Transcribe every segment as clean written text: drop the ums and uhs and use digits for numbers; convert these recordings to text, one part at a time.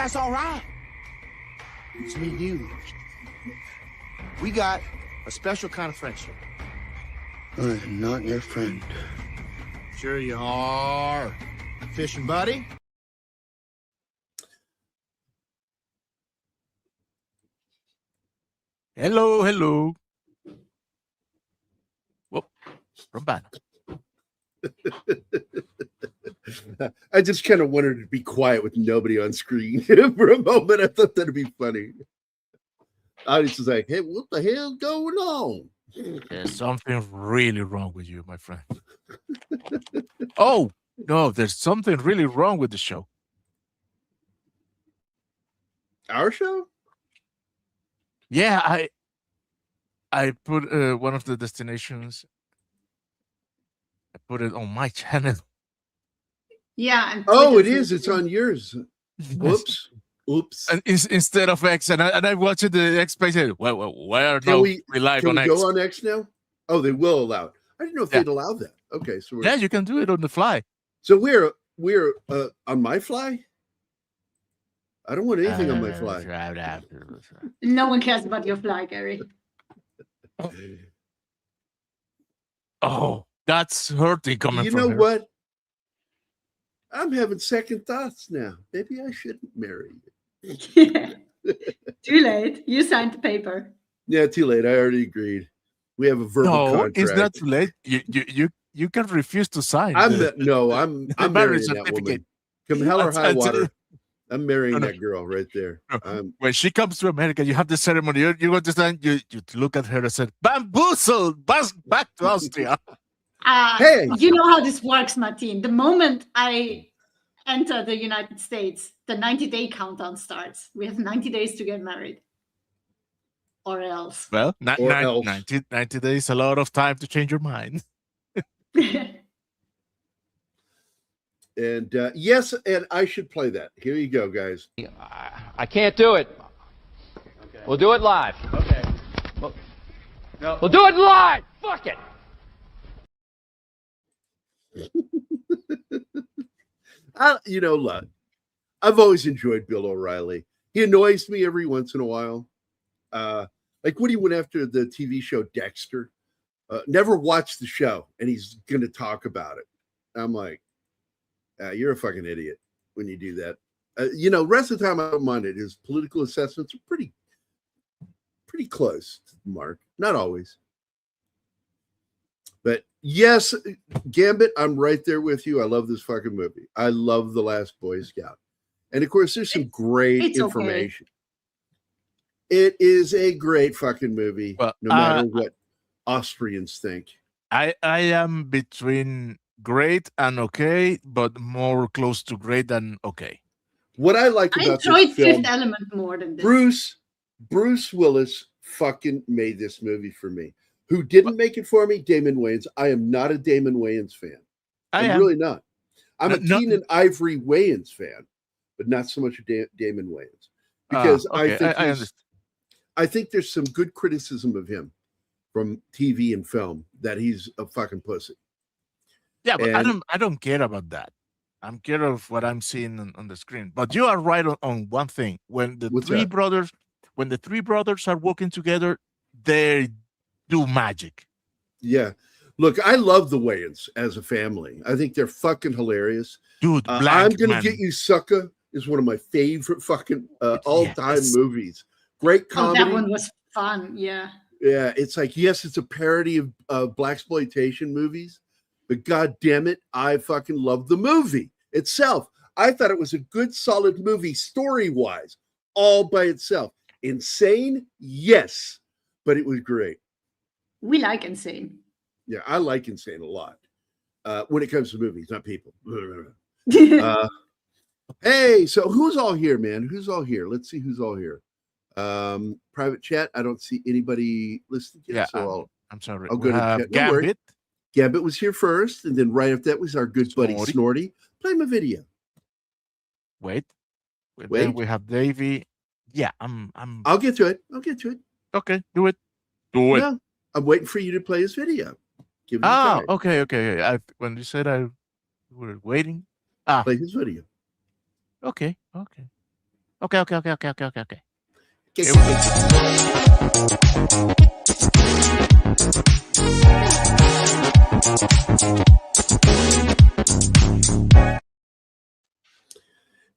that's all right. It's me and you. We got a special kind of friendship. I am not your friend. Sure you are. Fishing buddy? Hello, hello. Whoop, from back. I just kind of wanted to be quiet with nobody on screen for a moment. I thought that'd be funny. I was just like, hey, what the hell's going on? There's something really wrong with you, my friend. Oh, no, there's something really wrong with the show. Our show? Yeah, I put one of the destinations. I put it on my channel. Yeah. And Oh, it is. It's on yours. Whoops. Oops. And instead of X, and I watched the X page. Well, where Can no we live can on we X? go on X now? Oh, they will allow it. I didn't know if they'd allow that. Okay, so Yeah, you can do it on the fly. So we're on my fly. I don't want anything on my fly. No one cares about your fly, Gary. Oh, that's hurting coming You from know her. what? I'm having second thoughts now. Maybe I shouldn't marry you. Too late. You signed the paper. Yeah, too late. I already agreed. We have a verbal contract. It's not too late. You can refuse to sign. I'm the marrying marriage that certificate. woman. Come hell or high That's- water. I'm marrying No. that girl right there. When she comes to America, you have the ceremony. You understand? You look at her and say, "Bamboozled, back to Austria." Hey! You know how this works, Martin. The moment I enter the United States, the 90-day countdown starts. We have 90 days to get married. Or else. Well, Or else. 90 days, a lot of time to change your mind. And yes, and I should play that. Here you go, guys. I can't do it. Okay. We'll do it live. Okay. We'll do it live. Fuck it. Look, I've always enjoyed Bill O'Reilly. He annoys me every once in a while. Like when he went after the TV show Dexter, never watched the show, and he's going to talk about it. I'm like, you're a fucking idiot when you do that. Rest of the time I don't mind it. His political assessments are pretty close to the mark. Not always. But yes, Gambit, I'm right there with you. I love this fucking movie. I love The Last Boy Scout. And of course, there's some great information. Okay. It is a great fucking movie, no matter what Austrians think. I am between great and okay, but more close to great than okay. What I like about I enjoyed this film, Fifth Element more than this. Bruce Willis fucking made this movie for me. Who didn't make it for me? Damon Wayans. I am not a Damon Wayans fan. I'm really not. I'm a Keenan Ivory Wayans fan, but not so much a Damon Wayans. Because I think there's some good criticism of him from TV and film that he's a fucking pussy. Yeah, but I don't care about that. I'm care of what I'm seeing on the screen. But you are right on one thing. When the three brothers are working together, they do magic. Yeah. Look, I love the Wayans as a family. I think they're fucking hilarious. Dude, I'm Gonna Get You Sucker is one of my favorite fucking all-time movies. Great comedy. Oh, that one was fun, yeah. Yeah, it's like, yes, it's a parody of blaxploitation movies, but god damn it, I fucking love the movie itself. I thought it was a good, solid movie story-wise, all by itself. Insane? Yes, but it was great. We like Insane. Yeah, I like Insane a lot. When it comes to movies, not people. Hey, so who's all here, man? Who's all here? Let's see who's all here. Private chat. I don't see anybody listed yet. Yeah, so I'm sorry. I'll go to chat. Gambit. Gambit was here first, and then right after that was our good buddy Snorty. Play him a video. Wait. Then we have Davey. Yeah, I'll get to it. Okay, do it. Do it. Yeah, I'm waiting for you to play his video. Give him okay. When you said I were waiting. Play his video. Okay. Okay. Here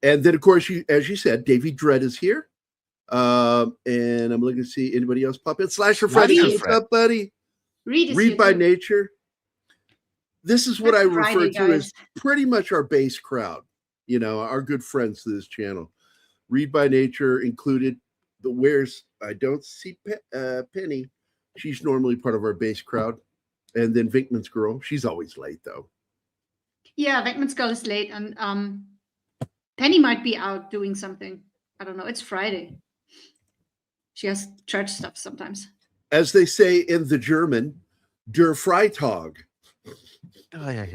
And then, of course, as you said, Davey Dredd is here. And I'm looking to see anybody else pop in. Slasher Freddy, what's up, buddy? Read by Nature. This is what I refer to as pretty much our base crowd, our good friends to this channel. Read by Nature included. The Where's I don't see Penny. She's normally part of our base crowd. And then Vinkman's Girl. She's always late, though. Yeah, Vinkman's Girl is late. And Penny might be out doing something. I don't know. It's Friday. She has church stuff sometimes. As they say in the German, der Freitag. Oh, yeah.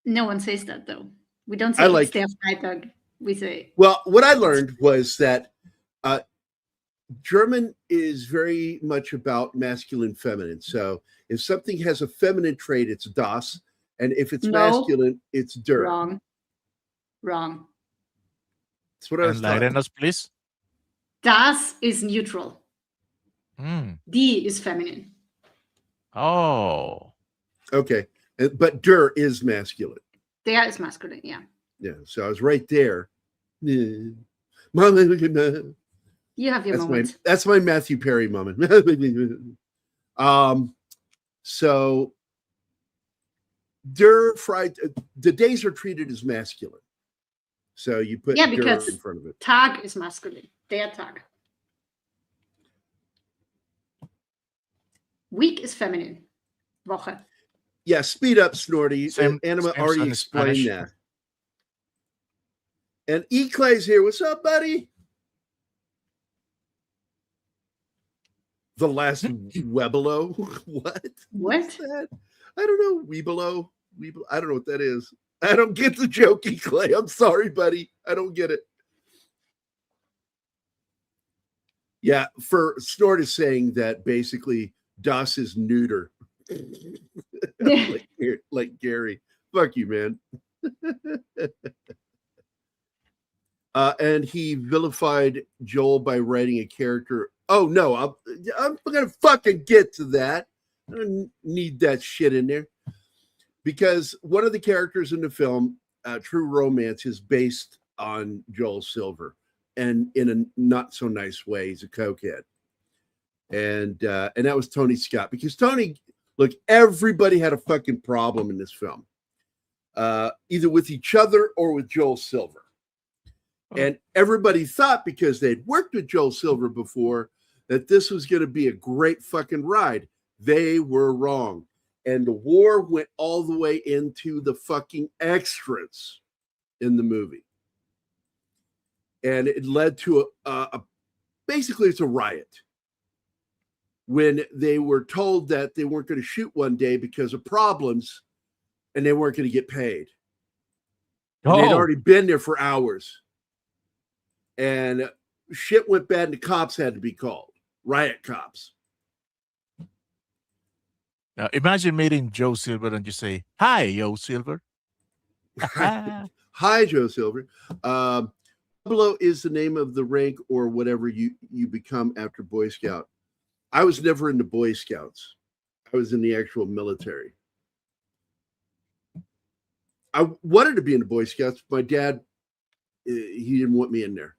No one says that, though. We don't say it's der Freitag. We say. Well, what I learned was that German is very much about masculine, feminine. So if something has a feminine trait, it's das. And if it's masculine, it's der. Wrong. That's what I was talking. Enlighten us, please. Das is neutral. Die is feminine. Oh. Okay. But der is masculine. Der is masculine, yeah. Yeah. So I was right there. You have your moment. That's my Matthew Perry moment. So the days are treated as masculine. So you put der in front of it. Tag is masculine. Der Tag. Week is feminine. Woche. Yeah, speed up, Snorty. Anima already explained that. And E. Clay's here. What's up, buddy? The last Webelo. What? What? That? I don't know. Weebelo. I don't know what that is. I don't get the joke, E. Clay. I'm sorry, buddy. I don't get it. Yeah, for Snort is saying that basically Das is neuter. like Gary. Fuck you, man. And he vilified Joel by writing a character. Oh, no, I'm going to fucking get to that. I don't need that shit in there. Because one of the characters in the film, True Romance, is based on Joel Silver. And in a not so nice way, he's a cokehead. And that was Tony Scott. Because Tony, look, everybody had a fucking problem in this film. Either with each other or with Joel Silver. And everybody thought, because they'd worked with Joel Silver before, that this was going to be a great fucking ride. They were wrong. And the war went all the way into the fucking extras in the movie. And it led to basically it's a riot. When they were told that they weren't going to shoot one day because of problems and they weren't going to get paid. And they'd already been there for hours. And shit went bad and the cops had to be called. Riot cops. Now imagine meeting Joe Silver and you say, "Hi, Joe Silver." Hi, Joe Silver. Pablo is the name of the rank or whatever you become after Boy Scout. I was never in the Boy Scouts. I was in the actual military. I wanted to be in the Boy Scouts. My dad, he didn't want me in there.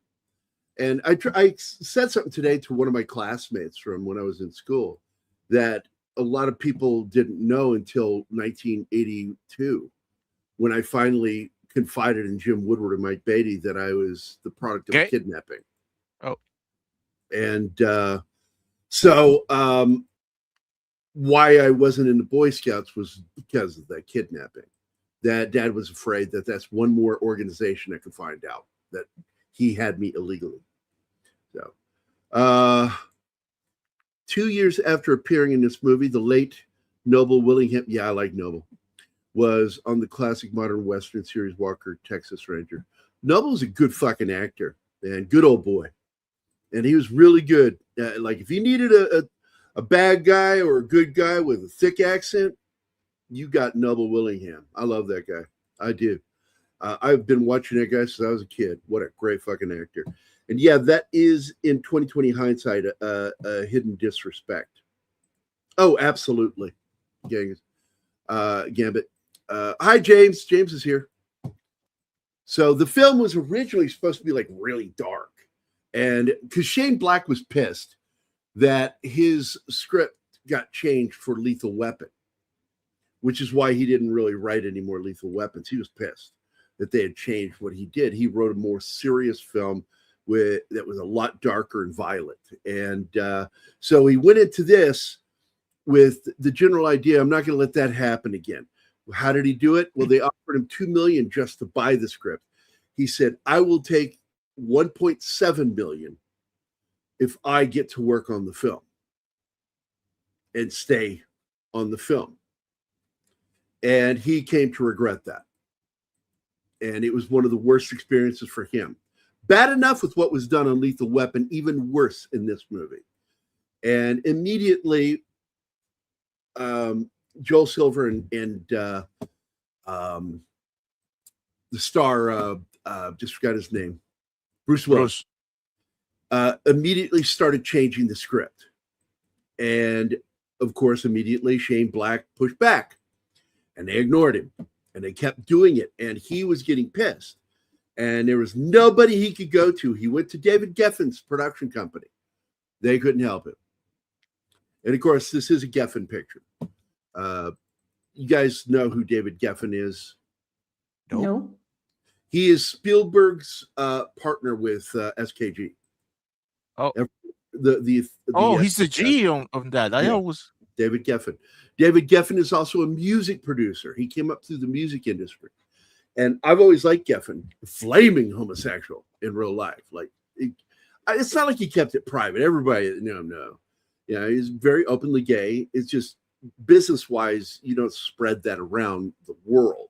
And I said something today to one of my classmates from when I was in school that a lot of people didn't know until 1982, when I finally confided in Jim Woodward and Mike Beatty that I was the product of a kidnapping. Oh. And so why I wasn't in the Boy Scouts was because of that kidnapping. That Dad was afraid that that's one more organization that could find out that he had me illegally. So, 2 years after appearing in this movie, the late Noble Willingham, I like Noble, was on the classic modern Western series Walker, Texas Ranger. Noble's a good fucking actor, man. Good old boy. And he was really good. Like if you needed a bad guy or a good guy with a thick accent, you got Noble Willingham. I love that guy. I do. I've been watching that guy since I was a kid. What a great fucking actor. And yeah, that is in 2020 hindsight a hidden disrespect. Oh, absolutely. Gambit. Hi, James. James is here. So the film was originally supposed to be like really dark. And because Shane Black was pissed that his script got changed for Lethal Weapon, which is why he didn't really write any more Lethal Weapons. He was pissed that they had changed what he did. He wrote a more serious film that was a lot darker and violent. And so he went into this with the general idea, I'm not going to let that happen again. How did he do it? Well, they offered him $2 million just to buy the script. He said, I will take $1.7 million if I get to work on the film and stay on the film. And he came to regret that. And it was one of the worst experiences for him. Bad enough with what was done on Lethal Weapon, even worse in this movie. And immediately, Joel Silver and the star, just forgot his name, Bruce Willis, immediately started changing the script. And of course, immediately Shane Black pushed back and they ignored him and they kept doing it. And he was getting pissed. And there was nobody he could go to. He went to David Geffen's production company. They couldn't help him. And of course, this is a Geffen picture. You guys know who David Geffen is? No. He is Spielberg's partner with SKG. Oh, he's the G on that. David Geffen. David Geffen is also a music producer. He came up through the music industry. And I've always liked Geffen, flaming homosexual in real life. Like, it's not like he kept it private. Everybody, no. Yeah, he's very openly gay. It's just business-wise, you don't spread that around the world.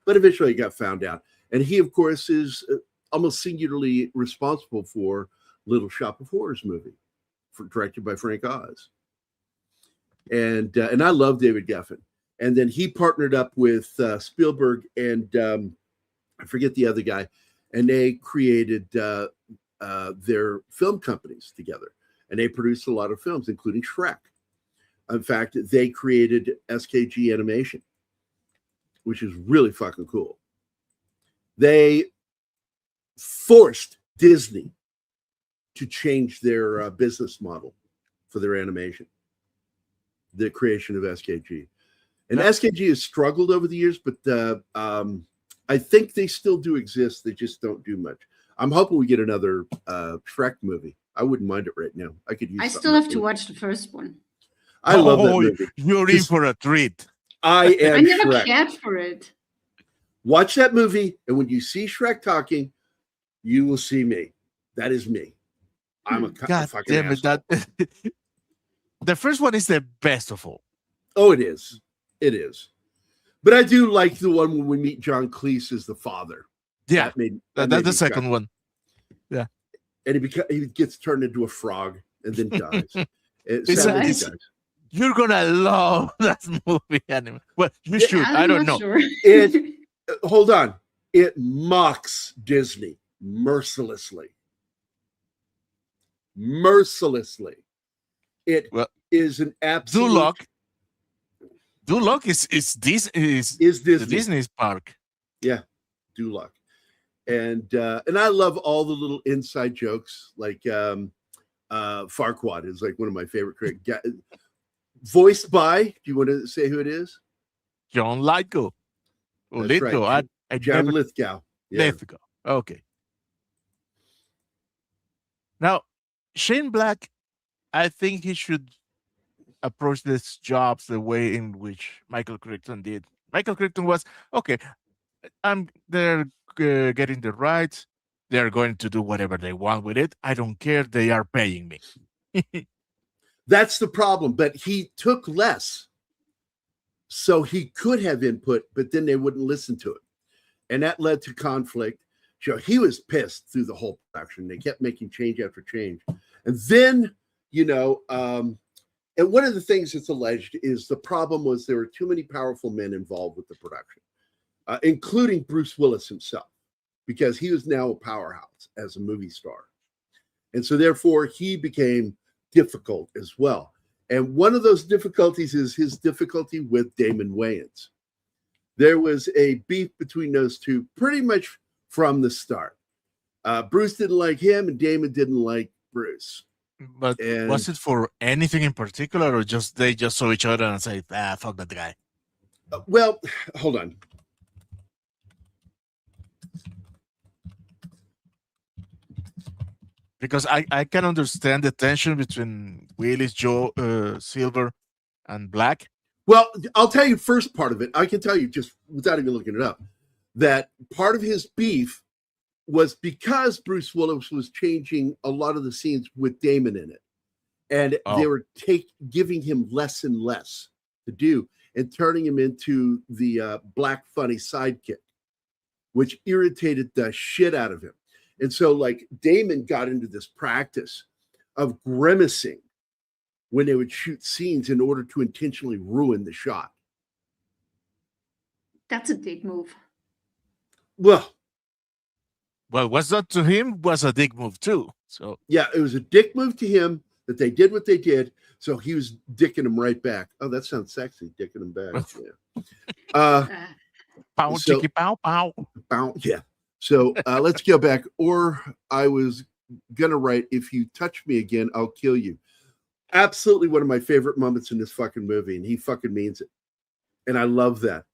But eventually he got found out. And he, of course, is almost singularly responsible for Little Shop of Horrors movie, directed by Frank Oz. And I love David Geffen. And then he partnered up with Spielberg and I forget the other guy, and they created their film companies together. And they produced a lot of films, including Shrek. In fact, they created SKG Animation, which is really fucking cool. They forced Disney to change their business model for their animation, the creation of SKG. And SKG has struggled over the years, but I think they still do exist. They just don't do much. I'm hoping we get another Shrek movie. I wouldn't mind it right now. I still have to watch the first one. I love that movie. You're in for a treat. I never Shrek. cared for it. Watch that movie, and when you see Shrek talking, you will see me. That is me. I'm a fucking damn it, asshole. The first one is the best of all. Oh, it is. It is. But I do like the one when we meet John Cleese as the father. Yeah, that's the second one. Yeah. And he gets turned into a frog and then dies. You're going to love that movie anime. Well, you should. I don't know. Sure. Hold on. It mocks Disney mercilessly. Mercilessly. It is an absolute... Duloc is Disney. The Disney's park. Yeah, Duloc. And I love all the little inside jokes, like Farquaad is like one of my favorite characters. Voiced by, do you want to say who it is? John Lithgow. Lithgow. Right. John Lithgow. Yeah. Lithgow. Okay. Now, Shane Black, I think he should approach these jobs the way in which Michael Crichton did. Michael Crichton was, okay, they're getting the rights. They're going to do whatever they want with it. I don't care. They are paying me. That's the problem. But he took less. So he could have input, but then they wouldn't listen to it. And that led to conflict. So he was pissed through the whole production. They kept making change after change. And then, and one of the things that's alleged is the problem was there were too many powerful men involved with the production. including Bruce Willis himself, because he was now a powerhouse as a movie star. And so therefore he became difficult as well. And one of those difficulties is his difficulty with Damon Wayans. There was a beef between those two pretty much from the start. Bruce didn't like him and Damon didn't like Bruce. But was it for anything in particular, or just they just saw each other and say, fuck that guy? Well, hold on. Because I can understand the tension between Willis, Joe, Silver, and Black. Well, I'll tell you first part of it. I can tell you just without even looking it up, that part of his beef was because Bruce Willis was changing a lot of the scenes with Damon in it. And they were giving him less and less to do and turning him into the black funny sidekick, which irritated the shit out of him. And so like Damon got into this practice of grimacing when they would shoot scenes in order to intentionally ruin the shot. That's a big move. Well, what's that to him was a dick move too. So yeah, it was a dick move to him that they did what they did. So he was dicking him right back. Oh, that sounds sexy, dicking him back. Yeah. Pow, so, chicky, pow, pow. Pow, yeah. So let's go back. Or I was gonna write, if you touch me again, I'll kill you. Absolutely one of my favorite moments in this fucking movie, and he fucking means it. And I love that.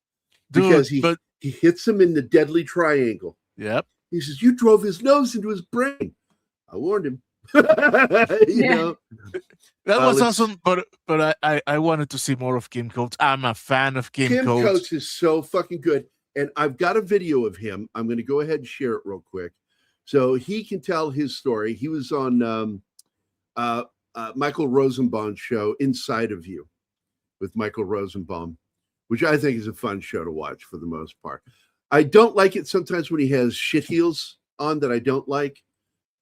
Because he hits him in the deadly triangle. Yep. He says, you drove his nose into his brain. I warned him. you know. That was awesome, but I wanted to see more of Kim Coates. I'm a fan of Kim Coates. Coates is so fucking good. And I've got a video of him. I'm going to go ahead and share it real quick. So he can tell his story. He was on Michael Rosenbaum's show, Inside of You, with Michael Rosenbaum, which I think is a fun show to watch for the most part. I don't like it sometimes when he has shit heels on that I don't like,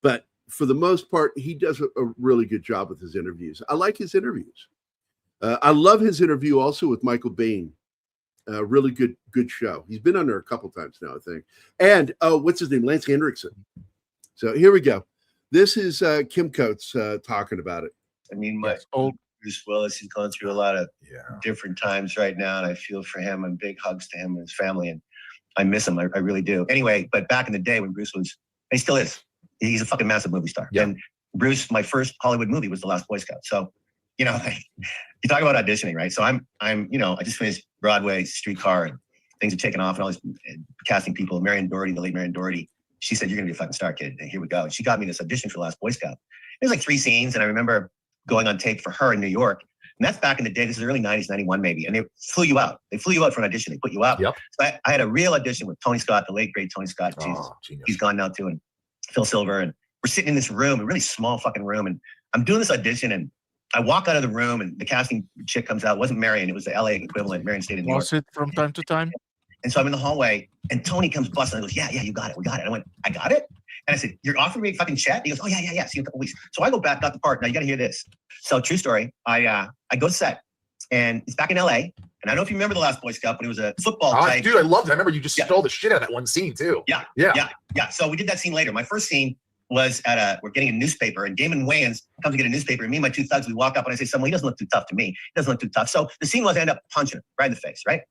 but for the most part, he does a really good job with his interviews. I like his interviews. I love his interview also with Michael Biehn. Really good show. He's been on there a couple times now, I think. And what's his name? Lance Henriksen. So here we go. This is Kim Coates talking about it. I mean, Bruce Willis, he's going through a lot of different times right now, and I feel for him, and big hugs to him and his family, and I miss him. I really do. Anyway, but back in the day when Bruce was, he still is. He's a fucking massive movie star. Yeah. And Bruce, my first Hollywood movie was The Last Boy Scout. So, you know, you talk about auditioning, right? So I'm, you know, I just finished Broadway, Streetcar, and things are taking off, and all these casting people. Marion Doherty, the late Marion Doherty, she said, "You're gonna be a fucking star, kid." And here we go. And she got me this audition for The Last Boy Scout. It was like 3 scenes, and I remember going on tape for her in New York. And that's back in the day. This is early 90s, 91 maybe. And they flew you out. They flew you out for an audition. They put you out. Yep. So I had a real audition with Tony Scott, the late, great Tony Scott. He's gone now too. And Phil Silver. And we're sitting in this room, a really small fucking room. And I'm doing this audition, and I walk out of the room, and the casting chick comes out. It wasn't Marion. It was the LA equivalent. Marion stayed in New York. Was it from time to time? And so I'm in the hallway, and Tony comes busting and goes, yeah, you got it. We got it. And I went, I got it? And I said, you're offering me a fucking chat? And he goes, oh, yeah. See you in a couple weeks. So I go back, got the part. Now you got to hear this. So true story. I go to set, and it's back in LA. And I don't know if you remember The Last Boy Scout, but it was a football type. Dude, I loved it. I remember you just stole the shit out of that one scene too. Yeah. So we did that scene later. My first scene was we're getting a newspaper, and Damon Wayans comes to get a newspaper, and me and my 2 thugs, we walk up, and I say, someone, he doesn't look too tough to me. He doesn't look too tough. So the scene was I end up punching him right in the face, right?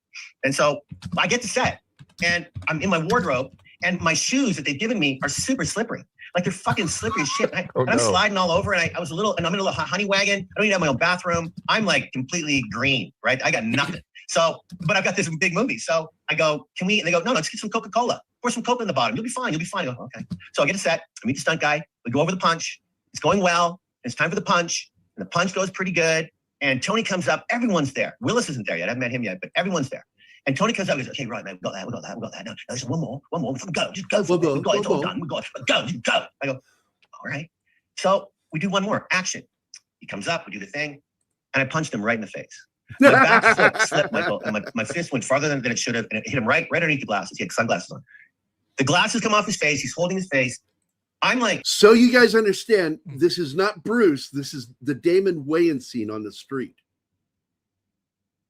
And so I get to set, and I'm in my wardrobe, and my shoes that they've given me are super slippery. Like they're fucking slippery as shit. And I'm sliding all over, and I was I'm in a little honey wagon. I don't even have my own bathroom. I'm like completely green, right? I got nothing. So, but I've got this big movie. So I go, can we? And they go, no, let's get some Coca-Cola. Pour some Coke in the bottom. You'll be fine. I go, okay. So I get a set. I meet the stunt guy. We go over the punch. It's going well. It's time for the punch. And the punch goes pretty good. And Tony comes up. Everyone's there. Willis isn't there yet. I haven't met him yet, but everyone's there. And Tony comes up and goes, okay, right, man, we got that. No, there's one more. Go. Just go for it. We got it. It's all done. Go. I go, all right. So we do one more. Action. He comes up. We do the thing. And I punched him right in the face. My back foot slipped, Michael, and my fist went farther than it should have, and it hit him right underneath the glasses. He had sunglasses on. The glasses come off his face. He's holding his face. I'm like, so you guys understand, this is not Bruce. This is the Damon Wayans scene on the street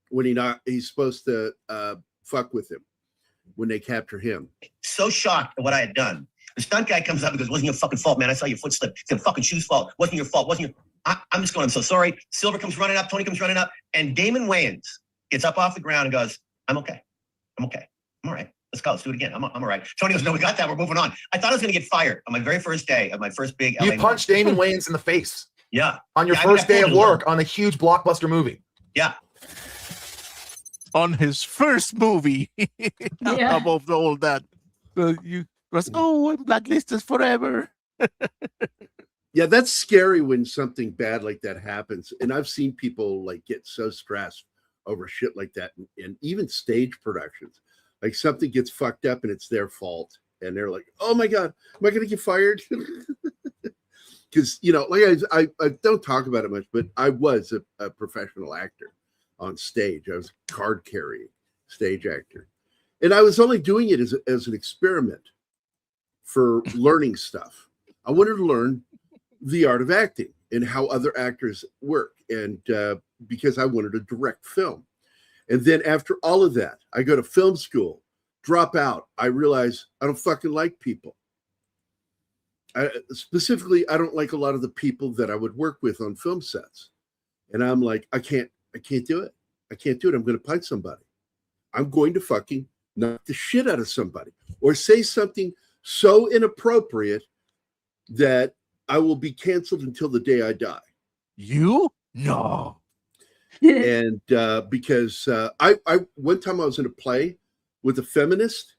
when he's supposed to fuck with him. when they capture him. So shocked at what I had done. The stunt guy comes up and goes, "Wasn't your fucking fault, man. I saw your foot slip. It's your fucking shoe's fault. Wasn't your fault. Wasn't your..." I'm just going, "I'm so sorry." Silver comes running up. Tony comes running up. And Damon Wayans gets up off the ground and goes, "I'm okay. I'm okay. I'm all right. Let's go. Let's do it again. I'm all right." Tony goes, "No, we got that. We're moving on." I thought I was going to get fired on my very first day of my first big You LA punched Damon Wayans in the face. Yeah. On your first day of work on a huge blockbuster movie. Yeah. On his first movie. Above all that. You was, I'm blacklisted forever. Yeah, that's scary when something bad like that happens. And I've seen people like get so stressed over shit like that, and even stage productions. Like something gets fucked up and it's their fault, and they're like, "Oh my god, am I going to get fired?" Because like I don't talk about it much, but I was a professional actor on stage. I was a card carrying stage actor, and I was only doing it as an experiment for learning stuff. I wanted to learn the art of acting and how other actors work, and because I wanted to direct film. And then after all of that, I go to film school, drop out. I realize I don't fucking like people. Specifically, I don't like a lot of the people that I would work with on film sets. And I'm like, I can't do it. I can't do it. I'm going to punch somebody. I'm going to fucking knock the shit out of somebody or say something so inappropriate that I will be canceled until the day I die. You? No. And because I one time I was in a play with a feminist,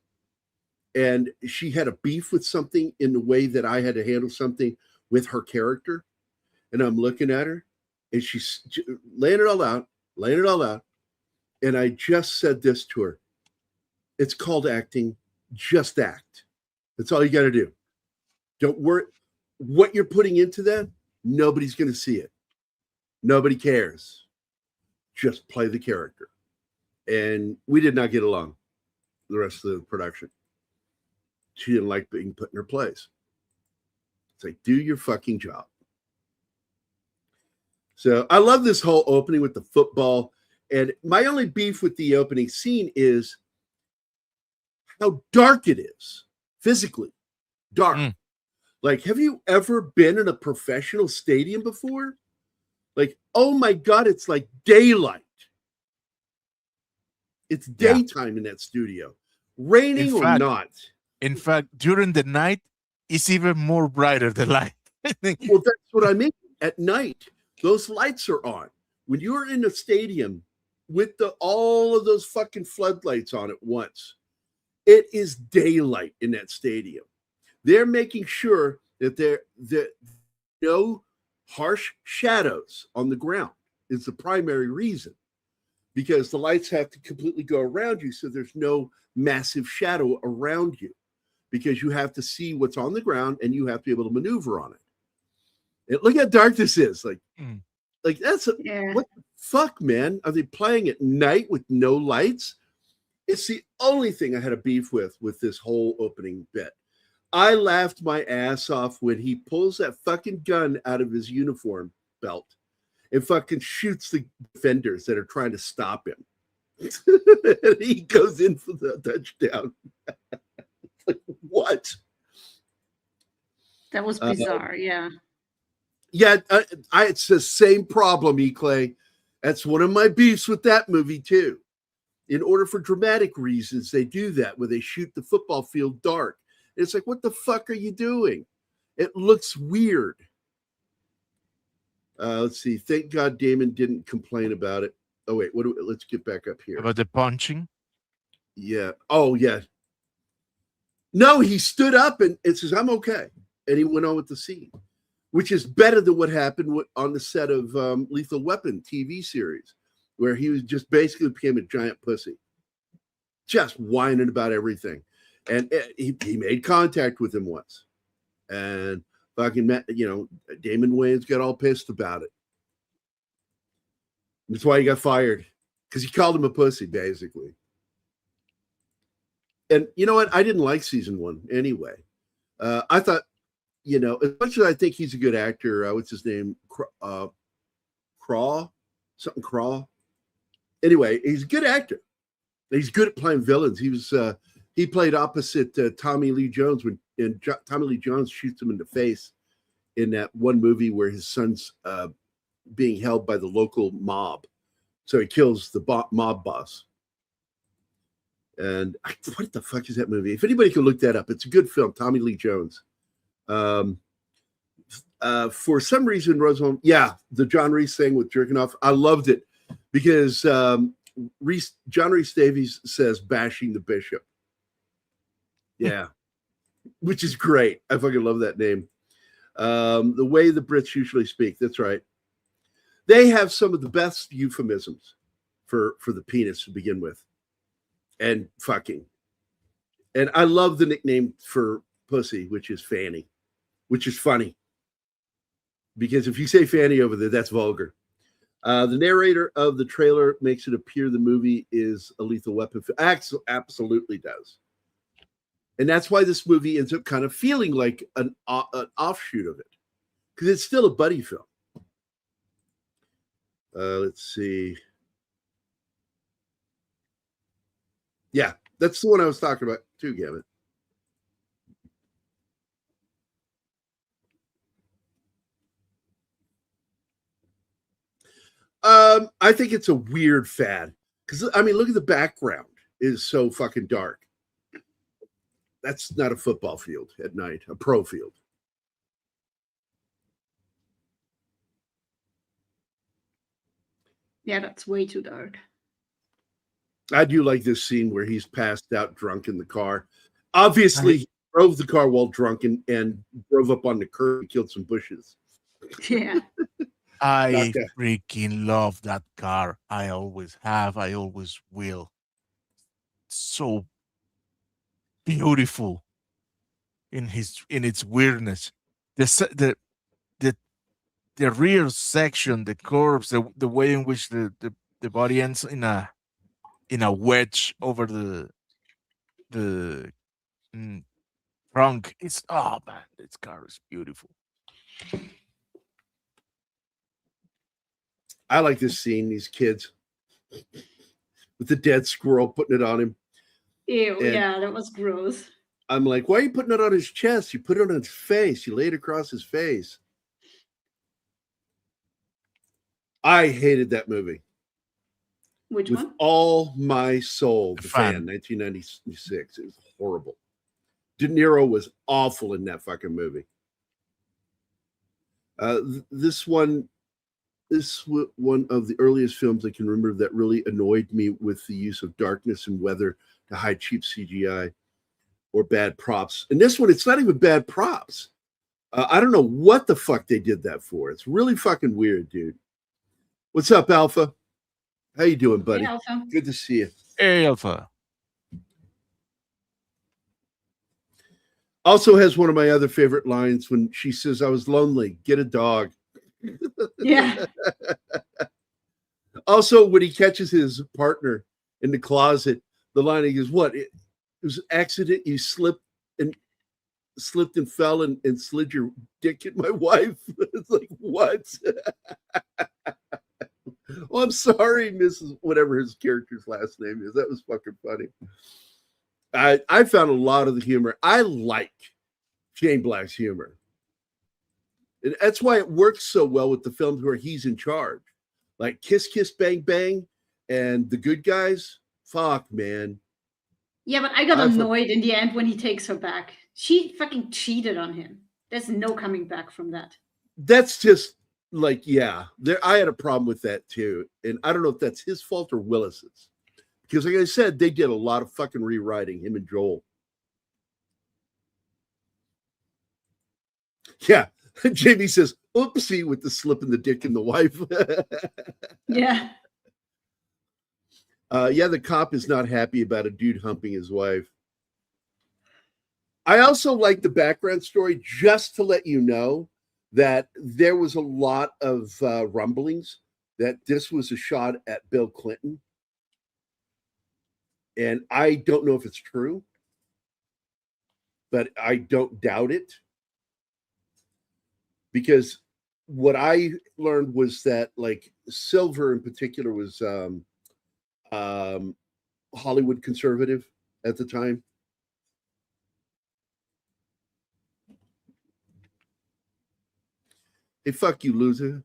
and she had a beef with something in the way that I had to handle something with her character. And I'm looking at her, and she's laying it all out. And I just said this to her: "It's called acting. Just act. That's all you got to do. Don't worry. What you're putting into that, nobody's going to see it. Nobody cares. Just play the character." And we did not get along the rest of the production. She didn't like being put in her place. It's like, do your fucking job. So I love this whole opening with the football. And my only beef with the opening scene is how dark it is, physically dark. Like, have you ever been in a professional stadium before? Like, oh my God, it's like daylight. It's daytime in that studio, raining or not. In fact, during the night, it's even more brighter, the light. Well, that's what I mean. At night, those lights are on. When you're in a stadium with all of those fucking floodlights on at once, it is daylight in that stadium. They're making sure that there no harsh shadows on the ground is the primary reason, because the lights have to completely go around you, so there's no massive shadow around you, because you have to see what's on the ground and you have to be able to maneuver on it. And look how dark this is. Like that's what the fuck, man? Are they playing at night with no lights? It's the only thing I had a beef with this whole opening bit. I laughed my ass off when he pulls that fucking gun out of his uniform belt and fucking shoots the defenders that are trying to stop him. And he goes in for the touchdown. Like, what? That was bizarre, yeah. Yeah, it's the same problem, E-Clay. That's one of my beefs with that movie, too. In order for dramatic reasons, they do that, where they shoot the football field dark. It's like, what the fuck are you doing? It looks weird. Let's see. Thank God Damon didn't complain about it. Oh, wait. Let's get back up here. About the punching? Yeah. Oh, yeah. No, he stood up and says, "I'm okay." And he went on with the scene, which is better than what happened on the set of Lethal Weapon TV series, where he was just basically became a giant pussy, just whining about everything. And he made contact with him once, and fucking Damon Wayans got all pissed about it. That's why he got fired, because he called him a pussy, basically. And you know what? I didn't like season 1 anyway. I thought, as much as I think he's a good actor, what's his name? Craw? Something Craw. Anyway, he's a good actor. He's good at playing villains. He was He played opposite Tommy Lee Jones Tommy Lee Jones shoots him in the face in that one movie where his son's being held by the local mob. So he kills the mob boss. And what the fuck is that movie? If anybody can look that up, it's a good film. Tommy Lee Jones. For some reason, Roosevelt, the John Reese thing with jerking off, I loved it because John Reese Davies says bashing the bishop. Yeah, which is great. I fucking love that name. The way the Brits usually speak. That's right. They have some of the best euphemisms for the penis to begin with. And fucking. And I love the nickname for pussy, which is Fanny, which is funny. Because if you say Fanny over there, that's vulgar. The narrator of the trailer makes it appear the movie is a Lethal Weapon. Absolutely does. And that's why this movie ends up kind of feeling like an offshoot of it. Because it's still a buddy film. Let's see. Yeah, that's the one I was talking about too, Gavin. I think it's a weird fad. Because, I mean, look at the background. It is so fucking dark. That's not a football field at night, a pro field. Yeah, that's way too dark. I do like this scene where he's passed out drunk in the car. Obviously, he drove the car while drunk and drove up on the curb and killed some bushes. Yeah. I freaking love that car. I always have. I always will. So beautiful in its weirdness. The rear section, the curves, the way in which the body ends in a wedge over the trunk. It's man, this car is beautiful. I like this scene, these kids with the dead squirrel putting it on him. Ew, yeah, that was gross. I'm like, why are you putting it on his chest? You put it on his face. You laid it across his face. I hated that movie. Which with one? All my soul. The Fan, 1996. It was horrible. De Niro was awful in that fucking movie. This one of the earliest films I can remember that really annoyed me with the use of darkness and weather to hide cheap CGI or bad props. And this one, it's not even bad props. I don't know what the fuck they did that for. It's really fucking weird, dude. What's up, Alpha? How you doing, buddy? Hey, Alpha. Good to see you. Hey, Alpha. Also has one of my other favorite lines when she says, I was lonely, get a dog. Yeah. Also, when he catches his partner in the closet, the line he goes, what? It was an accident. You slipped and fell and slid your dick in my wife. It's like, what? Oh, I'm sorry, Mrs. whatever his character's last name is. That was fucking funny. I found a lot of the humor. I like Shane Black's humor. And that's why it works so well with the films where he's in charge. Like Kiss Kiss Bang Bang and The Good Guys. Fuck, man. Yeah, but I got annoyed in the end when he takes her back. She fucking cheated on him. There's no coming back from that. That's just like, yeah. I had a problem with that too. And I don't know if that's his fault or Willis's. Because like I said, they did a lot of fucking rewriting, him and Joel. Yeah. Jamie says, oopsie, with the slip in the dick and the wife. Yeah. The cop is not happy about a dude humping his wife. I also like the background story just to let you know that there was a lot of rumblings that this was a shot at Bill Clinton. And I don't know if it's true, but I don't doubt it. Because what I learned was that, like, Silver in particular was Hollywood conservative at the time. Hey, fuck you, loser.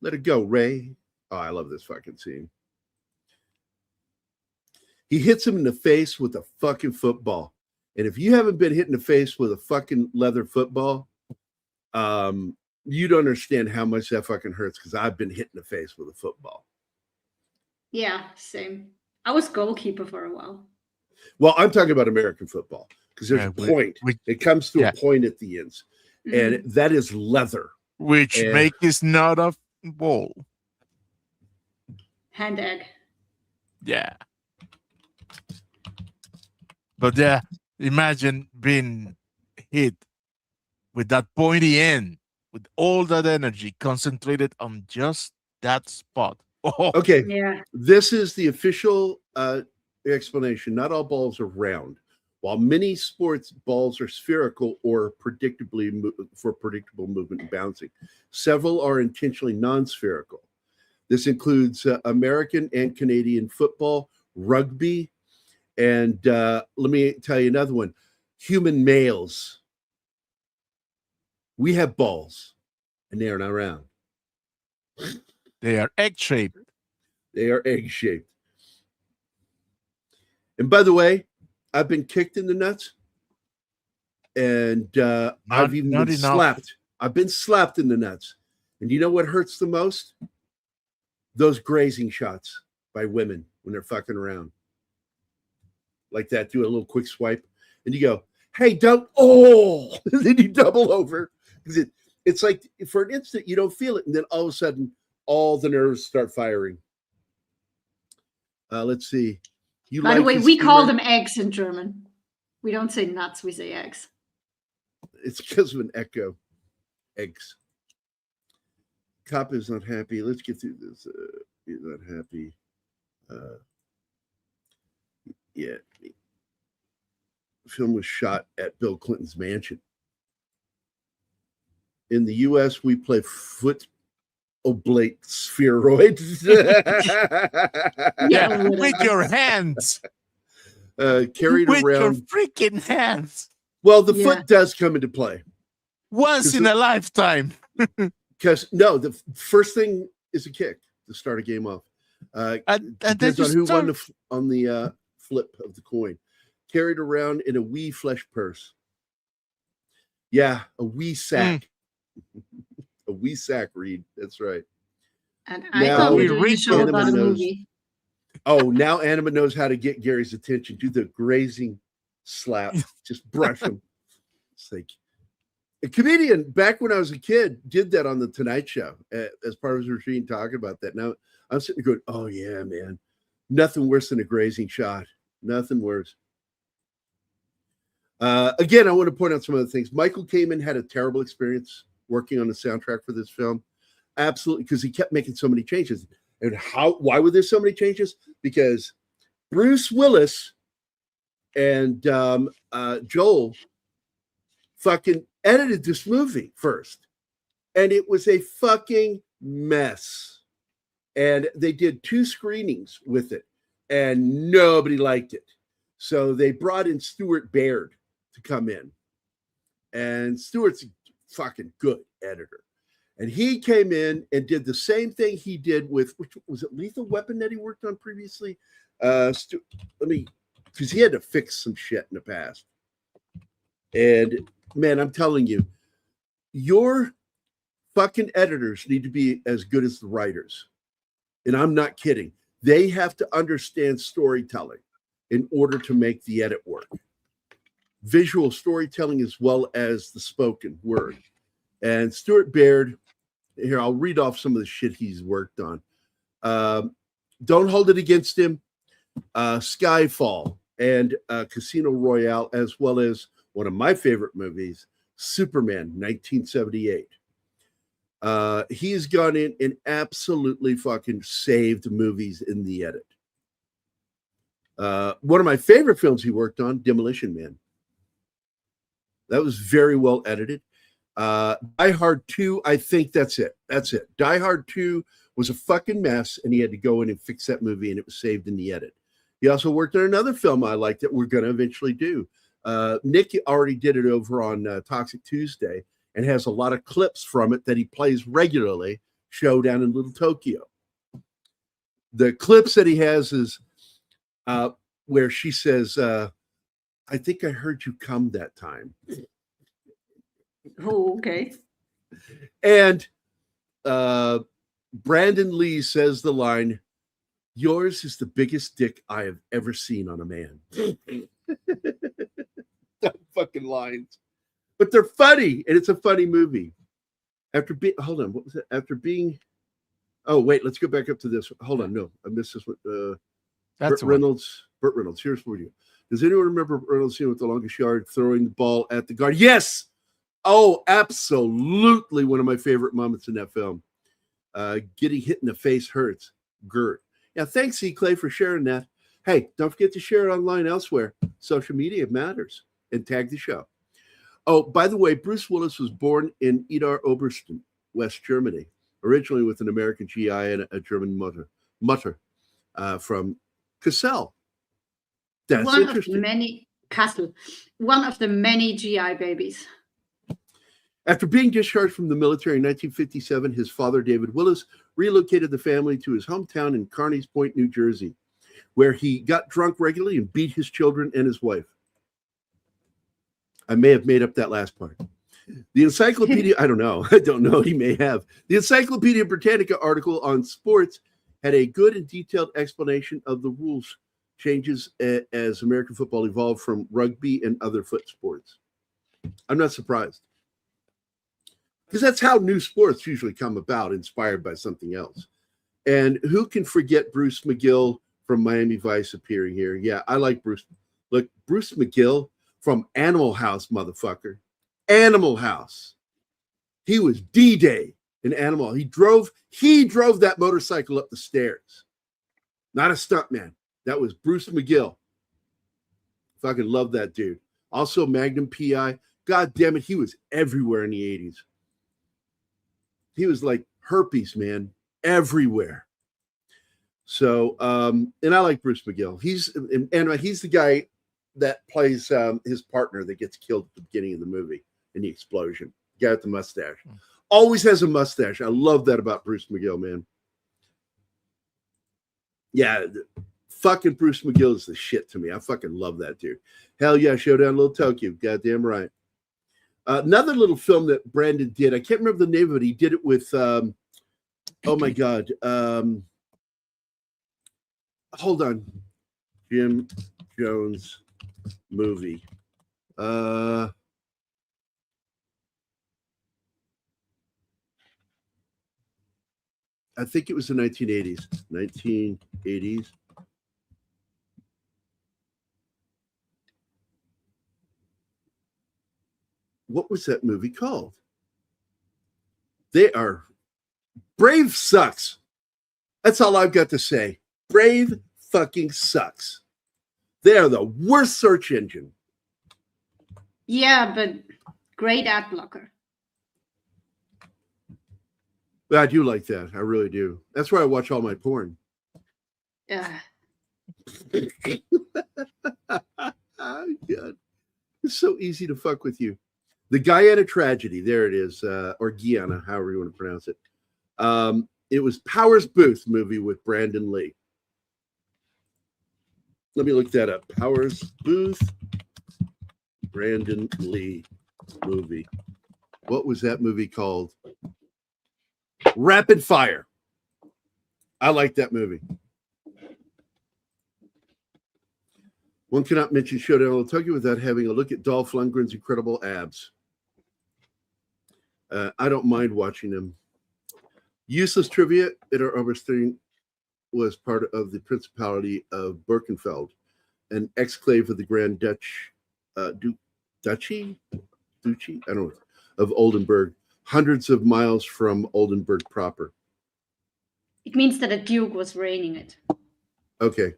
Let it go, Ray. Oh, I love this fucking scene. He hits him in the face with a fucking football. And if you haven't been hit in the face with a fucking leather football, you don't understand how much that fucking hurts, because I've been hit in the face with a football. Yeah, same. I was goalkeeper for a while. Well, I'm talking about American football, because there's a point. It comes to a point at the ends, and that is leather. Which makes not a ball. Hand egg. Yeah. But yeah, imagine being hit with that pointy end, with all that energy concentrated on just that spot. Oh. Okay. Yeah. This is the official explanation. Not all balls are round. While many sports balls are spherical or for predictable movement and bouncing, several are intentionally non-spherical. This includes American and Canadian football, rugby, and let me tell you another one. Human males. We have balls, and they are not round. They are egg-shaped. They are egg-shaped. And by the way, I've been kicked in the nuts, and I've even been slapped. I've been slapped in the nuts. And you know what hurts the most? Those grazing shots by women when they're fucking around. Like that, do a little quick swipe, and you go, hey, don't, and then you double over. Because it's like, for an instant, you don't feel it, and then all of a sudden, all the nerves start firing. Let's see. By the way, we call them eggs in German. We don't say nuts, we say eggs. It's because of an echo. Eggs. Cop is not happy. Let's get through this. He's not happy. Yeah. The film was shot at Bill Clinton's mansion. In the U.S., we play foot oblate spheroids. Yeah, with your hands. Carried with around. With your freaking hands. Well, the foot does come into play. Once in a lifetime. Because, no, the first thing is a kick to start a game off. And depends on who won on the flip of the coin. Carried around in a wee flesh purse. Yeah, a wee sack. A wee sack, Reed. That's right. And I thought we were show about a movie. Oh, now Anima knows how to get Gary's attention. Do the grazing slap. Just brush him. It's like a comedian back when I was a kid did that on the Tonight Show as part of his routine, talking about that. Now I'm sitting there going, oh yeah, man. Nothing worse than a grazing shot. Nothing worse. Again, I want to point out some other things. Michael Kamen had a terrible experience working on the soundtrack for this film. Absolutely, because he kept making so many changes. And why were there so many changes? Because Bruce Willis and Joel fucking edited this movie first. And it was a fucking mess. And they did 2 screenings with it. And nobody liked it. So they brought in Stuart Baird to come in. And Stuart's a fucking good editor. And he came in and did the same thing he did with, which was it Lethal Weapon that he worked on previously? Because he had to fix some shit in the past. And man, I'm telling you, your fucking editors need to be as good as the writers. And I'm not kidding. They have to understand storytelling in order to make the edit work. Visual storytelling as well as the spoken word. And Stuart Baird, here, I'll read off some of the shit he's worked on. Don't Hold It Against Him, Skyfall, and Casino Royale, as well as one of my favorite movies, Superman, 1978. He's gone in and absolutely fucking saved movies in the edit. One of my favorite films he worked on, Demolition Man. That was very well edited. Die Hard 2, I think that's it. That's it. Die Hard 2 was a fucking mess, and he had to go in and fix that movie, and it was saved in the edit. He also worked on another film I like that we're going to eventually do. Nick already did it over on Toxic Tuesday, and has a lot of clips from it that he plays regularly. Showdown in Little Tokyo. The clips that he has is where she says, I think I heard you come that time. Oh, okay. And Brandon Lee says the line, yours is the biggest dick I have ever seen on a man. Fucking lines. But they're funny, and it's a funny movie. Hold on, what was it? Oh, wait, let's go back up to this. Hold on, no, I missed this one. Burt Reynolds. Here's for you. Does anyone remember Reynolds with the longest yard throwing the ball at the guard? Yes. Oh, absolutely. One of my favorite moments in that film. Getting hit in the face hurts. Gert. Yeah, thanks, E. Clay, for sharing that. Hey, don't forget to share it online elsewhere. Social media matters. And tag the show. Oh, by the way, Bruce Willis was born in Idar Oberstein, West Germany, originally with an American GI and a German mutter from Kassel. That's interesting. One of the many GI babies. After being discharged from the military in 1957, his father, David Willis, relocated the family to his hometown in Carneys Point, New Jersey, where he got drunk regularly and beat his children and his wife. I may have made up that last part. The encyclopedia, I don't know, he may have. The Encyclopedia Britannica article on sports had a good and detailed explanation of the rules changes as American football evolved from rugby and other foot sports. I'm not surprised. Because that's how new sports usually come about, inspired by something else. And who can forget Bruce McGill from Miami Vice appearing here? Yeah, I like Bruce. Look, Bruce McGill from Animal House, motherfucker. Animal House. He was D-Day in Animal. He drove that motorcycle up the stairs. Not a stuntman. That was Bruce McGill. Fucking love that dude. Also Magnum PI. God damn it, he was everywhere in the 80s. He was like herpes, man. Everywhere. So, and I like Bruce McGill. He's the guy that plays his partner that gets killed at the beginning of the movie in the explosion. The guy with the mustache. Always has a mustache. I love that about Bruce McGill, man. Yeah, fucking Bruce McGill is the shit to me. I fucking love that dude. Hell yeah, Showdown Little Tokyo. Goddamn right. Another little film that Brandon did. I can't remember the name of it. He did it with, oh my God. Hold on. Jim Jones movie. I think it was the 1980s. 1980s. What was that movie called? Brave sucks. That's all I've got to say. Brave fucking sucks. They are the worst search engine. Yeah, but great ad blocker. I do like that. I really do. That's where I watch all my porn. Yeah. God. It's so easy to fuck with you. The Guyana Tragedy. There it is. Or Guyana, however you want to pronounce it. It was Powers Booth movie with Brandon Lee. Let me look that up. Powers Booth, Brandon Lee movie. What was that movie called? Rapid Fire. I like that movie. One cannot mention Showdown in Tokyo without having a look at Dolph Lundgren's incredible abs. I don't mind watching them. Useless trivia. Idar Oberstein was part of the Principality of Birkenfeld, an exclave of the Grand Duchy? I don't know, of Oldenburg, hundreds of miles from Oldenburg proper. It means that a duke was reigning it. Okay.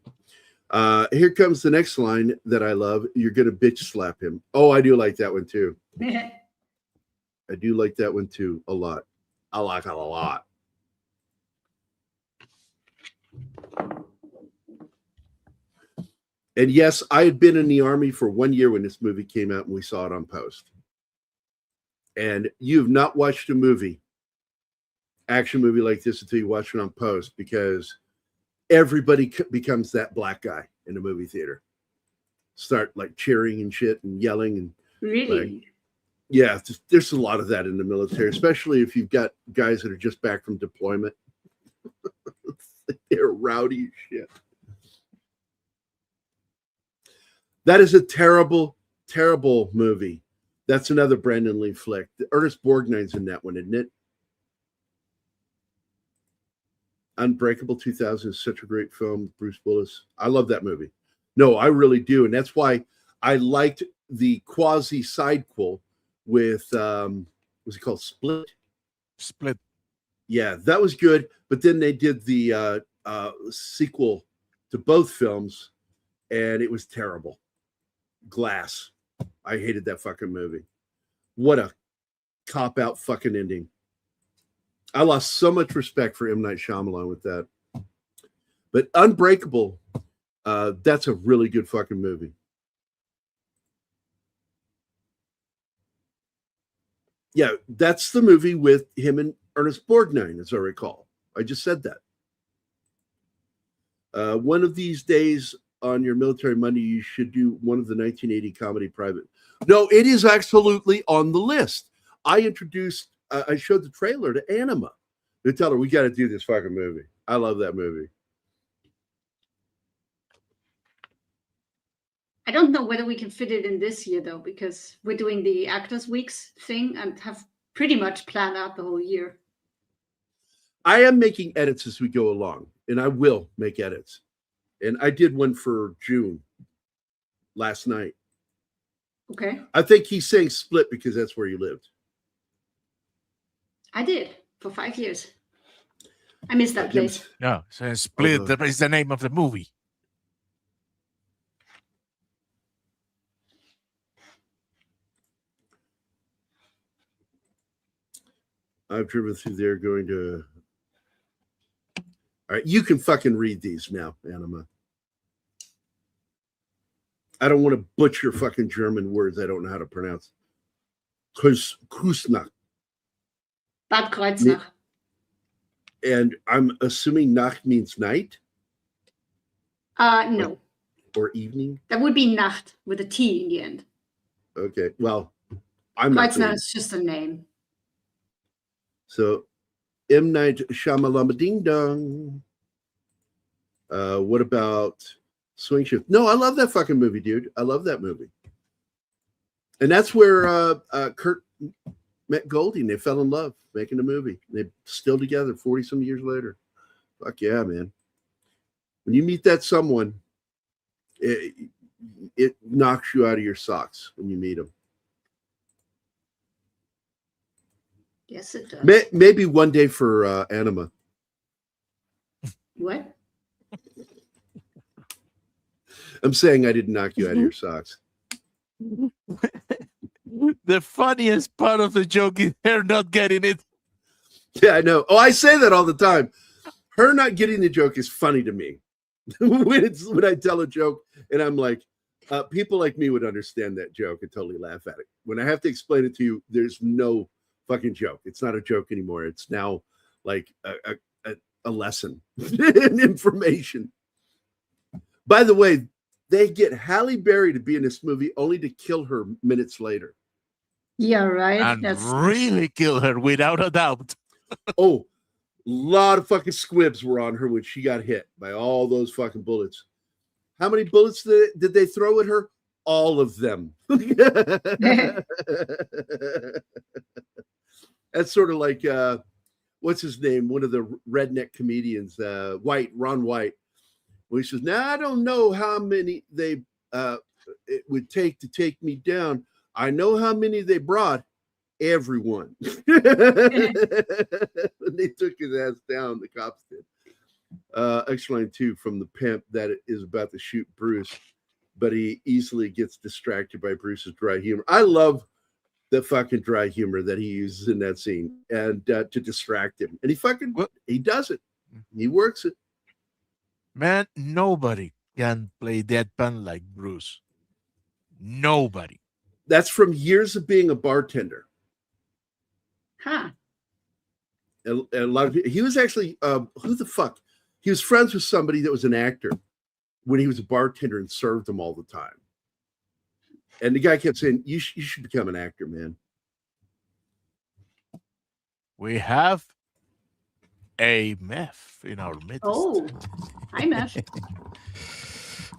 Here comes the next line that I love. You're going to bitch slap him. Oh, I do like that one too. I do like that one too a lot. I like it a lot. And yes, I had been in the Army for 1 year when this movie came out and we saw it on post. And you have not watched a action movie like this until you watch it on post, because everybody becomes that black guy in a movie theater. Start like cheering and shit and yelling and Really? Yeah, there's a lot of that in the military, especially if you've got guys that are just back from deployment. They're rowdy as shit. That is a terrible, terrible movie. That's another Brandon Lee flick. Ernest Borgnine's in that one, isn't it? Unbreakable 2000 is such a great film. Bruce Willis. I love that movie. No, I really do. And that's why I liked the quasi sidequel with, what's it called? Split. Yeah, that was good. But then they did the sequel to both films, and it was terrible. Glass. I hated that fucking movie. What a cop-out fucking ending. I lost so much respect for M. Night Shyamalan with that. But Unbreakable, that's a really good fucking movie. Yeah, that's the movie with him and Ernest Borgnine, as I recall. I just said that. One of these days on your Military Monday, you should do one of the 1980 comedy Private. No, it is absolutely on the list. I showed the trailer to Anima. They tell her, we got to do this fucking movie. I love that movie. I don't know whether we can fit it in this year, though, because we're doing the Actors Weeks thing and have pretty much planned out the whole year. I am making edits as we go along, and I will make edits. And I did one for June last night. Okay. I think he's saying Split because that's where you lived. I did for 5 years. I missed that place. No, so Split is the name of the movie. I've driven through there going to... All right, you can fucking read these now, Anima. I don't want to butcher fucking German words I don't know how to pronounce. Kusnacht. Bad Kreuznach. And I'm assuming Nacht means night? No. Or evening? That would be Nacht with a T in the end. Okay, well, I'm not... Kreuznach is just a name. So, M. Night Shyamalama Ding Dong. What about Swing Shift? No, I love that fucking movie, dude. I love that movie. And that's where Kurt met Goldie and they fell in love making a movie. They're still together 40-some years later. Fuck yeah, man. When you meet that someone, it knocks you out of your socks when you meet them. Yes, it does. Maybe one day for Anima. What? I'm saying I didn't knock you out of your socks. The funniest part of the joke is her not getting it. Yeah, I know. Oh, I say that all the time. Her not getting the joke is funny to me. when I tell a joke and I'm like, people like me would understand that joke and totally laugh at it. When I have to explain it to you, there's no fucking joke. It's not a joke anymore. It's now like a lesson in information. By the way, they get Halle Berry to be in this movie only to kill her minutes later. Yeah, right. And really kill her without a doubt. Oh, a lot of fucking squibs were on her when she got hit by all those fucking bullets. How many bullets did they throw at her? All of them. That's sort of like, what's his name? One of the redneck comedians, Ron White. Well, he says, now I don't know how many it would take to take me down. I know how many they brought. Everyone. They took his ass down, the cops did. Extra line 2 from the pimp that is about to shoot Bruce, but he easily gets distracted by Bruce's dry humor. I love the fucking dry humor that he uses in that scene and to distract him. And he does it. He works it. Man, nobody can play deadpan like Bruce. Nobody. That's from years of being a bartender. Huh. And a lot of people, he was actually who the fuck? He was friends with somebody that was an actor when he was a bartender and served them all the time. And the guy kept saying, "You should become an actor, man." We have a meth in our midst. Oh, hi, Mesh.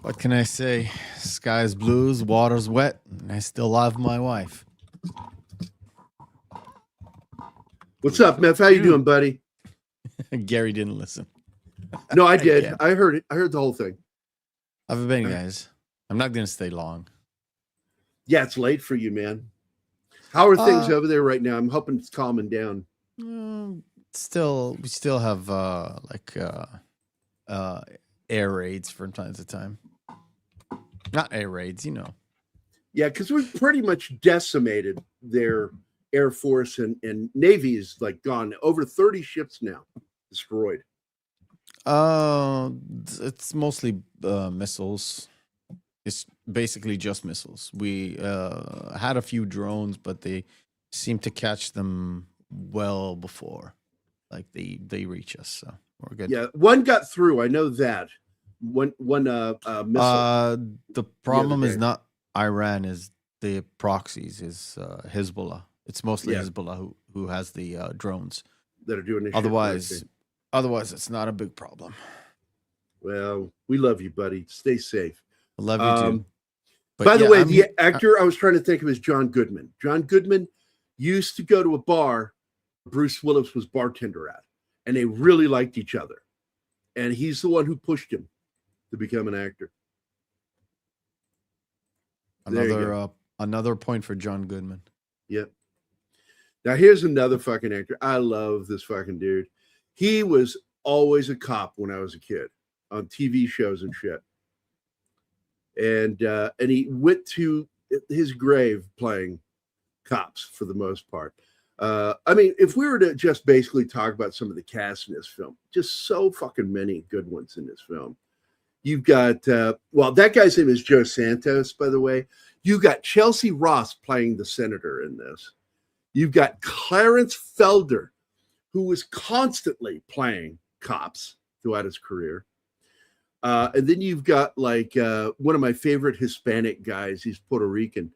What can I say? Sky's blues, water's wet, and I still love my wife. What's up, Meth? How you doing, buddy? Gary didn't listen. No, I did. Yeah. I heard it. I heard the whole thing. How have you been, guys? I'm not going to stay long. Yeah, it's late for you, man. How are things over there right now? I'm hoping it's calming down. We still have air raids from time to time. Not air raids, you know. Yeah, because we've pretty much decimated their Air Force and Navy is like gone. Over 30 ships now destroyed. It's mostly missiles. It's basically just missiles. We had a few drones, but they seem to catch them well before, like they reach us. So we're good. Yeah, one got through. I know that. One missile. The problem is not Iran. Is the proxies? Is Hezbollah? It's mostly Hezbollah who has the drones that are doing this. Otherwise, it's not a big problem. Well, we love you, buddy. Stay safe. I love you too. By the way, the actor I was trying to think of is John Goodman. John Goodman used to go to a bar Bruce Willis was bartender at, and they really liked each other. And he's the one who pushed him to become an actor. Another point for John Goodman. Yep. Now here's another fucking actor. I love this fucking dude. He was always a cop when I was a kid on TV shows and shit. And he went to his grave playing cops for the most part. I mean, if we were to just basically talk about some of the cast in this film, just so fucking many good ones in this film. You've got, that guy's name is Joe Santos, by the way. You've got Chelsea Ross playing the senator in this. You've got Clarence Felder, who was constantly playing cops throughout his career. And then you've got like one of my favorite Hispanic guys. He's Puerto Rican,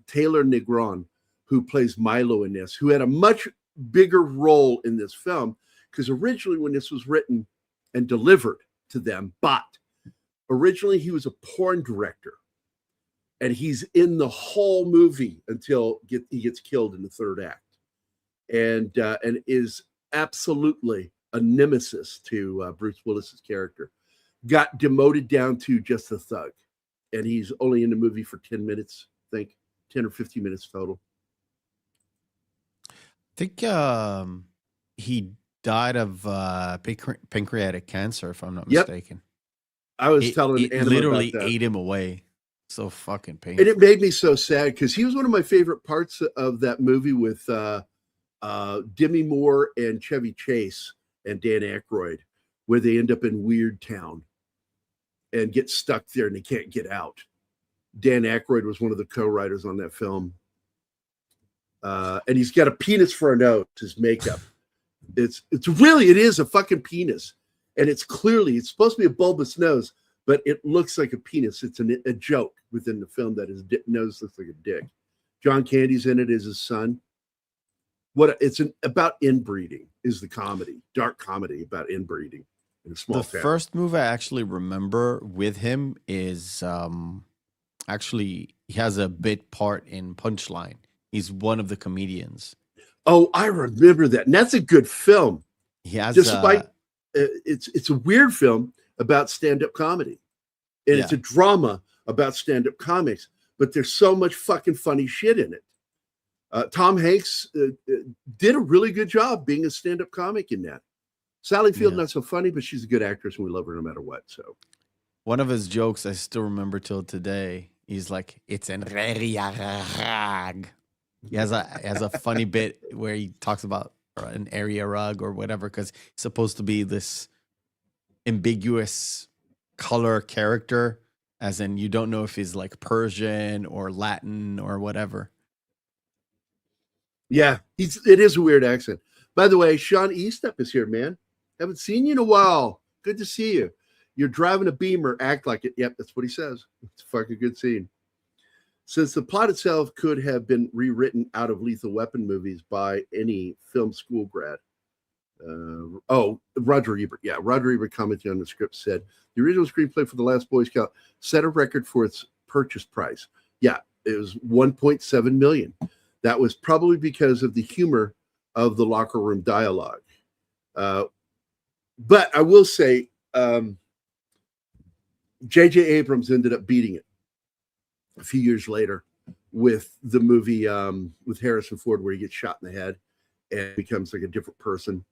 Taylor Negron, who plays Milo in this, who had a much bigger role in this film because originally when this was written and delivered to them, but originally he was a porn director. And he's in the whole movie until he gets killed in the third act, and is absolutely a nemesis to Bruce Willis's character. Got demoted down to just a thug, and he's only in the movie for 10 minutes, I think 10 or 15 minutes total. I think he died of pancreatic cancer, if I'm not mistaken. I was telling Anna literally about that. Ate him away. So fucking painful. And it made me so sad because he was one of my favorite parts of that movie with Demi Moore and Chevy Chase and Dan Aykroyd, where they end up in Weird Town and get stuck there and they can't get out. Dan Aykroyd was one of the co-writers on that film. And he's got a penis for a nose, his makeup. It is a fucking penis. And it's supposed to be a bulbous nose, but it looks like a penis. It's a joke within the film that his nose looks like a dick. John Candy's in it as his son. About inbreeding is the comedy, dark comedy about inbreeding in a small town. The first movie I actually remember with him is actually he has a bit part in Punchline. He's one of the comedians. Oh, I remember that, and that's a good film. He has it's a weird film about stand-up comedy, and it's a drama about stand-up comics, but there's so much fucking funny shit in it. Tom Hanks did a really good job being a stand-up comic in that. Sally Field, not so funny, but she's a good actress and we love her no matter what. So one of his jokes I still remember till today. He's like, it's an rag. He has a funny bit where he talks about an area rug or whatever, because he's supposed to be this ambiguous color character, as in you don't know if he's like Persian or Latin or whatever. Yeah, it is a weird accent. By the way, Sean Eastep is here, man. Haven't seen you in a while. Good to see you. You're driving a Beamer. Act like it. Yep, that's what he says. It's a fucking good scene. Since the plot itself could have been rewritten out of Lethal Weapon movies by any film school grad. Roger Ebert. Yeah, Roger Ebert commenting on the script said, the original screenplay for The Last Boy Scout set a record for its purchase price. Yeah, it was $1.7 million. That was probably because of the humor of the locker room dialogue. But I will say, J.J. Abrams ended up beating it a few years later with the movie with Harrison Ford, where he gets shot in the head and becomes like a different person.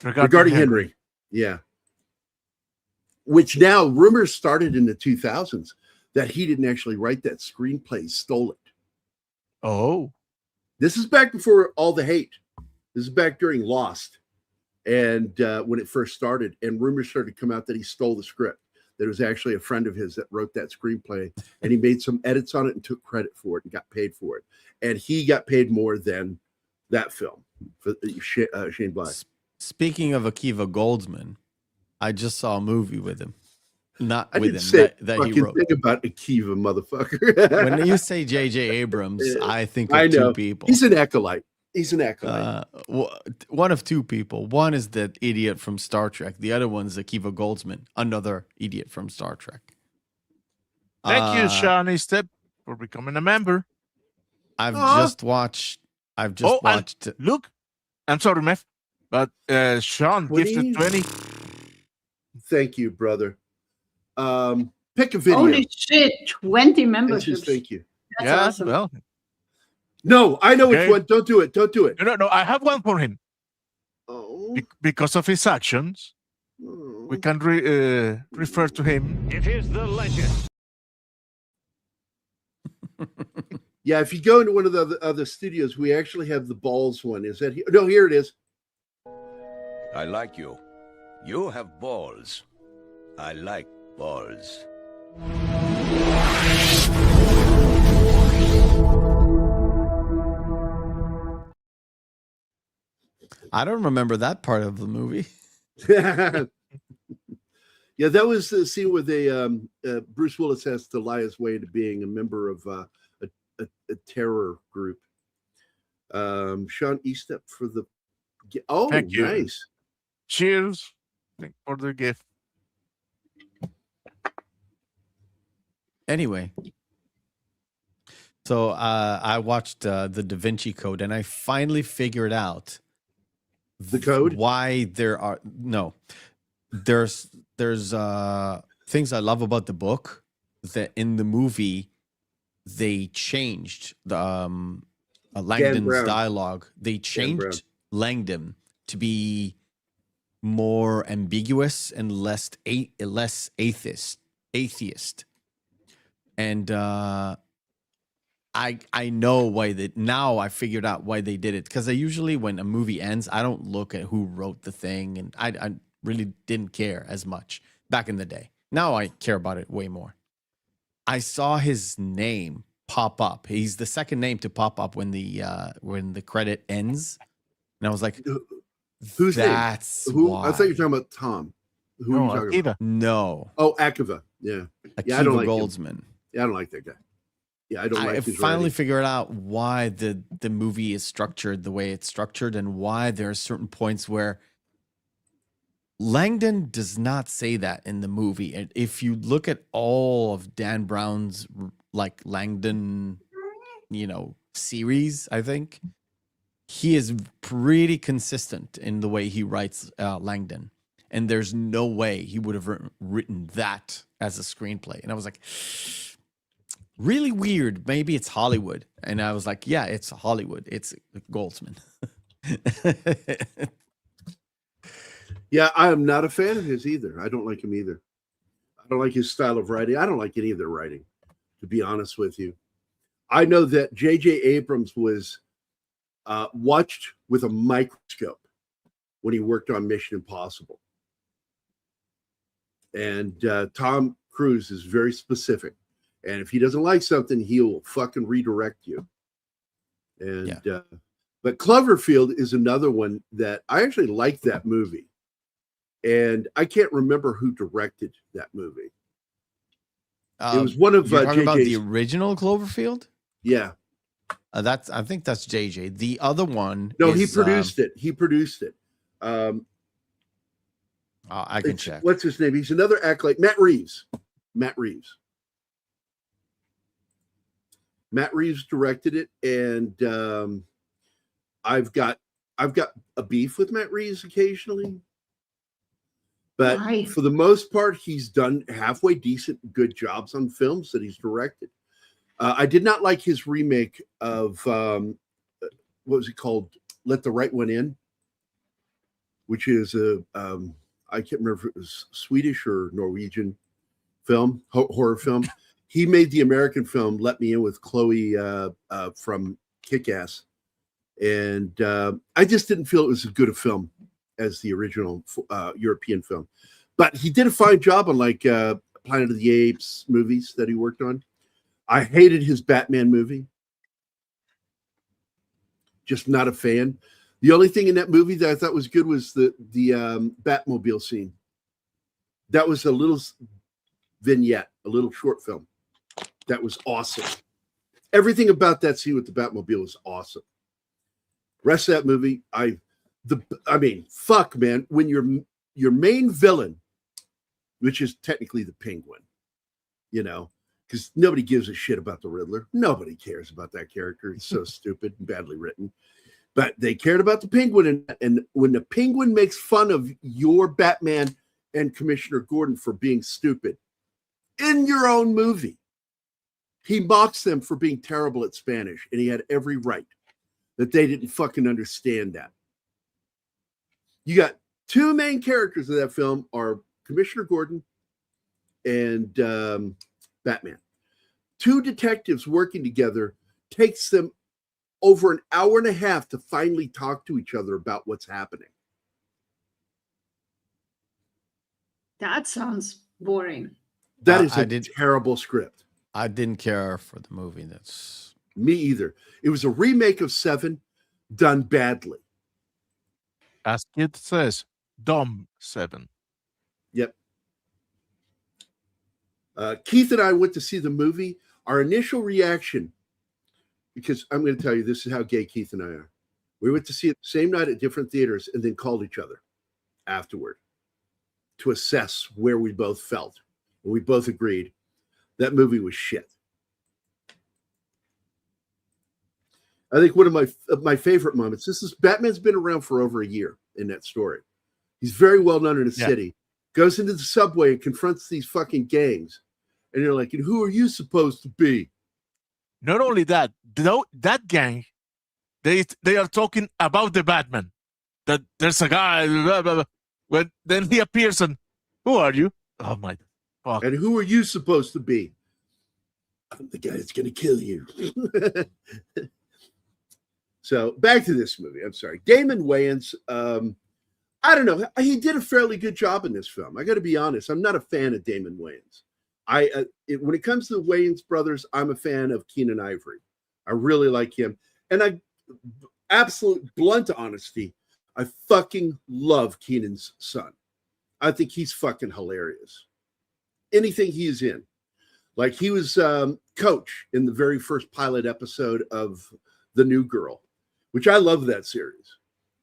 Regarding Henry. Yeah. Which now rumors started in the 2000s that he didn't actually write that screenplay, stole it. Oh. This is back before all the hate. This is back during Lost. And when it first started, and rumors started to come out that he stole the script. That it was actually a friend of his that wrote that screenplay, and he made some edits on it and took credit for it and got paid for it. And he got paid more than that film for Shane Black. Speaking of Akiva Goldsman, I just saw a movie with him. Not I with didn't him, say that he wrote. Think about Akiva, motherfucker. When you say J.J. Abrams, I think I of know. two people. He's an acolyte. He's an acolyte. One of two people. One is that idiot from Star Trek. The other one's Akiva Goldsman, another idiot from Star Trek. Thank you, Sean Eastep, for becoming a member. I've just watched. Look, I'm sorry, Meth, but Sean gifted 20. Thank you, brother. Pick a video. Holy shit, 20 memberships. Thank you. That's awesome. Well. No, I know which one. Don't do it. Don't do it. No, I have one for him. Oh. Because of his actions, we can refer to him. It is the legend. Yeah, if you go into one of the other studios, we actually have the balls one. Is that here? No, here it is. I like you. You have balls. I like balls. I don't remember that part of the movie. Yeah, that was the scene where they Bruce Willis has to lie his way to being a member of a terror group. Sean Eastep for the Thank you. Nice. Cheers for the gift. Anyway, so I watched the Da Vinci Code, and I finally figured out the code. Why there's things I love about the book that in the movie they changed the Langdon's dialogue. They changed Langdon to be more ambiguous and less atheist. And I know why that now I figured out why they did it, because I usually, when a movie ends, I don't look at who wrote the thing, and I really didn't care as much back in the day. Now I care about it way more. I saw his name pop up. He's the second name to pop up when the credit ends, and I was like, "Who's that's who?" Why. I thought you were talking about Tom. Who are you talking about? No. Oh, Akiva. Yeah. Akiva I don't like Goldsman. Him. Yeah, I don't like that guy. Yeah, I don't like. I finally figured out why the movie is structured the way it's structured, and why there are certain points where Langdon does not say that in the movie. And if you look at all of Dan Brown's like Langdon, series, I think he is pretty consistent in the way he writes Langdon, and there's no way he would have written that as a screenplay. And I was like, really weird. Maybe it's Hollywood. And I was like, yeah, it's Hollywood. It's Goldsman. Yeah, I am not a fan of his either. I don't like him either. I don't like his style of writing. I don't like any of their writing, to be honest with you. I know that J.J. Abrams was watched with a microscope when he worked on Mission Impossible. And Tom Cruise is very specific. And if he doesn't like something, he'll fucking redirect you. And But Cloverfield is another one that I actually like that movie. And I can't remember who directed that movie. It was one of you're talking about the JJ's. original Cloverfield? Yeah. I think that's JJ. The other one. No, is, he produced it. He produced it. I can check. What's his name? He's another acolyte. Matt Reeves. Matt Reeves directed it, and I've got a beef with Matt Reeves occasionally, but for the most part, he's done halfway decent, good jobs on films that he's directed. I did not like his remake of what was it called? Let the Right One In, which is I can't remember if it was Swedish or Norwegian film, horror film. He made the American film Let Me In with Chloe from Kick-Ass. And I just didn't feel it was as good a film as the original European film. But he did a fine job on like Planet of the Apes movies that he worked on. I hated his Batman movie. Just not a fan. The only thing in that movie that I thought was good was the Batmobile scene. That was a little vignette, a little short film. That was awesome. Everything about that scene with the Batmobile was awesome. Rest of that movie, I mean, fuck, man. When your main villain, which is technically the Penguin, you know, because nobody gives a shit about the Riddler. Nobody cares about that character. It's so stupid and badly written. But they cared about the Penguin, and when the Penguin makes fun of your Batman and Commissioner Gordon for being stupid in your own movie, he mocks them for being terrible at Spanish, and he had every right that they didn't fucking understand that. You got two main characters of that film are Commissioner Gordon and Batman. Two detectives working together takes them over an hour and a half to finally talk to each other about what's happening. That sounds boring. That is a terrible script. I didn't care for the movie. That's me either. It was a remake of Seven done badly. As Kid says, dumb Seven. Yep. Keith and I went to see the movie. Our initial reaction, because I'm going to tell you, this is how gay Keith and I are. We went to see it the same night at different theaters and then called each other afterward to assess where we both felt. And we both agreed that movie was shit. I think one of my favorite moments, Batman's been around for over a year in that story. He's very well known in the city, goes into the subway and confronts these fucking gangs. And you're like, and who are you supposed to be? Not only that, that gang, they are talking about the Batman. That there's a guy, blah, blah, blah. When then he appears and, who are you? Oh my fuck. And who are you supposed to be? I'm the guy that's going to kill you. So back to this movie. I'm sorry. Damon Wayans, I don't know. He did a fairly good job in this film. I got to be honest. I'm not a fan of Damon Wayans. When it comes to the Wayans brothers, I'm a fan of Keenan Ivory. I really like him. And absolute blunt honesty, I fucking love Keenan's son. I think he's fucking hilarious. Anything he's in. Like he was Coach in the very first pilot episode of The New Girl, which I love that series.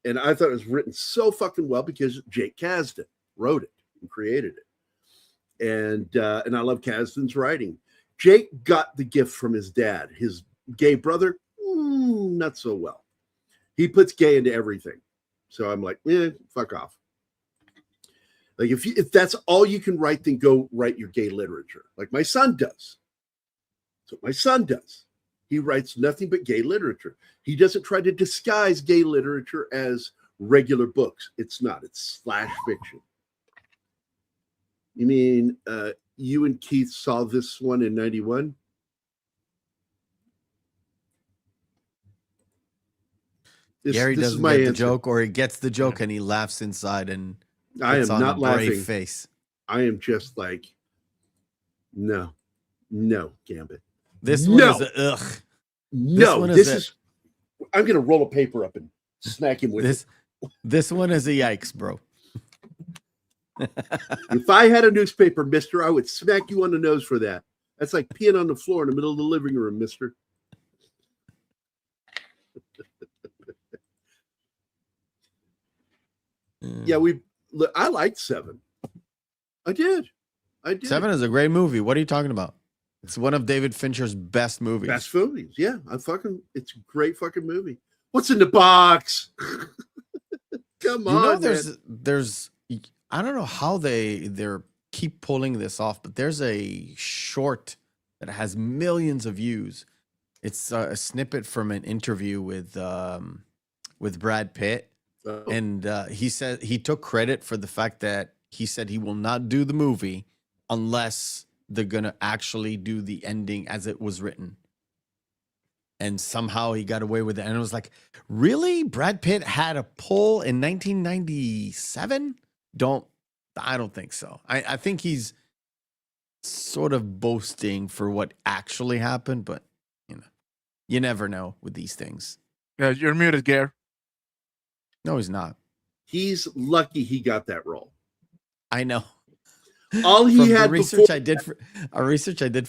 And I thought it was written so fucking well because Jake Kasdan wrote it and created it. And I love Kasdan's writing. Jake got the gift from his dad. His gay brother, not so well. He puts gay into everything. So I'm like, fuck off. Like if that's all you can write, then go write your gay literature. Like my son does. That's what my son does. He writes nothing but gay literature. He doesn't try to disguise gay literature as regular books. It's not. It's slash fiction. You mean you and Keith saw this one in 91? Gary doesn't get the joke, or he gets the joke and he laughs inside and I am not laughing. Face. I am just like, no, Gambit. This one is ugh. No, this is I'm going to roll a paper up and smack him with it. This one is a yikes, bro. If I had a newspaper, mister, I would smack you on the nose for that. That's like peeing on the floor in the middle of the living room, mister. Yeah, I liked 7. I did. 7 is a great movie. What are you talking about? It's one of David Fincher's best movies. Best movies. Yeah, it's a great fucking movie. What's in the box? Come on, there's I don't know how they're keep pulling this off, but there's a short that has millions of views. It's a snippet from an interview with Brad Pitt. And he said he took credit for the fact that he said he will not do the movie unless they're going to actually do the ending as it was written. And somehow he got away with it. And it was like, really? Brad Pitt had a pull in 1997? I don't think so. I think he's sort of boasting for what actually happened, but you never know with these things. Yeah, you're muted, Gare. No, he's not. He's lucky he got that role. I know. All he had research I did for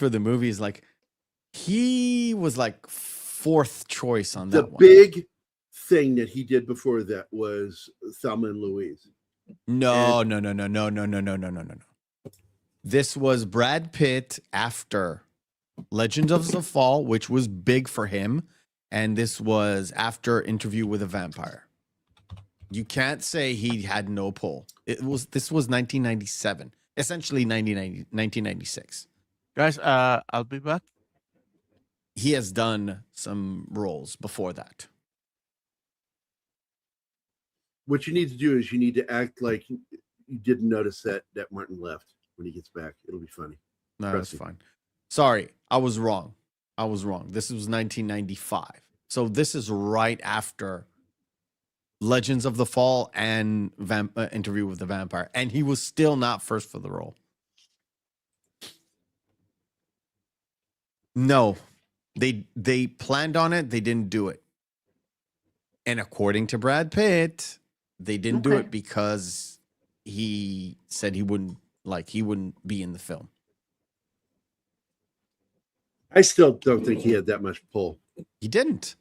the movie is like he was like 4th choice on that one. The big thing that he did before that was Thelma and Louise. No. This was Brad Pitt after Legends of the Fall, which was big for him, and this was after Interview with a Vampire. You can't say he had no pull. This was 1997, essentially 1996. Guys, I'll be back. He has done some roles before that. What you need to do is you need to act like you didn't notice that Martin left when he gets back. It'll be funny. No, that's fine. Sorry, I was wrong. This was 1995. So this is right after Legends of the Fall and Interview with the Vampire. And he was still not first for the role. No. They planned on it. They didn't do it. And according to Brad Pitt, they didn't do it because he said he wouldn't be in the film. I still don't think he had that much pull. He didn't.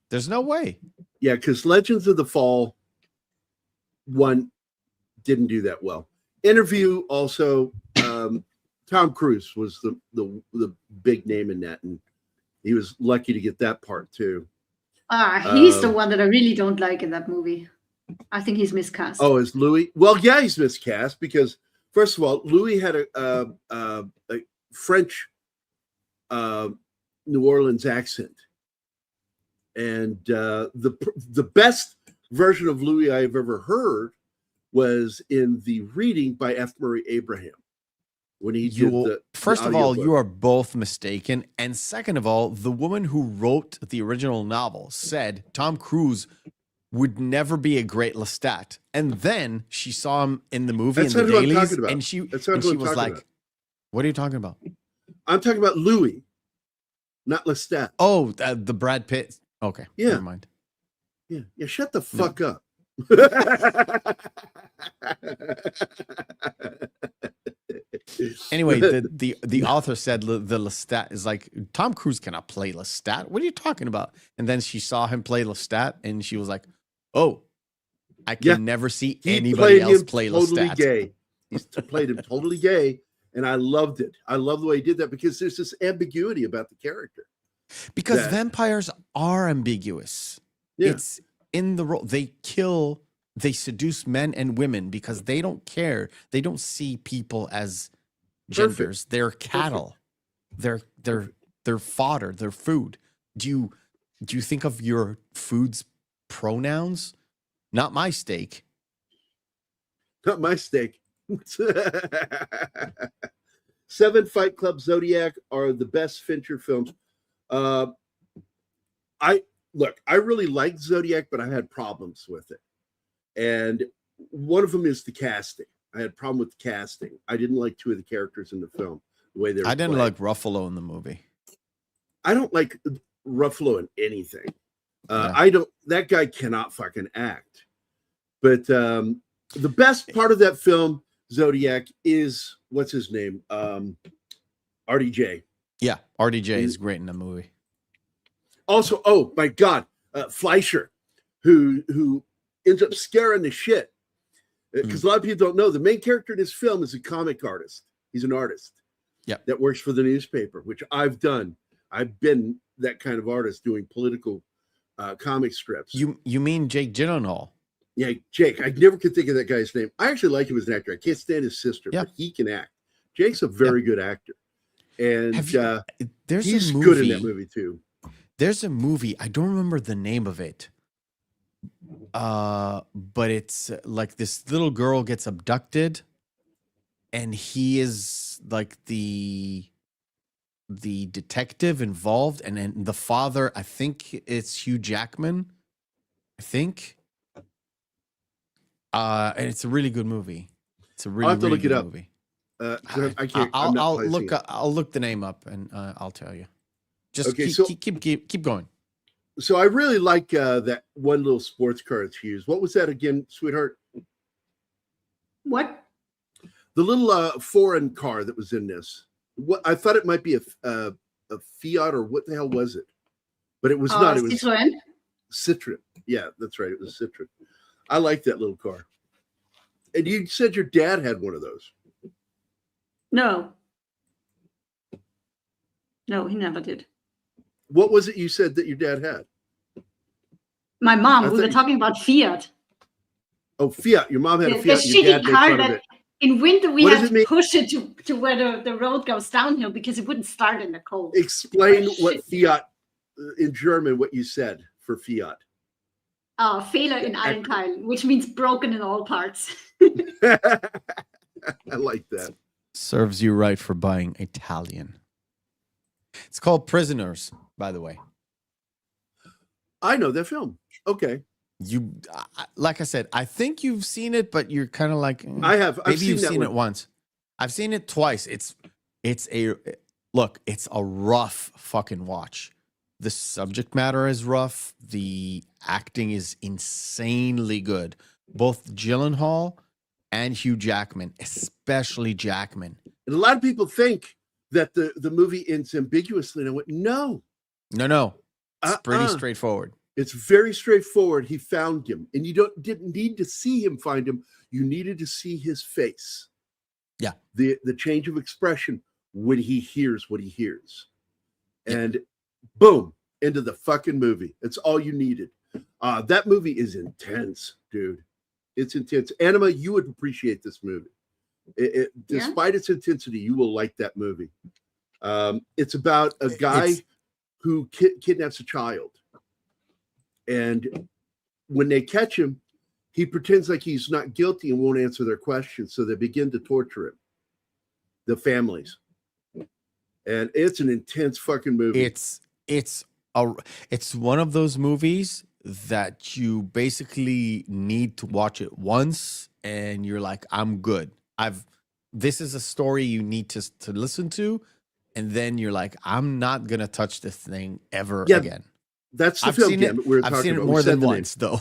There's no way. Yeah, because Legends of the Fall 1 didn't do that well. Interview also, Tom Cruise was the big name in that, and he was lucky to get that part too. He's the one that I really don't like in that movie. I think he's miscast. Oh, is Louis? Well, yeah, he's miscast because first of all, Louis had a French New Orleans accent. And the best version of Louis I've ever heard was in the reading by F. Murray Abraham when he did First of all, you are both mistaken. And second of all, the woman who wrote the original novel said Tom Cruise would never be a great Lestat. And then she saw him in the movie in the dailies, and she was like, what are you talking about? I'm talking about Louis, not Lestat. Oh, the Brad Pitt. Okay. Yeah. Never mind. Yeah. Shut the fuck up. Anyway, the author said the Lestat is like, Tom Cruise cannot play Lestat. What are you talking about? And then she saw him play Lestat, and she was like, oh, I can never see anybody else play totally Lestat. Gay. He played him totally gay, and I loved it. I love the way he did that because there's this ambiguity about the character. Because vampires are ambiguous. Yeah. It's in the role. They seduce men and women because they don't care. They don't see people as genders. They're cattle. They're fodder. They're food. Do you think of your food's pronouns? Not my steak. Not my steak. 7, Fight Club, Zodiac are the best Fincher films. I really liked Zodiac, but I had problems with it. And one of them is the casting. I had a problem with the casting. I didn't like 2 of the characters in the film, the way they were I didn't played. like Ruffalo in the movie. I don't like Ruffalo in anything. That guy cannot fucking act. But the best part of that film, Zodiac, is what's his name? RDJ. Yeah, RDJ is great in the movie. Also, oh my God, Fleischer, who ends up scaring the shit. Because a lot of people don't know the main character in this film is a comic artist. He's an artist. That works for the newspaper, which I've done. I've been that kind of artist doing political comic strips. You mean Jake Gyllenhaal? Yeah, Jake. I never could think of that guy's name. I actually like him as an actor. I can't stand his sister, but he can act. Jake's a very good actor. And he's good in that movie too. There's a movie, I don't remember the name of it. But it's like this little girl gets abducted and he is like the detective involved, and then the father, I think it's Hugh Jackman. I think. And it's a really good movie. It's a really, I'll have to really look it good up. movie. I can't. I'll look the name up and I'll tell you. Just keep going. So I really like that one little sports car it's used. What was that again, sweetheart? What? The little foreign car that was in this. What I thought it might be a Fiat, or what the hell was it? But it was not. It was Citroen. Citroen. Yeah, that's right. It was Citroen. I like that little car. And you said your dad had one of those. No, he never did. What was it you said that your dad had? My mom. We were talking about Fiat. Oh, Fiat. Your mom had a Fiat. The Your dad shitty made car fun of that it. in winter we What had does to it mean? push it to where the road goes downhill because it wouldn't start in the cold. Explain what Fiat in German, what you said for Fiat. Fehler in allen Teilen, which means broken in all parts. I like that. Serves you right for buying Italian. It's called Prisoners, by the way. I know that film. Okay. You, like I said, I think you've seen it, but you're kind of like, I have. Maybe you've seen it once. I've seen it twice. It's a rough fucking watch. The subject matter is rough. The acting is insanely good. Both Gyllenhaal and Hugh Jackman, especially Jackman. And a lot of people think that the movie ends ambiguously. And I went, no. It's pretty straightforward. It's very straightforward. He found him. And you didn't need to see him find him. You needed to see his face. Yeah. The change of expression when he hears what he hears. And boom, into the fucking movie. It's all you needed. That movie is intense, dude. It's intense. Anima, you would appreciate this movie. Despite its intensity, you will like that movie. It's about a guy who kidnaps a child. And when they catch him, he pretends like he's not guilty and won't answer their questions. So they begin to torture him, the families. And it's an intense fucking movie. It's one of those movies that you basically need to watch it once and you're like, I'm good. This is a story you need to listen to, and then you're like, I'm not gonna touch this thing ever again. That's the film. I've seen it more than once, though.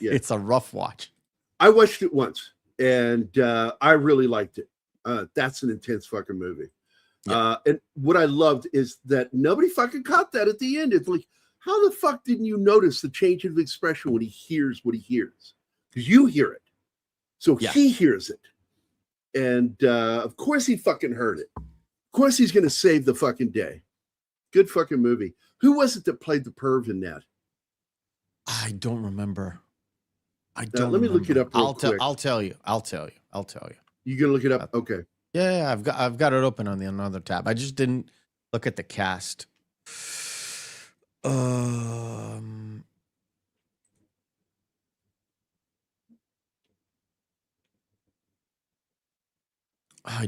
It's a rough watch. I watched it once, and I really liked it. That's an intense fucking movie. Yeah. And what I loved is that nobody fucking caught that at the end. It's like, how the fuck didn't you notice the change of expression when he hears what he hears? Because you hear it. So he hears it. And of course he fucking heard it. Of course he's going to save the fucking day. Good fucking movie. Who was it that played the perv in that? I don't remember. Let me look it up real quick. I'll tell you. You gonna look it up? Okay. Yeah, I've got it open on the another tab. I just didn't look at the cast. I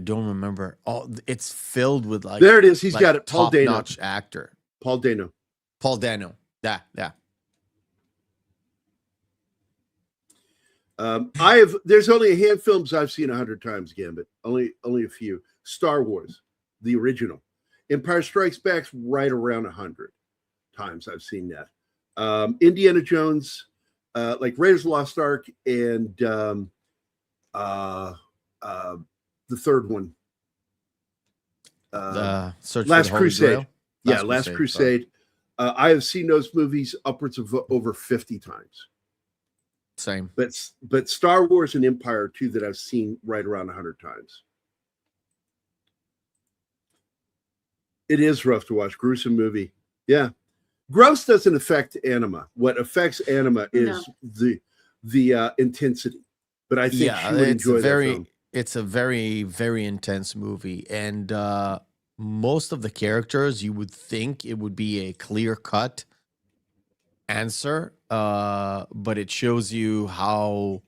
don't remember. Oh, it's filled with like. There it is. He's got it. Paul Dano. Top-notch actor. Paul Dano. Yeah. There's only a hand films I've seen 100 times, Gambit. Only a few. Star Wars, the original. Empire Strikes Back's right around 100 times I've seen that. Indiana Jones, like Raiders of the Lost Ark, and the third one, Last Crusade. Yeah, Last Crusade. I have seen those movies upwards of over 50 times. Same. But Star Wars and Empire are two that I've seen right around 100 times. It is rough to watch. Gruesome movie. Yeah. Gross doesn't affect anima. What affects anima is the intensity. But I think she would enjoy that film. It's a very, very intense movie. And most of the characters, you would think it would be a clear-cut answer, but it shows you how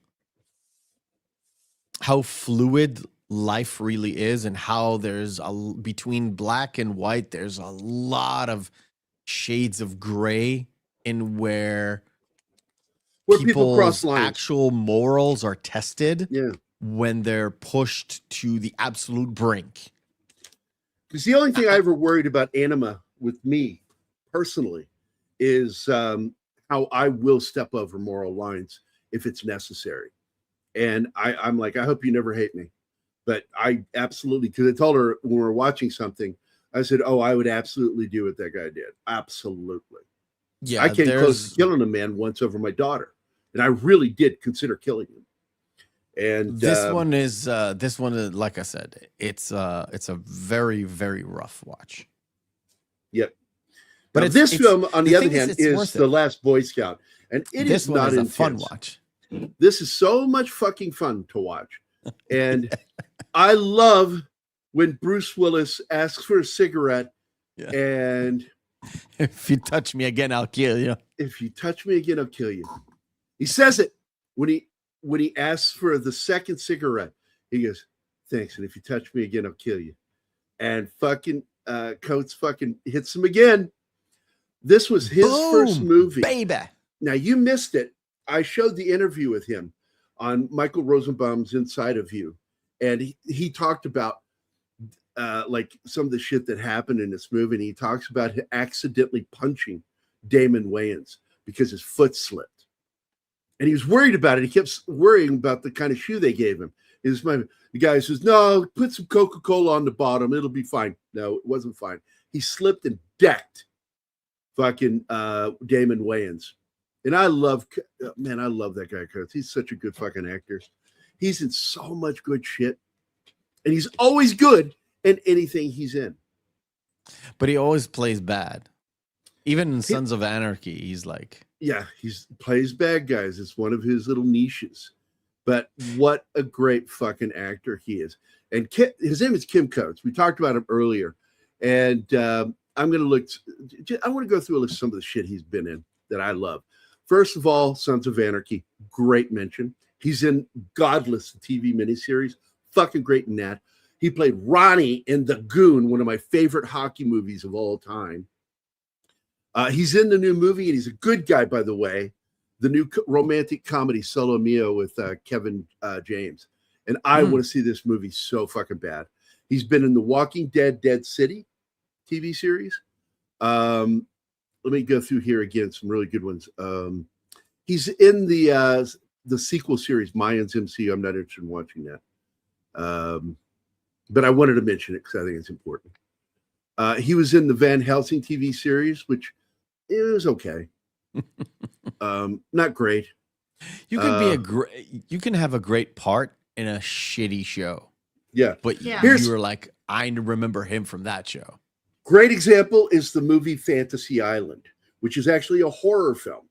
fluid life really is, and how there's between black and white, there's a lot of shades of gray in where people cross lines. Actual morals are tested Yeah. when they're pushed to the absolute brink. Because the only thing I ever worried about anima with me personally is how I will step over moral lines if it's necessary. And I'm like, I hope you never hate me. But I absolutely, because I told her when we were watching something, I said, oh, I would absolutely do what that guy did. Absolutely. Yeah, I came close to killing a man once over my daughter. And I really did consider killing him. And this one is, like I said, it's a very, very rough watch. Yep. But this film, on the other hand, is The Last Boy Scout. And it is not intense. A fun watch. This is so much fucking fun to watch. And I love when Bruce Willis asks for a cigarette and if you touch me again, I'll kill you. If you touch me again, I'll kill you. He says it when he asks for the second cigarette. He goes, thanks. And if you touch me again, I'll kill you. And fucking Coates fucking hits him again. This was his first movie. Baby. Now you missed it. I showed the interview with him on Michael Rosenbaum's Inside of You. And he talked about like some of the shit that happened in this movie. And he talks about accidentally punching Damon Wayans because his foot slipped. And he was worried about it. He kept worrying about the kind of shoe they gave him. The guy says, no, put some Coca-Cola on the bottom. It'll be fine. No, it wasn't fine. He slipped and decked fucking Damon Wayans. And I love that guy, Coates. He's such a good fucking actor. He's in so much good shit. And he's always good in anything he's in. But he always plays bad. Even in Sons of Anarchy, he's like... Yeah, he plays bad guys. It's one of his little niches. But what a great fucking actor he is. And his name is Kim Coates. We talked about him earlier. And I'm going to look... I want to go through a list of some of the shit he's been in that I love. First of all, Sons of Anarchy. Great mention. He's in Godless, the TV miniseries. Fucking great in that. He played Ronnie in The Goon, one of my favorite hockey movies of all time. He's in the new movie, and he's a good guy, by the way. The new romantic comedy Solo Mio with Kevin James. And I want to see this movie so fucking bad. He's been in The Walking Dead, Dead City TV series. Let me go through here again, some really good ones. He's in the sequel series, Mayans MCU. I'm not interested in watching that. But I wanted to mention it because I think it's important. He was in the Van Helsing TV series, which it was okay. Not great. You can you can have a great part in a shitty show. Yeah. But you were like, I remember him from that show. Great example is the movie Fantasy Island, which is actually a horror film.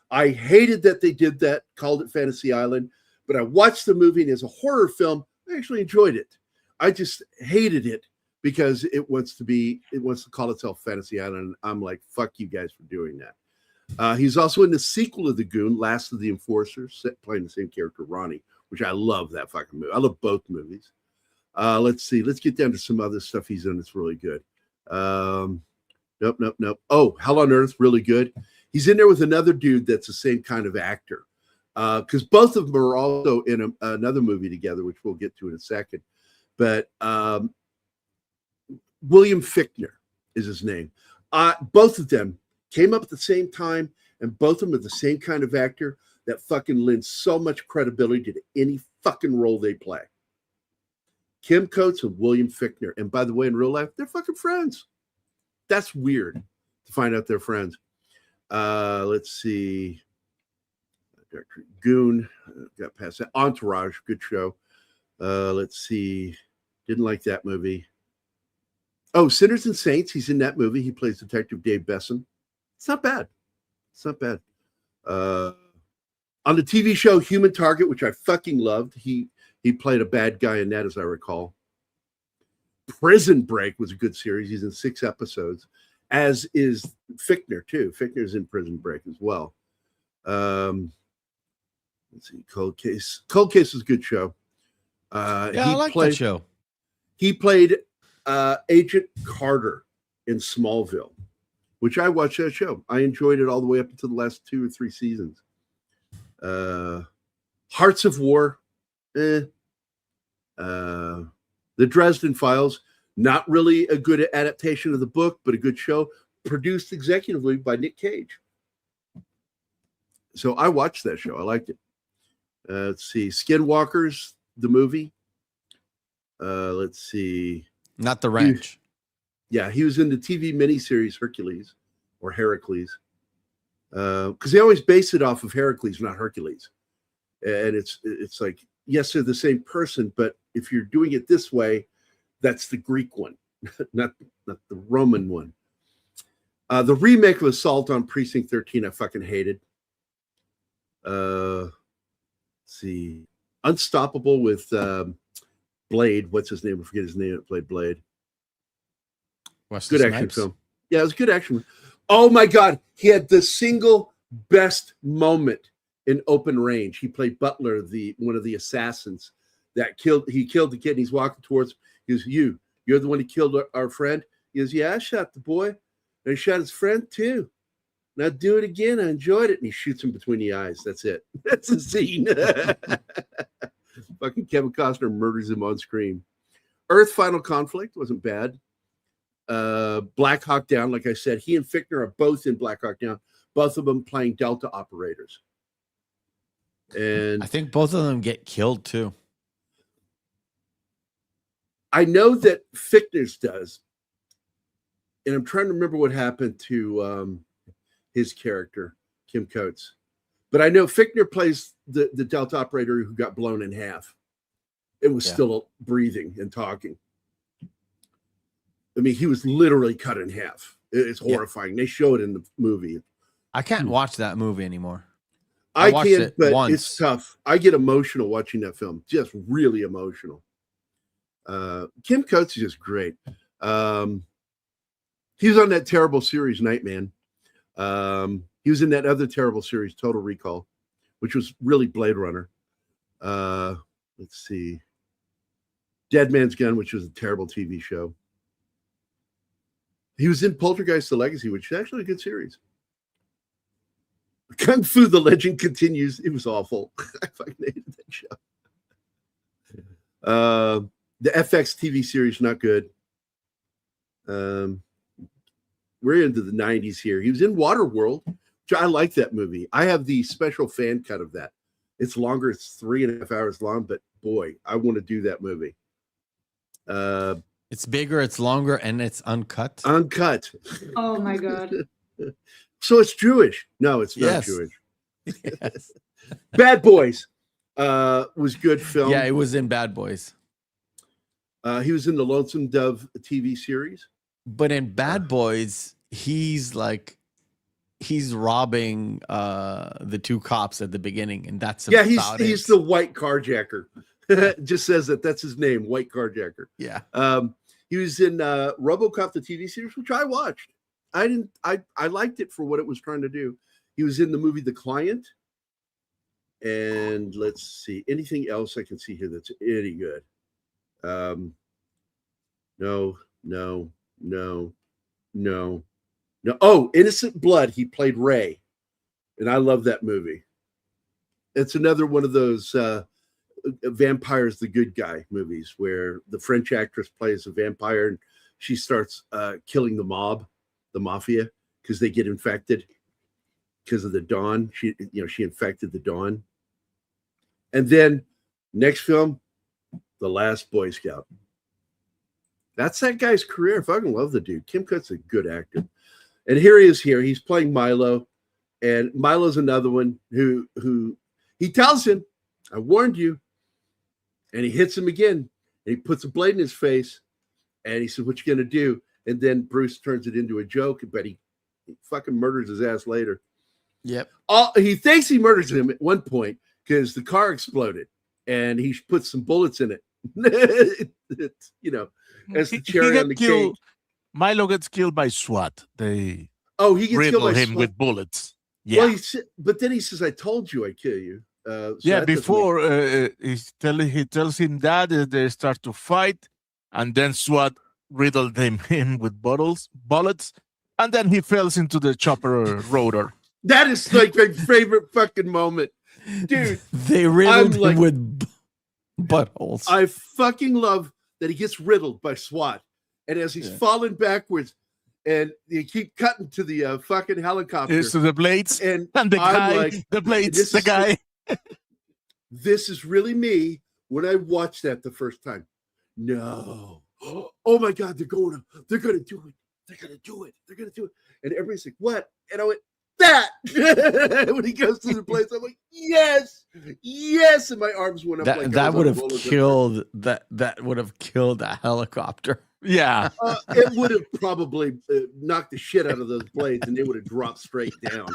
I hated that they did that, called it Fantasy Island, but I watched the movie, and as a horror film, I actually enjoyed it. I just hated it because it wants to call itself Fantasy Island. I'm like, fuck you guys for doing that. He's also in the sequel of The Goon, Last of the Enforcers, playing the same character, Ronnie, which I love that fucking movie. I love both movies. Let's see. Let's get down to some other stuff he's in that's really good. Nope. Oh, Hell on Earth, really good. He's in there with another dude that's the same kind of actor. Because both of them are also in another movie together, which we'll get to in a second. But William Fichtner is his name. Both of them came up at the same time and both of them are the same kind of actor that fucking lends so much credibility to any fucking role they play. Kim Coates and William Fichtner. And by the way, in real life, they're fucking friends. That's weird to find out they're friends. Let's see. Dr. Goon, got past that. Entourage, good show. Let's see. Didn't like that movie. Oh, Sinners and Saints. He's in that movie. He plays Detective Dave Besson. It's not bad. It's not bad. On the TV show Human Target, which I fucking loved, he played a bad guy in that, as I recall. Prison Break was a good series. He's in 6 episodes, as is Fichtner, too. Fichtner's in Prison Break as well. Let's see, Cold Case. Cold Case is a good show. I like that show. He played Agent Carter in Smallville, which I watched that show. I enjoyed it all the way up until the last 2 or 3 seasons. Hearts of War. The Dresden Files. Not really a good adaptation of the book, but a good show. Produced executively by Nick Cage. So I watched that show. I liked it. Let's see. Skinwalkers, the movie. Let's see. Not the ranch. He was in the TV miniseries Hercules or Heracles. Because they always base it off of Heracles, not Hercules. And it's like, yes, they're the same person, but if you're doing it this way, that's the Greek one, not the Roman one. The remake of Assault on Precinct 13, I fucking hated. Let's see. Unstoppable with Blade. What's his name? I forget his name. It played Blade. Wesley Good Snipes. action film. Yeah, it was a good action. Oh my God. He had the single best moment in Open Range. He played Butler, one of the assassins that killed the kid. And he's walking towards, he goes, you're the one who killed our friend? He goes, yeah, I shot the boy. And I shot his friend too. Now do it again. I enjoyed it. And he shoots him between the eyes. That's it. That's the scene. Fucking Kevin Costner murders him on screen. Earth Final Conflict wasn't bad. Black Hawk Down, like I said, he and Fichtner are both in Black Hawk Down, both of them playing Delta operators. And I think both of them get killed too. I know that Fichtner's does, and I'm trying to remember what happened to his character, Kim Coates. But I know Fichtner plays the Delta operator who got blown in half. It was still breathing and talking. I mean, he was literally cut in half. It's horrifying. Yeah. They show it in the movie. I can't watch that movie anymore. I can't, but once. It's tough. I get emotional watching that film. Just really emotional. Kim Coates is just great. He was on that terrible series, Nightman. He was in that other terrible series, Total Recall, which was really Blade Runner. Let's see. Dead Man's Gun, which was a terrible TV show. He was in Poltergeist: The Legacy, which is actually a good series. Kung Fu: The Legend Continues. It was awful. I fucking hated that show. The FX TV series, not good. We're into the 90s here. He was in Waterworld, which I like that movie. I have the special fan cut of that. It's longer. It's 3.5 hours long, but boy, I want to do that movie. It's bigger, it's longer, and it's uncut. Uncut. Oh my God. So it's Jewish. No, it's not Jewish. Yes. Bad Boys was good film. Yeah, it was in Bad Boys. He was in the Lonesome Dove TV series. But in Bad Boys, he's robbing the 2 cops at the beginning, and that's he's the white carjacker. Just says that's his name, white carjacker. Yeah. He was in RoboCop, the TV series, which I watched. I liked it for what it was trying to do. He was in the movie The Client. And let's see, anything else I can see here that's any good? No. Oh, Innocent Blood. He played Ray. And I love that movie. It's another one of those Vampire's the Good Guy movies where the French actress plays a vampire and she starts killing the mob, the mafia, because they get infected. because of the Dawn. She infected the Dawn. And then next film, The Last Boy Scout. That's that guy's career. I fucking love the dude. Kim Cut's a good actor. And here he is here. He's playing Milo. And Milo's another one who he tells him, I warned you. And he hits him again. And he puts a blade in his face. And he says, what you going to do? And then Bruce turns it into a joke, but he fucking murders his ass later. Yep. He thinks he murders him at one point because the car exploded. And he puts some bullets in it. It's, as the cherry on the cake. Milo gets killed by SWAT. They he gets killed by him SWAT with bullets. Yeah. Well, but then he says, "I told you, I'd kill you." So before he tells him that they start to fight, and then SWAT riddled him with bullets, and then he falls into the chopper rotor. That is like my favorite fucking moment, dude. They riddled him with buttholes. I fucking love that he gets riddled by SWAT, and as he's falling backwards, and you keep cutting to the fucking helicopter. To the blades and the guy, like, the blades, the guy. This is really me when I watched that the first time. No. Oh my God, they're going to do it. They're going to do it. They're going to do it. And everybody's like, what? And I went, that. When he goes to the place, I'm like, yes. And my arms went up. That would have killed that would have killed a helicopter. Yeah. It would have probably knocked the shit out of those blades and they would have dropped straight down.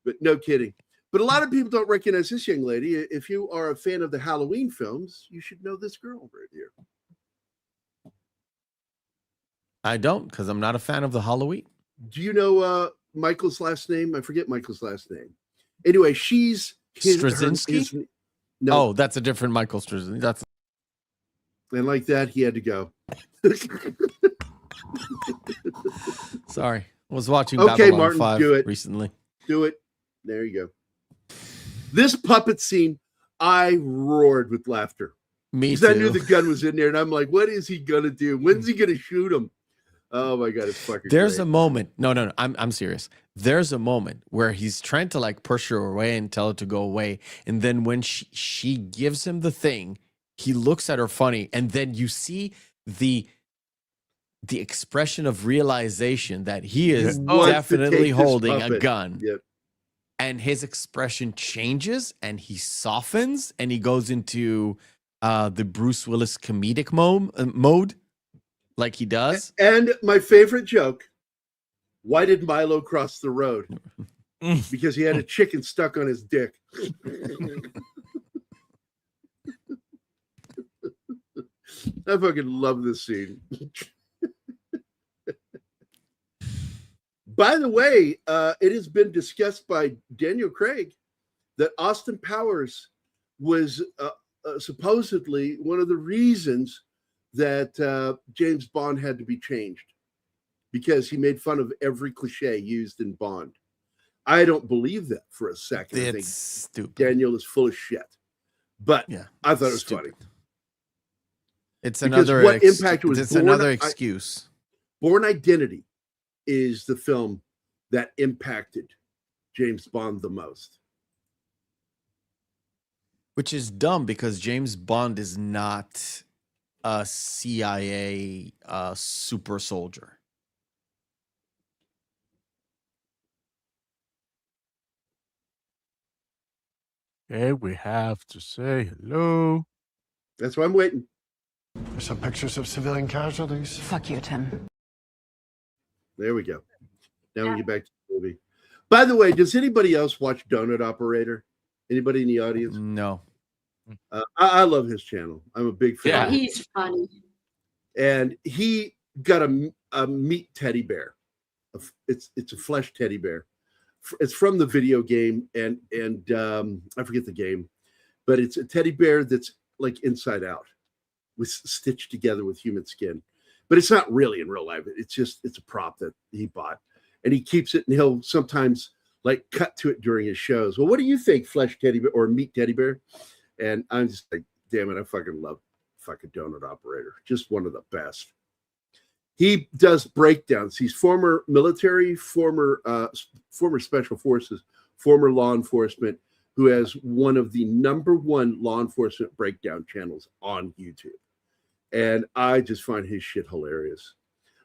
But no kidding. But a lot of people don't recognize this young lady. If you are a fan of the Halloween films, you should know this girl right here. I don't, because I'm not a fan of the Halloween. Do you know Michael's last name? I forget Michael's last name. Anyway, she's Straczynski? No. Oh, that's a different Michael Straczynski. And like that, he had to go. Sorry. I was watching Babylon Martin, 5 do it. recently. Do it. There you go. This puppet scene, I roared with laughter. Me too. I knew the gun was in there, and I'm like, what is he going to do? When's he going to shoot him? Oh, my God, it's fucking There's great. a moment. No, I'm serious. There's a moment where he's trying to like push her away and tell her to go away. And then when she gives him the thing, he looks at her funny. And then you see the expression of realization that he is definitely holding a gun. Yep. And his expression changes and he softens and he goes into the Bruce Willis comedic mode like he does. And my favorite joke, why did Milo cross the road? Because he had a chicken stuck on his dick. I fucking love this scene. By the way, it has been discussed by Daniel Craig that Austin Powers was supposedly one of the reasons that James Bond had to be changed because he made fun of every cliche used in Bond. I don't believe that for a second. It's I think stupid. Daniel is full of shit. But yeah, I thought it was funny. It's because another what impact was it's another excuse. Born Identity is the film that impacted James Bond the most. Which is dumb because James Bond is not a CIA super soldier. Okay, we have to say hello. That's why I'm waiting. There's some pictures of civilian casualties. Fuck you, Tim. There we go. Now we get back to the movie. By the way, does anybody else watch Donut Operator? Anybody in the audience? No. I love his channel. I'm a big fan. Yeah, he's funny. And he got a meat teddy bear. It's a flesh teddy bear. It's from the video game, and I forget the game, but it's a teddy bear that's like inside out, with stitched together with human skin. But it's not really in real life. It's a prop that he bought, and he keeps it, and he'll sometimes like cut to it during his shows. Well, what do you think, flesh teddy bear or meat teddy bear? And I'm just like, damn it, I fucking love fucking Donut Operator. Just one of the best. He does breakdowns. He's former military, former special forces, former law enforcement, who has one of the #1 law enforcement breakdown channels on YouTube. And I just find his shit hilarious.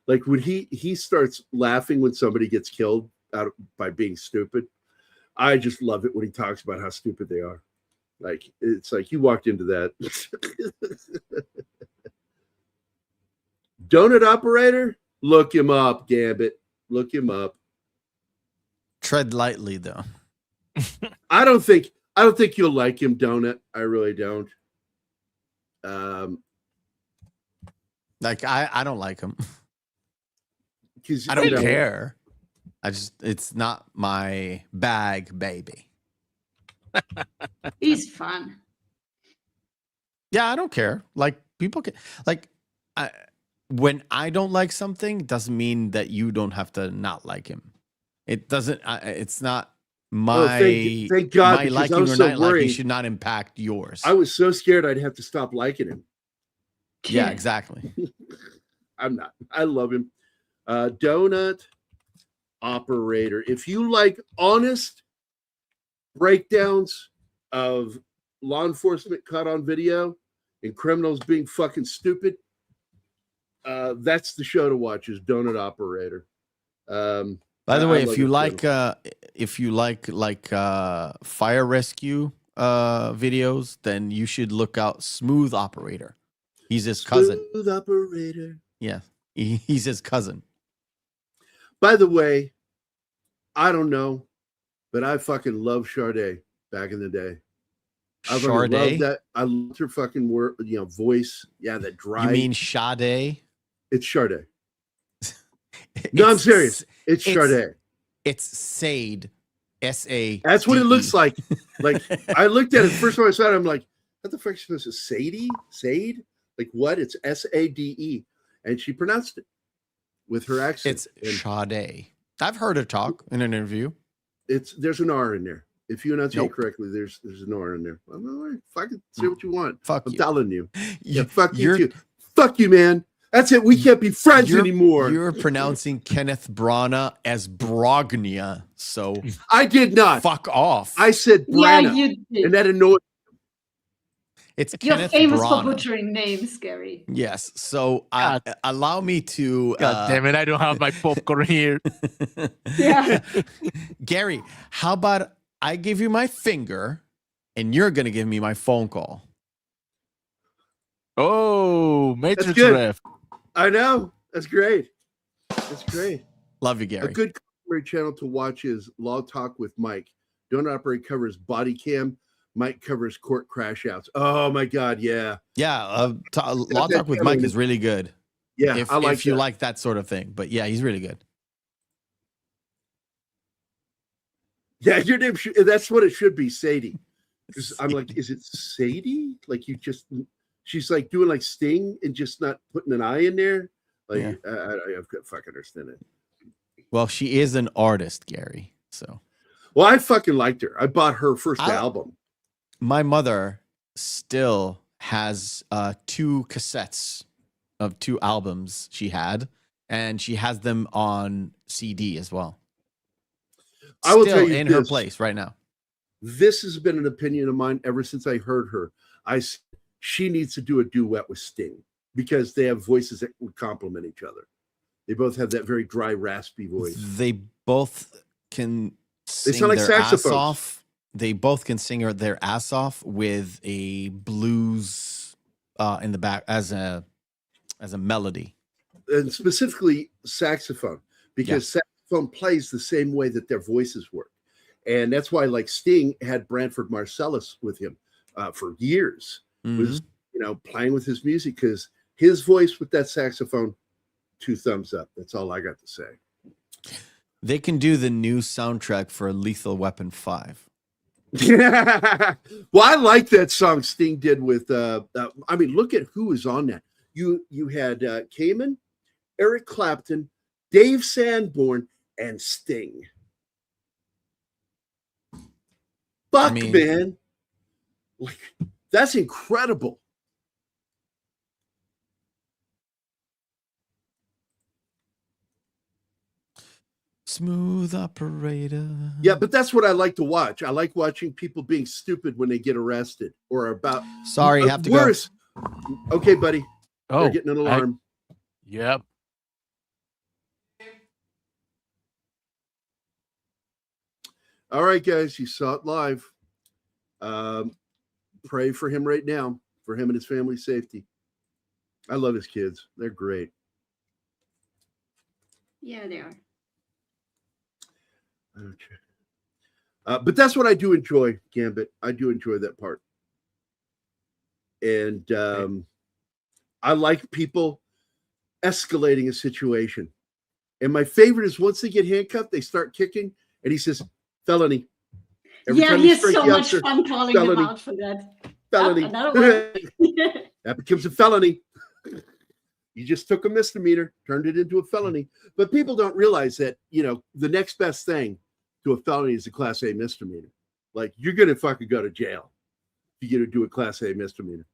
Like when he starts laughing when somebody gets killed by being stupid. I just love it when he talks about how stupid they are. Like, it's like you walked into that. Donut operator? Look him up, Gambit. Look him up. Tread lightly, though. I don't think you'll like him, Donut. I really don't. I don't like him. I don't care. It's not my bag, baby. He's fun. Yeah, I don't care. Like, people can, like, when I don't like something, doesn't mean that you don't have to not like him. It doesn't. It's not my thank God, my liking or not liking should not impact yours. I was so scared I'd have to stop liking him. Yeah, exactly. I'm not. I love him. Donut operator. If you like honest breakdowns of law enforcement caught on video and criminals being fucking stupid, that's the show to watch. Is Donut Operator. By the way, if you like fire rescue videos, then you should look out Smooth Operator. He's his cousin. Smooth Operator. Yeah, he's his cousin. By the way, I don't know, but I fucking loved Sade back in the day. I fucking loved that. I loved her fucking word, voice. Yeah, that dry. You mean Sade? It's Sade. No, I'm serious. It's Sade. It's Sade. S-A. That's what it looks like. Like, I looked at it the first time I saw it. I'm like, what the fuck is this? Is Sadie? Sade? Like what? It's S-A-D-E. And she pronounced it with her accent. It's Sade. I've heard her talk in an interview. There's an R in there. If you enunciate correctly, there's an R in there. I'm all right. Fucking say what you want. I'm telling you. Yeah, fuck you too. Fuck you, man. That's it. We can't be friends anymore. You're pronouncing Kenneth Branagh as Brognia, so I did not. Fuck off. I said Branagh, Yeah, you did. and that annoyed. You're Kenneth famous Branagh. for butchering names, Gary. Yes. So allow me to. God damn it! I don't have my popcorn here. Yeah. Gary, how about I give you my finger, and you're gonna give me my phone call? Oh, Matrix That's good. ref. I know. That's great. That's great. Love you, Gary. A good commentary channel to watch is Law Talk with Mike. Don't Operate covers body cam. Mike covers court crash outs. Oh my God, yeah. Yeah, Law Talk with Mike is really good. Yeah, if, I like if you like that sort of thing. But yeah, he's really good. Yeah, your name that's what it should be, Sadie. Because I'm like, is it Sadie? Like you just, she's like doing like Sting and just not putting an I in there. Like Yeah. I fucking understand it. Well, she is an artist, Gary. So, well, I fucking liked her. I bought her first album. My mother still has 2 cassettes of 2 albums she had, and she has them on CD as well. I will Still tell you in this. her place right now. This has been an opinion of mine ever since I heard her. She needs to do a duet with Sting because they have voices that would complement each other. They both have that very dry, raspy voice. They both can sing sound like their saxophones. ass off. They both can sing their ass off with a blues in the back as a melody. And specifically saxophone, because saxophone plays the same way that their voices work. And that's why, like, Sting had Branford Marsalis with him for years, was, playing with his music, because his voice with that saxophone, 2 thumbs up. That's all I got to say. They can do the new soundtrack for Lethal Weapon 5. Well, I like that song Sting did with, I mean, look at who was on that. You had Kamen, Eric Clapton, Dave Sanborn, and Sting. Fuck, man. Like, that's incredible. Smooth operator. Yeah, but that's what I like to watch. I like watching people being stupid when they get arrested or about. Sorry, have to worse. Go. Okay, buddy. Oh, they're getting an alarm. Yep. All right, guys, you saw it live. Pray for him right now, for him and his family's safety. I love his kids. They're great. Yeah, they are. Okay. But that's what I do enjoy, Gambit. I do enjoy that part. And I like people escalating a situation. And my favorite is once they get handcuffed, they start kicking, and he says, felony. He has so much fun calling them out for that. Felony. That becomes a felony. You just took a misdemeanor, turned it into a felony. But people don't realize that, the next best thing to a felony is a Class A misdemeanor. Like, you're going to fucking go to jail if you're going to do a Class A misdemeanor.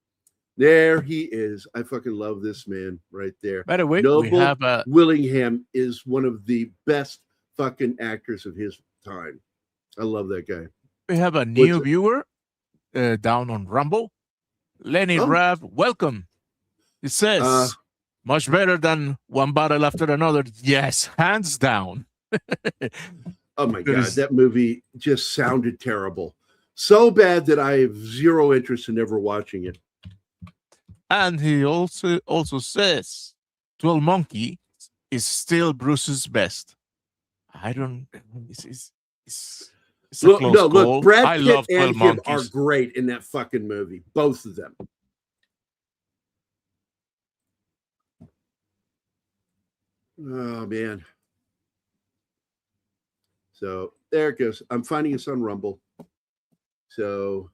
There he is. I fucking love this man right there. By the way, Noble Willingham is one of the best fucking actors of his time. I love that guy. We have a new viewer down on Rumble. Lenny Rav, welcome. It says, much better than one battle after another. Yes, hands down. Oh my God, that movie just sounded terrible. So bad that I have zero interest in ever watching it. And he also says 12 Monkeys is still Bruce's best. I don't. It's a close call. Look, Brad Pitt love and 12 him Monkeys. are great in that fucking movie. Both of them. Oh man. So there it goes. I'm finding us on Rumble. So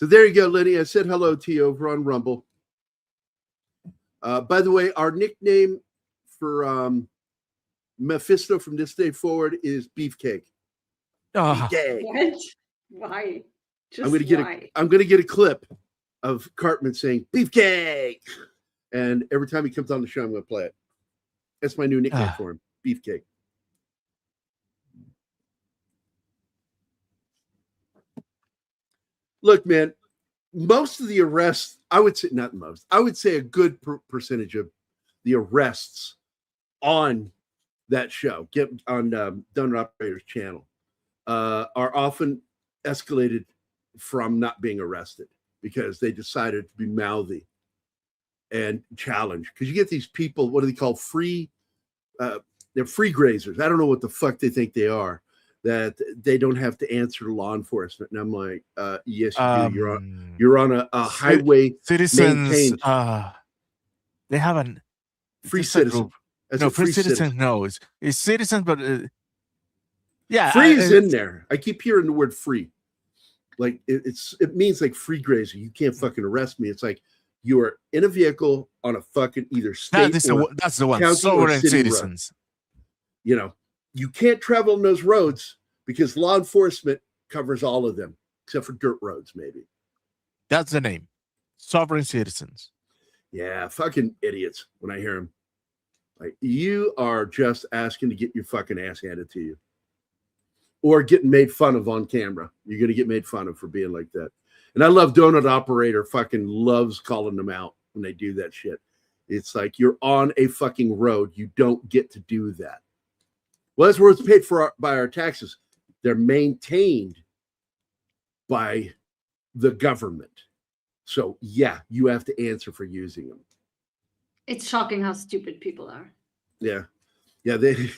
there you go, Lenny. I said hello to you over on Rumble. By the way, our nickname for Mephisto from this day forward is Beefcake. Beefcake. What? Why? I'm gonna get a clip of Cartman saying Beefcake, and every time he comes on the show, I'm gonna play it. That's my new nickname for him, Beefcake. Look, man, most of the arrests, I would say not most, I would say a good percentage of the arrests on that show, get on Dunn Operator's channel, are often escalated from not being arrested because they decided to be mouthy and challenge. Because you get these people, what do they call they're free grazers. I don't know what the fuck they think they are, that they don't have to answer to law enforcement. And I'm like, yes, you do. You're on a highway. Citizens, maintained. They have a free citizen. No, free citizen. No, it's citizen, but yeah, free is in there. I keep hearing the word free. Like it means like free grazer. You can't fucking arrest me. It's like you are in a vehicle on a fucking either state that's the one. Sovereign citizens. Road. You can't travel on those roads because law enforcement covers all of them except for dirt roads, maybe. That's the name. Sovereign citizens. Yeah, fucking idiots when I hear them. Like, you are just asking to get your fucking ass handed to you. Or getting made fun of on camera. You're going to get made fun of for being like that. And I love Donut Operator fucking loves calling them out when they do that shit. It's like, you're on a fucking road. You don't get to do that. Well, that's where it's paid for by our taxes. They're maintained by the government. So, yeah, you have to answer for using them. It's shocking how stupid people are. Yeah. Yeah, they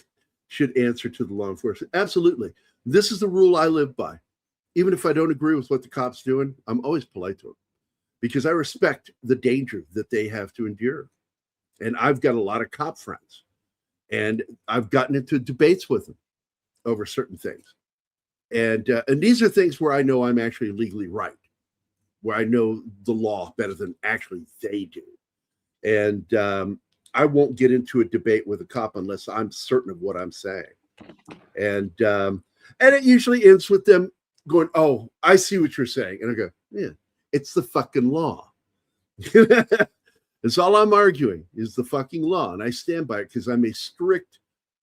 should answer to the law enforcement. Absolutely. This is the rule I live by. Even if I don't agree with what the cop's doing, I'm always polite to them because I respect the danger that they have to endure. And I've got a lot of cop friends. And I've gotten into debates with them over certain things. And these are things where I know I'm actually legally right, where I know the law better than actually they do. And I won't get into a debate with a cop unless I'm certain of what I'm saying. And it usually ends with them going, oh, I see what you're saying. And I go, yeah, it's the fucking law. That's all I'm arguing is the fucking law. And I stand by it because I'm a strict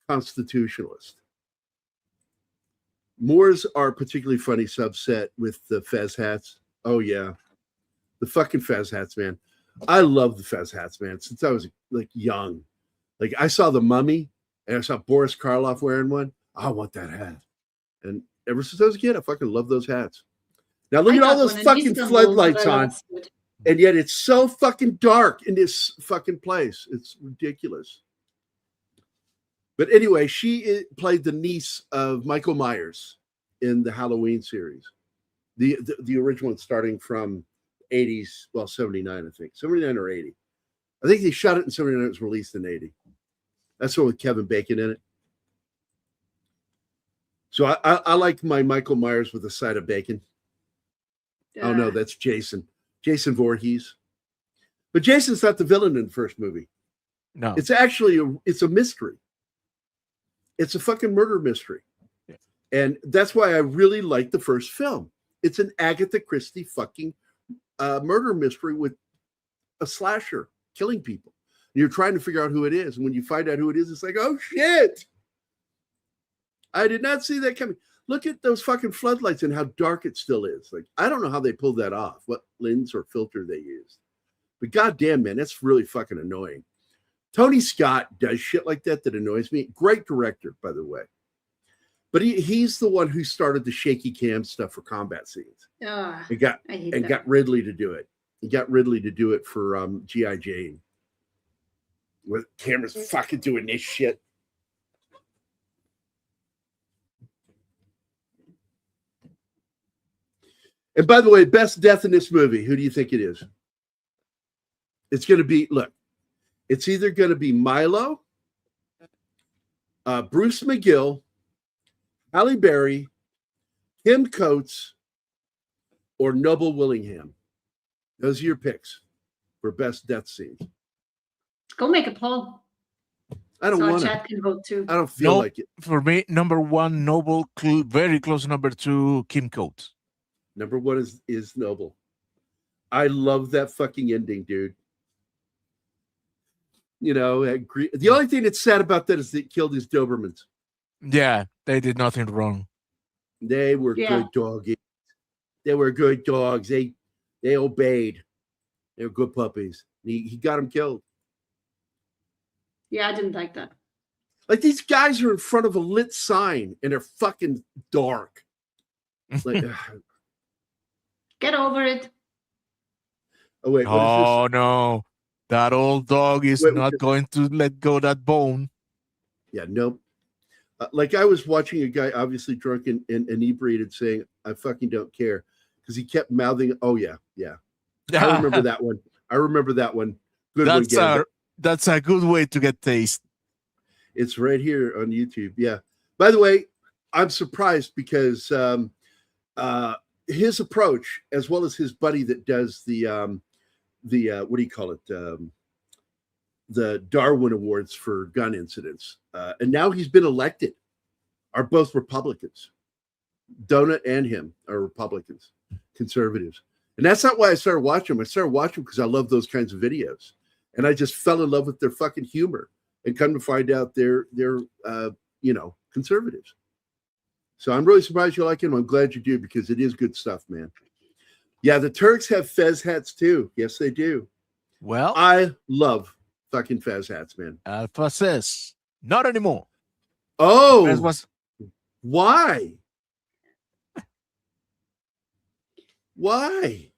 constitutionalist. Moors are a particularly funny subset with the fez hats. Oh, yeah. The fucking fez hats, man. I love the fez hats, man, since I was like young. Like I saw The Mummy and I saw Boris Karloff wearing one. I want that hat. And ever since I was a kid, I fucking love those hats. Now look at all those fucking floodlights on. And yet it's so fucking dark in this fucking place. It's ridiculous. But anyway, she played the niece of Michael Myers in the Halloween series. The original one starting from 80s, well, 79, I think. 79 or 80. I think they shot it in 79. It was released in 80. That's the one with Kevin Bacon in it. So I like my Michael Myers with a side of bacon. Oh, no, that's Jason. Jason Voorhees. But Jason's not the villain in the first movie. No. It's actually it's a mystery. It's a fucking murder mystery. Yeah. And that's why I really like the first film. It's an Agatha Christie fucking murder mystery with a slasher killing people. And you're trying to figure out who it is. And when you find out who it is, it's like, oh, shit. I did not see that coming. Look at those fucking floodlights and how dark it still is. Like, I don't know how they pulled that off, what lens or filter they used. But goddamn, man, that's really fucking annoying. Tony Scott does shit like that annoys me. Great director, by the way. But he's the one who started the shaky cam stuff for combat scenes. He got Ridley to do it. He got Ridley to do it for G.I. Jane. With cameras fucking doing this shit. And by the way, best death in this movie, who do you think it is? It's going to be, look, it's either going to be Milo, Bruce McGill, Halle Berry, Kim Coates, or Noble Willingham. Those are your picks for best death scenes. Go make a poll. I don't want to. Chat can vote too. I don't feel like it. For me, number one, Noble, very close. Number two, Kim Coates. Number one is Noble. I love that fucking ending, dude. You know, the only thing that's sad about that is they killed his Dobermans. Yeah, they did nothing wrong. They were good doggies. They were good dogs. They obeyed. They were good puppies. He got them killed. Yeah, I didn't like that. Like these guys are in front of a lit sign and they're fucking dark. Like, get over it. Oh wait! Oh no, that old dog is not going to let go of that bone. Yeah, nope. Like I was watching a guy obviously drunk and inebriated saying, "I fucking don't care," because he kept mouthing, "Oh yeah, yeah." I remember that one. Good one. That's a good way to get taste. It's right here on YouTube. Yeah. By the way, I'm surprised because his approach, as well as his buddy that does the what do you call it? The Darwin Awards for gun incidents, and now he's been elected, are both Republicans. Donut and him are Republicans, conservatives. And that's not why I started watching them. I started watching because I love those kinds of videos. And I just fell in love with their fucking humor and come to find out they're conservatives. So I'm really surprised you like him. I'm glad you do because it is good stuff, man. Yeah, the Turks have fez hats too. Yes, they do. Well, I love fucking fez hats, man. Alpha says not anymore. Oh, why? Why?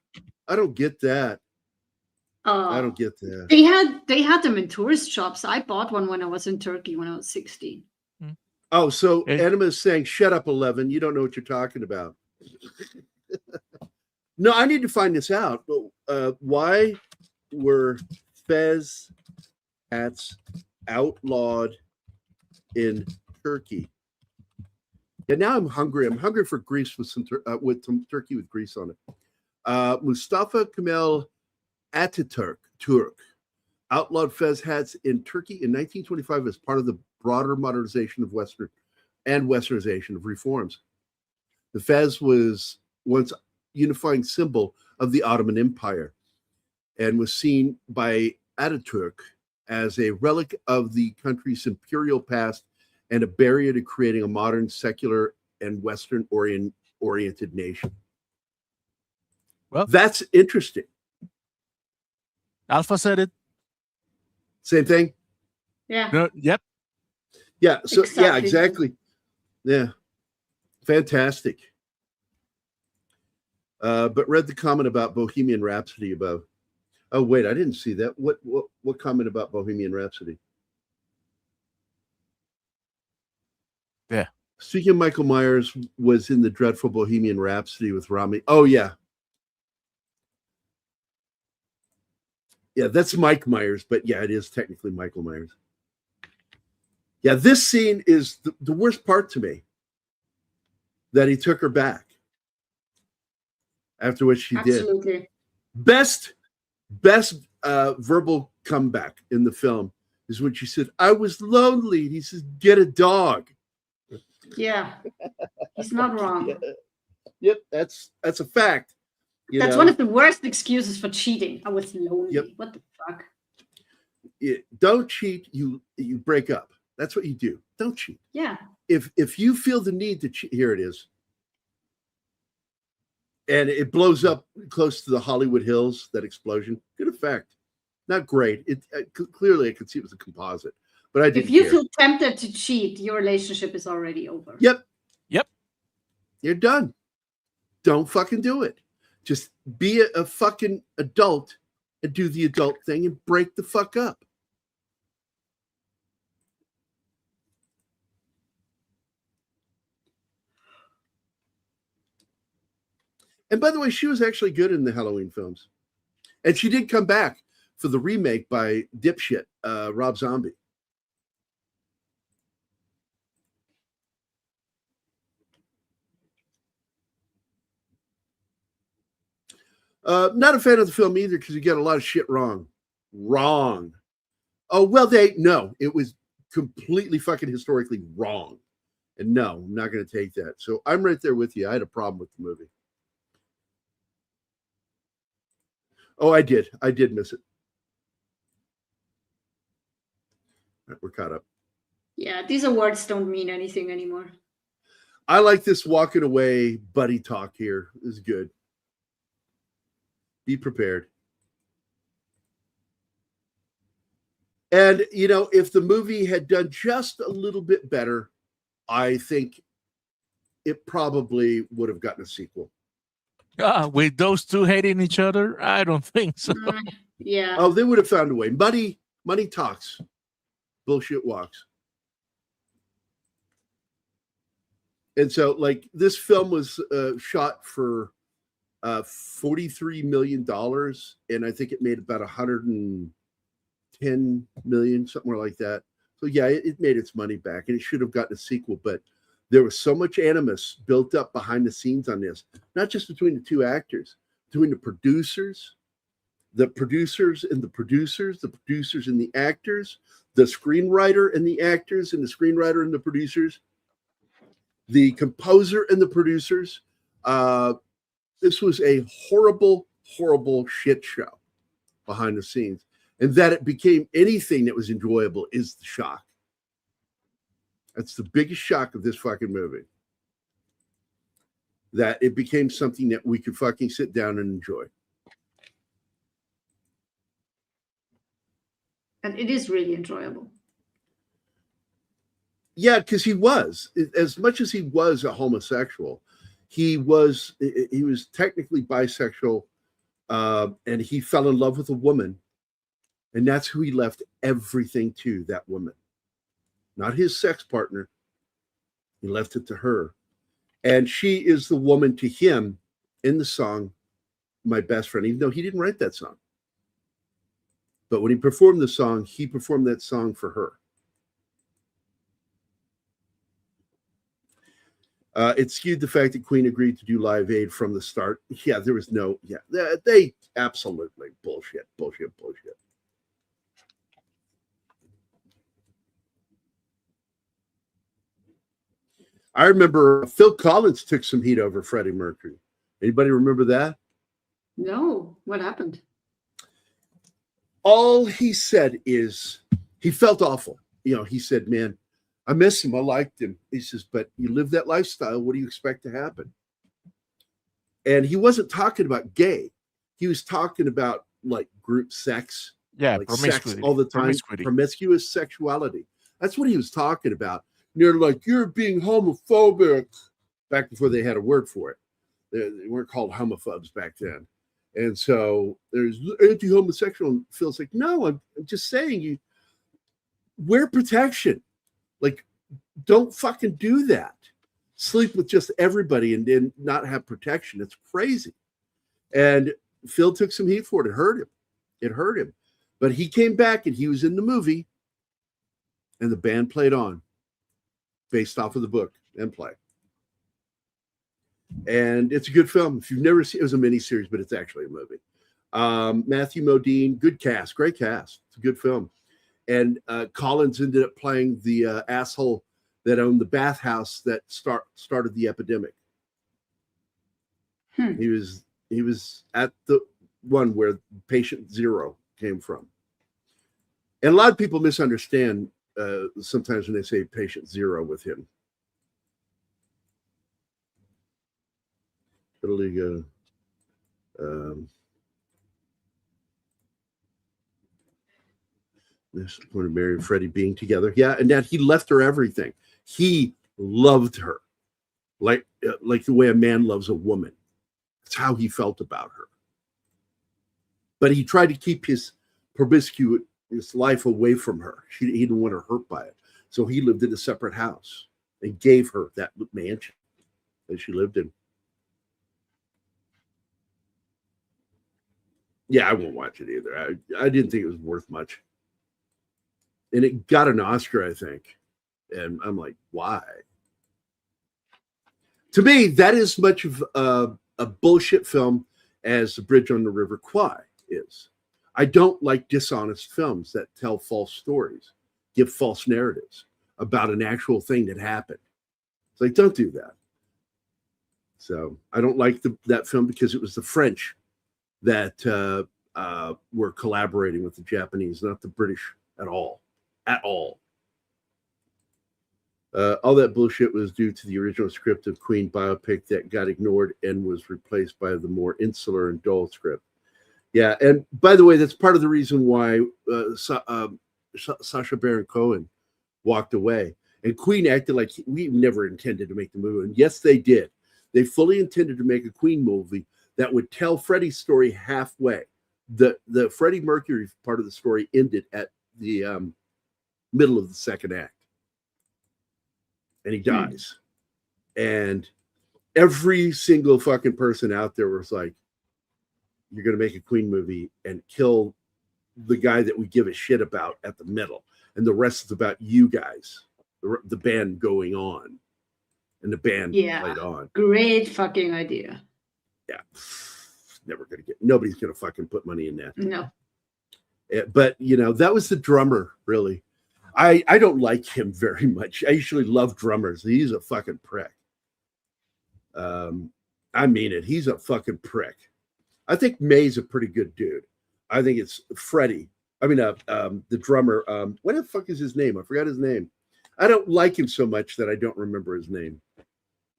I don't get that. I don't get that. They had them in tourist shops. I bought one when I was in Turkey when I was 16. Oh, so Enema is saying, "Shut up, 11. You don't know what you're talking about." No, I need to find this out. Why were fez hats outlawed in Turkey? Yeah, now I'm hungry. I'm hungry for grease with some turkey with grease on it. Mustafa Kemal Ataturk outlawed fez hats in Turkey in 1925 as part of the broader modernization of westernization of reforms. The fez was once unifying symbol of the Ottoman Empire. and was seen by Ataturk as a relic of the country's imperial past and a barrier to creating a modern, secular, and Western-oriented nation. Well, that's interesting. Alpha said it. Same thing? Yeah. No, yep. Yeah. So yeah, exactly. Yeah. Fantastic. But read the comment about Bohemian Rhapsody above. Oh wait, I didn't see that. What comment about Bohemian Rhapsody? Yeah. Speaking of Michael Myers, was in the dreadful Bohemian Rhapsody with Rami. Oh yeah. Yeah, that's Mike Myers, but yeah, it is technically Michael Myers. Yeah, this scene is the worst part to me. That he took her back. After what she did. Best verbal comeback in the film is when she said, "I was lonely." And he says, "Get a dog." Yeah. He's not wrong. Yep, that's a fact. That's one of the worst excuses for cheating. I was lonely. Yep. What the fuck? Don't cheat, you break up. That's what you do. Don't cheat. Yeah. If you feel the need to cheat, here it is. And it blows up close to the Hollywood Hills, that explosion. Good effect. Not great. Clearly I could see it was a composite. But I didn't If you care. feel tempted to cheat, your relationship is already over. Yep. You're done. Don't fucking do it. Just be a fucking adult and do the adult thing and break the fuck up. And by the way, she was actually good in the Halloween films. And she did come back for the remake by dipshit Rob Zombie. Not a fan of the film either because you get a lot of shit wrong. Wrong. Oh, well, it was completely fucking historically wrong. And no, I'm not going to take that. So I'm right there with you. I had a problem with the movie. Oh, I did. I did miss it. All right, we're caught up. Yeah, these awards don't mean anything anymore. I like this walking away buddy talk here. This is good. Be prepared. And, if the movie had done just a little bit better, I think it probably would have gotten a sequel. With those two hating each other, I don't think so. Yeah. Oh, they would have found a way. Money talks. Bullshit walks. And so, this film was shot for $43 million, and I think it made about $110 million, somewhere like that. So yeah, it made its money back, and it should have gotten a sequel. But there was so much animus built up behind the scenes on this, not just between the two actors, between the producers and the producers, the producers and the actors, the screenwriter and the actors, and the screenwriter and the producers, the composer and the producers. This was a horrible, horrible shit show behind the scenes. And that it became anything that was enjoyable is the shock. That's the biggest shock of this fucking movie. That it became something that we could fucking sit down and enjoy. And it is really enjoyable. Yeah, because he was, as much as he was a homosexual, he was technically bisexual, and he fell in love with a woman, and that's who he left everything to, that woman. Not his sex partner. He left it to her. And she is the woman to him in the song, My Best Friend, even though he didn't write that song. But when he performed the song, he performed that song for her. It skewed the fact that Queen agreed to do Live Aid from the start. Yeah, there was no, they absolutely bullshit. I remember Phil Collins took some heat over Freddie Mercury. Anybody remember that? No, what happened? all he said is he felt awful. He said, man, I miss him. I liked him. He says, but you live that lifestyle. What do you expect to happen? And he wasn't talking about gay. He was talking about like group sex. Yeah, like sex all the time. Promiscuous sexuality. That's what he was talking about. And they're like, you're being homophobic. Back before they had a word for it. They weren't called homophobes back then. And so there's anti-homosexual. And Phil's like, no, I'm just saying you wear protection. Like, don't fucking do that. Sleep with just everybody and then not have protection. It's crazy. And Phil took some heat for it. It hurt him. But he came back and he was in the movie and the band played on based off of the book and play. And it's a good film. If you've never seen it, was a miniseries, but it's actually a movie. Matthew Modine, good cast, great cast. It's a good film. And Collins ended up playing the asshole that owned the bathhouse that started the epidemic. He was at the one where patient zero came from. And a lot of people misunderstand sometimes when they say patient zero with him. Totally this point of Mary and Freddie being together. Yeah, and that he left her everything. He loved her like the way a man loves a woman. That's how he felt about her. But he tried to keep his promiscuous life away from her. He didn't want her hurt by it. So he lived in a separate house and gave her that mansion that she lived in. Yeah, I won't watch it either. I didn't think it was worth much. And it got an Oscar, I think. And I'm like, why? To me, that is much of a bullshit film as The Bridge on the River Kwai is. I don't like dishonest films that tell false stories, give false narratives about an actual thing that happened. It's like, don't do that. So I don't like that film because it was the French that were collaborating with the Japanese, not the British at all. At all. All that bullshit was due to the original script of Queen biopic that got ignored and was replaced by the more insular and dull script. Yeah, and by the way, that's part of the reason why Sacha Baron Cohen walked away. And Queen acted like we never intended to make the movie. And yes, they did. They fully intended to make a Queen movie that would tell Freddie's story halfway. The Freddie Mercury part of the story ended at the middle of the second act. And he dies. And every single fucking person out there was like, you're going to make a Queen movie and kill the guy that we give a shit about at the middle. And the rest is about you guys, the band going on. And the band played on. Great fucking idea. Yeah. Nobody's going to fucking put money in that. No. But, that was the drummer, really. I don't like him very much. I usually love drummers. He's a fucking prick. I mean it. He's a fucking prick. I think May's a pretty good dude. I think it's Freddie. I mean, the drummer. What the fuck is his name? I forgot his name. I don't like him so much that I don't remember his name.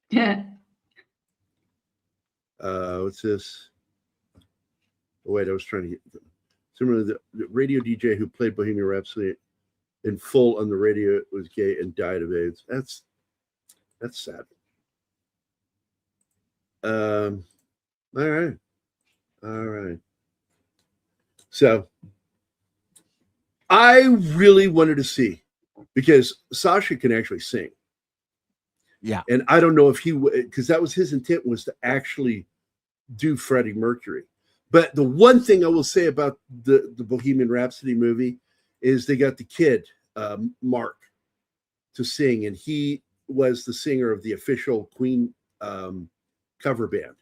Yeah. What's this? Oh, wait, I was trying to get similarly the radio DJ who played Bohemian Rhapsody in full on the radio was gay and died of AIDS. That's sad. All right. So I really wanted to see, because Sasha can actually sing. Yeah. And I don't know if because that was his intent, was to actually do Freddie Mercury. But the one thing I will say about the Bohemian Rhapsody movie is they got the kid, Mark, to sing. And he was the singer of the official Queen cover band.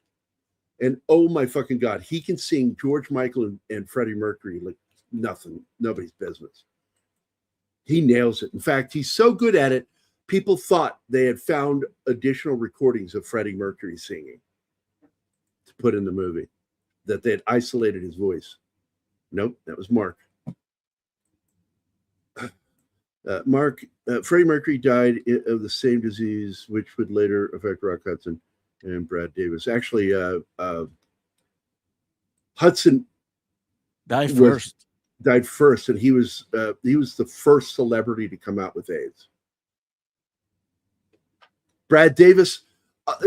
And oh my fucking God, he can sing George Michael and Freddie Mercury like nobody's business. He nails it. In fact, he's so good at it, people thought they had found additional recordings of Freddie Mercury singing to put in the movie, that they had isolated his voice. Nope, that was Mark. Freddie Mercury died of the same disease, which would later affect Rock Hudson and Brad Davis. Actually, Hudson died first, and he was the first celebrity to come out with AIDS. Brad Davis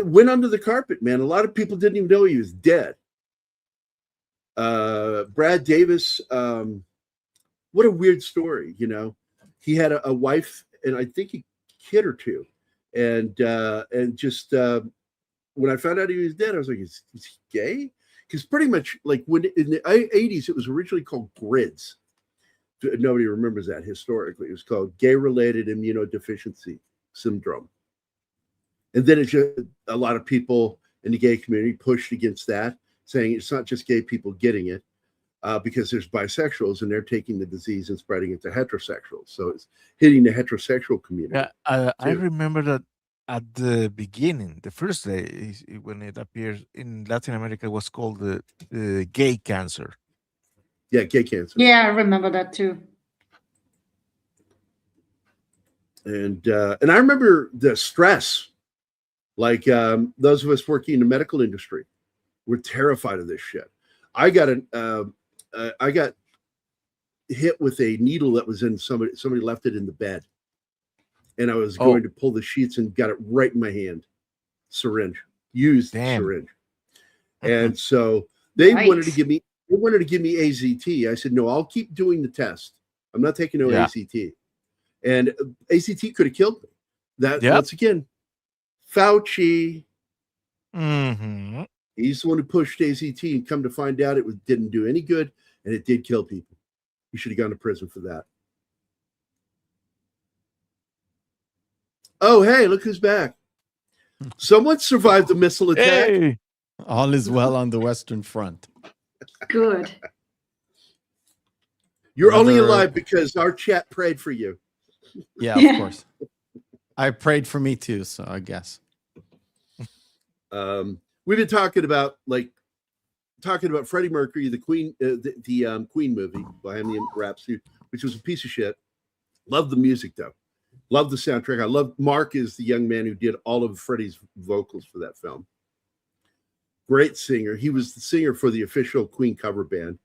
went under the carpet, man. A lot of people didn't even know he was dead. Brad Davis, what a weird story, you know. He had a wife and I think a kid or two, and just when I found out he was dead, I was like, is he gay? Because pretty much like when in the 80s, it was originally called GRIDS. Nobody remembers that historically. It was called gay-related immunodeficiency syndrome. And then it's just a lot of people in the gay community pushed against that, saying it's not just gay people getting it, because there's bisexuals and they're taking the disease and spreading it to heterosexuals. So it's hitting the heterosexual community. Yeah, I remember that at the beginning, the first day when it appeared in Latin America, it was called the gay cancer. Yeah, gay cancer. Yeah, I remember that too. And I remember the stress. Like those of us working in the medical industry, we're terrified of this shit. I got hit with a needle that was in somebody left it in the bed, and I was going to pull the sheets and got it right in my hand. Used syringe. And so they wanted to give me AZT. I said, no, I'll keep doing the test. I'm not taking no AZT. And AZT could have killed me. Once again, Fauci. Mm-hmm. He's the one who pushed AZT, and come to find out it didn't do any good, and it did kill people. You should have gone to prison for that. Oh, hey, look who's back. Someone survived the missile attack. Hey. All is well on the Western Front. Good. You're only alive because our chat prayed for you. Yeah, of course. I prayed for me too, so I guess. We've been talking about Freddie Mercury, the Queen, the Queen movie, Bohemian Rhapsody, which was a piece of shit. Love the music though. Love the soundtrack. I love Mark is the young man who did all of Freddie's vocals for that film. Great singer. He was the singer for the official Queen cover band.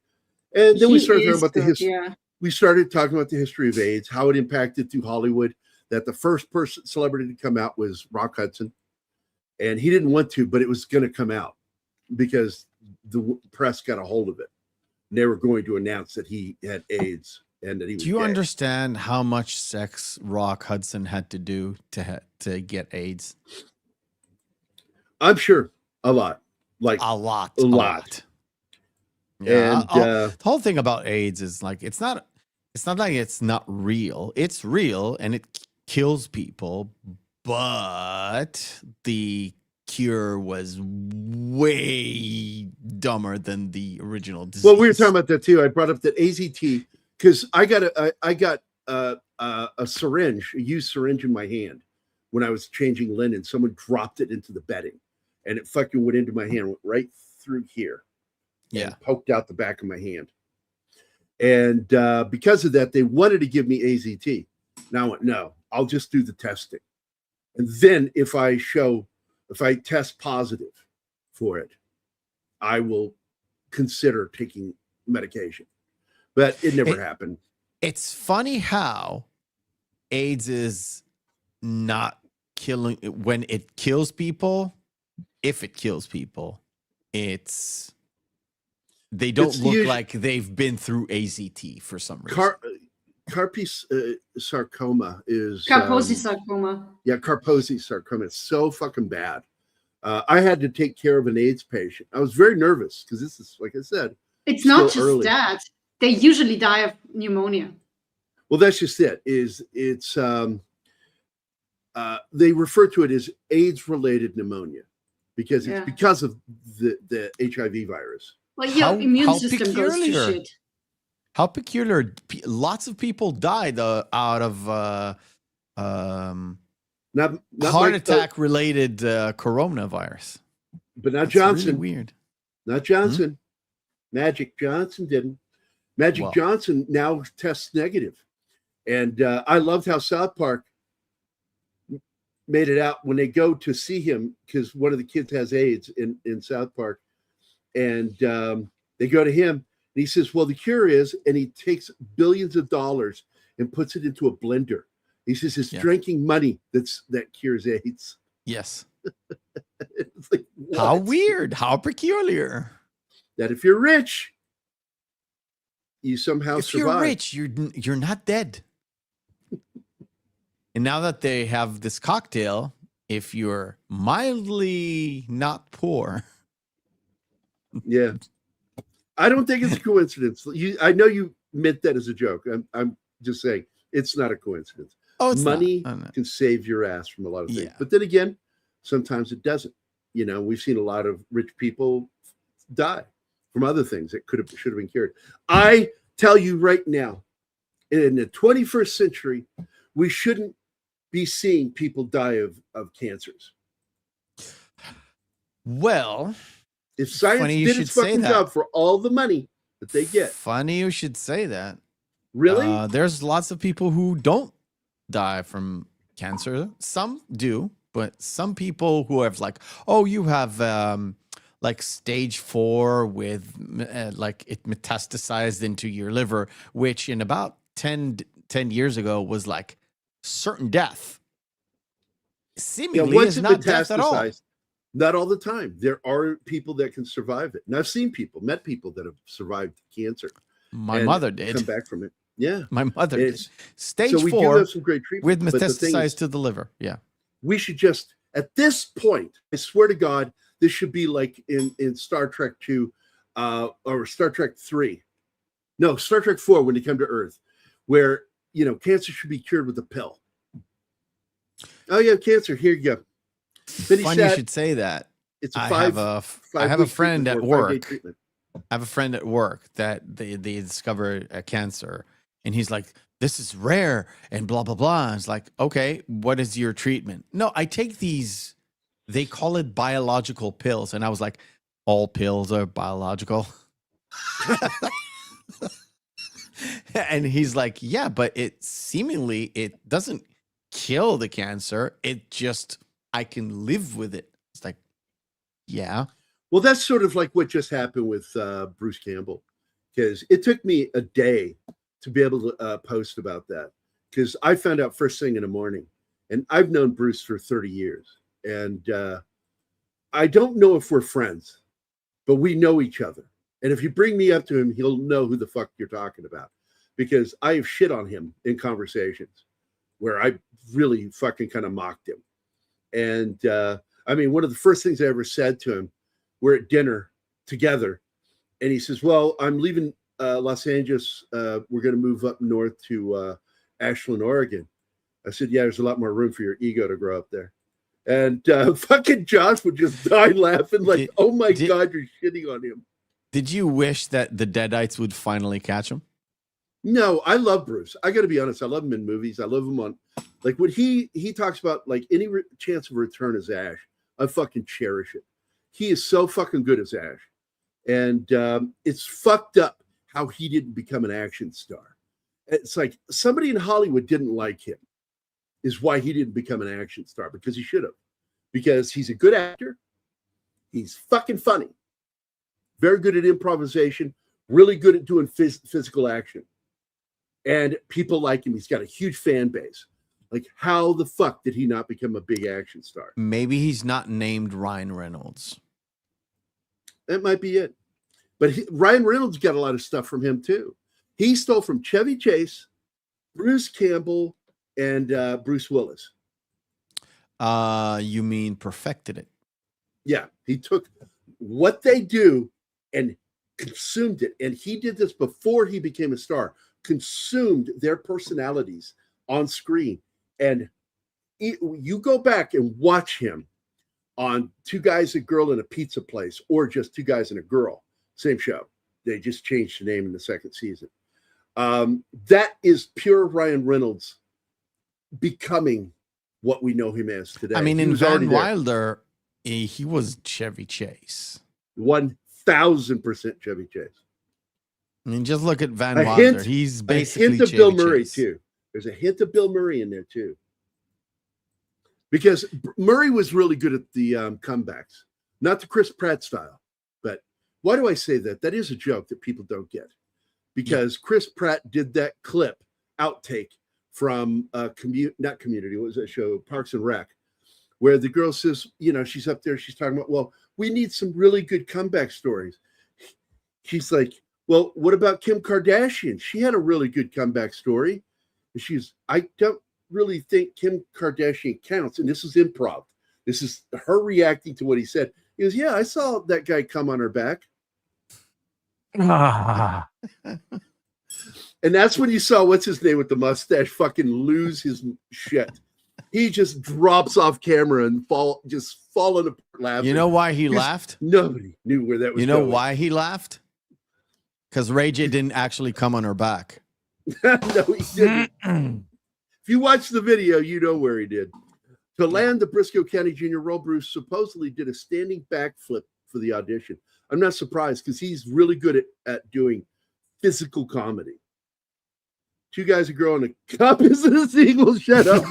And then we started talking about the history. Yeah. We started talking about the history of AIDS, how it impacted through Hollywood. That the first celebrity to come out was Rock Hudson, and he didn't want to, but it was going to come out because the press got a hold of it. And they were going to announce that he had AIDS and that he was Do you gay. understand how much sex Rock Hudson had to do to get AIDS? I'm sure a lot. Like a lot. Yeah, and the whole thing about AIDS is like it's not like it's not real. It's real and it kills people, but the cure was way dumber than the original disease. Well, we were talking about that too. I brought up that AZT because I got a syringe, a used syringe in my hand when I was changing linen. Someone dropped it into the bedding, and it fucking went into my hand, went right through here. Yeah, poked out the back of my hand. And because of that, they wanted to give me AZT. Now I went, no, I'll just do the testing. And then if I test positive for it, I will consider taking medication. But it never happened. It's funny how AIDS is not killing when it kills people. If it kills people, they don't look like they've been through AZT for some reason. Kaposi sarcoma is Kaposi sarcoma. Yeah, Kaposi sarcoma. It's so fucking bad. I had to take care of an AIDS patient. I was very nervous because this is, like I said, it's not just that. They usually die of pneumonia. Well, that's just it. They refer to it as AIDS-related pneumonia because it's because of the HIV virus. Well, your immune system goes to shit. How peculiar! Lots of people died out of not heart attack related coronavirus. But not Johnson. Really weird. Not Johnson. Magic Johnson didn't. Johnson now tests negative. And I loved how South Park made it out when they go to see him, because one of the kids has AIDS in South Park. And they go to him, and he says, well, the cure is, and he takes billions of dollars and puts it into a blender. He says it's drinking money that cures AIDS. Yes. It's like, how weird, how peculiar. That if you're rich, you somehow if survive. You're rich, you're not dead. And now that they have this cocktail, if you're mildly not poor. Yeah. I don't think it's a coincidence. I know you meant that as a joke. I'm just saying it's not a coincidence. Oh, money can save your ass from a lot of things. Yeah. But then again, sometimes it doesn't. You know, we've seen a lot of rich people die from other things that should have been cured. I tell you right now, in the 21st century, we shouldn't be seeing people die of cancers. Well, if science did its fucking job for all the money that they get. Funny you should say that. Really? There's lots of people who don't die from cancer. Some do, but some people who have you have like stage 4 with like it metastasized into your liver, which in about 10 years ago was like certain death. Seemingly is not death at all. Not all the time. There are people that can survive it. And I've seen met people that have survived cancer. My mother did. Come back from it. Yeah. My mother did. Stage so we 4 do have some great treatment, with metastasized to the liver. Yeah. We should just, at this point, I swear to God, this should be like in Star Trek 2 or Star Trek 3. No, Star Trek 4 when they come to Earth, where, cancer should be cured with a pill. Oh, yeah, cancer. Here you go. Funny you should say that. It's a I have a friend at work. I have a friend at work that they discovered a cancer, and he's like, "This is rare," and blah blah blah. And it's like, okay, what is your treatment? No, I take these. They call it biological pills, and I was like, all pills are biological. And he's like, yeah, but it doesn't kill the cancer. It just, I can live with it. It's like, yeah. Well, that's sort of like what just happened with Bruce Campbell, because it took me a day to be able to post about that, because I found out first thing in the morning, and I've known Bruce for 30 years. And I don't know if we're friends, but we know each other. And if you bring me up to him, he'll know who the fuck you're talking about, because I have shit on him in conversations where I really fucking kind of mocked him. And I mean, one of the first things I ever said to him, we're at dinner together, and he says, well, I'm leaving Los Angeles. We're going to move up north to Ashland, Oregon. I said, yeah, there's a lot more room for your ego to grow up there. And fucking Josh would just die laughing like, oh my God, you're shitting on him. Did you wish that the Deadites would finally catch him? No, I love Bruce. I got to be honest. I love him in movies. I love him on, like, when he talks about like any chance of return as Ash, I fucking cherish it. He is so fucking good as Ash. And it's fucked up how he didn't become an action star. It's like somebody in Hollywood didn't like him, is why he didn't become an action star, because he should have. Because he's a good actor. He's fucking funny. Very good at improvisation. Really good at doing physical action. And people like him. He's got a huge fan base. Like, how the fuck did he not become a big action star? Maybe he's not named Ryan Reynolds. That might be it. But Ryan Reynolds got a lot of stuff from him too. He stole from Chevy Chase, Bruce Campbell, and Bruce Willis. You mean perfected it? Yeah, he took what they do and consumed it. And he did this before he became a star. Consumed their personalities on screen. And you go back and watch him on Two Guys, a Girl in a Pizza Place, or just Two Guys and a Girl. Same show. They just changed the name in the second season. That is pure Ryan Reynolds becoming what we know him as today. I mean, in Van Wilder, he was Chevy Chase. 1,000% Chevy Chase. I mean, just look at Van Wilder. He's basically a hint of Chevy Bill Murray Chase. too. There's a hint of Bill Murray in there too. Because Murray was really good at the comebacks, not the Chris Pratt style. But why do I say that? That is a joke that people don't get. Because Chris Pratt did that clip, outtake from not Community, what was that show? Parks and Rec, where the girl says, she's up there, she's talking about, well, we need some really good comeback stories. She's like, well, what about Kim Kardashian? She had a really good comeback story. And I don't really think Kim Kardashian counts. And this is improv. This is her reacting to what he said. He goes, yeah, I saw that guy come on her back. And that's when you saw, what's his name with the mustache, fucking lose his shit. He just drops off camera and falling apart laughing. You know why he laughed? Nobody knew where that was going. Why he laughed? Because Ray J didn't actually come on her back. No, he didn't. If you watch the video, you know where he did. To land the Briscoe County Jr. role, Bruce supposedly did a standing backflip for the audition. I'm not surprised because he's really good at doing physical comedy. Two guys, a girl, and a cup isn't a sequel. Shut up.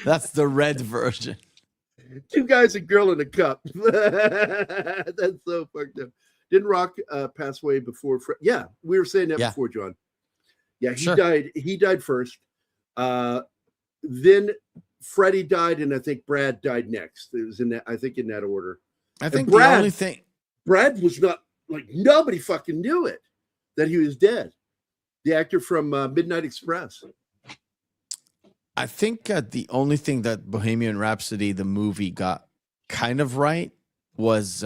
That's the red version. Two guys, a girl, and a cup. That's so fucked up. Didn't Rock pass away before? Yeah, we were saying that before, John. Yeah, he died. He died first. Then Freddie died, and I think Brad died next. It was in that order. I think Brad, the only thing Brad was not like, nobody fucking knew it that he was dead. The actor from Midnight Express. I think the only thing that Bohemian Rhapsody, the movie, got kind of right was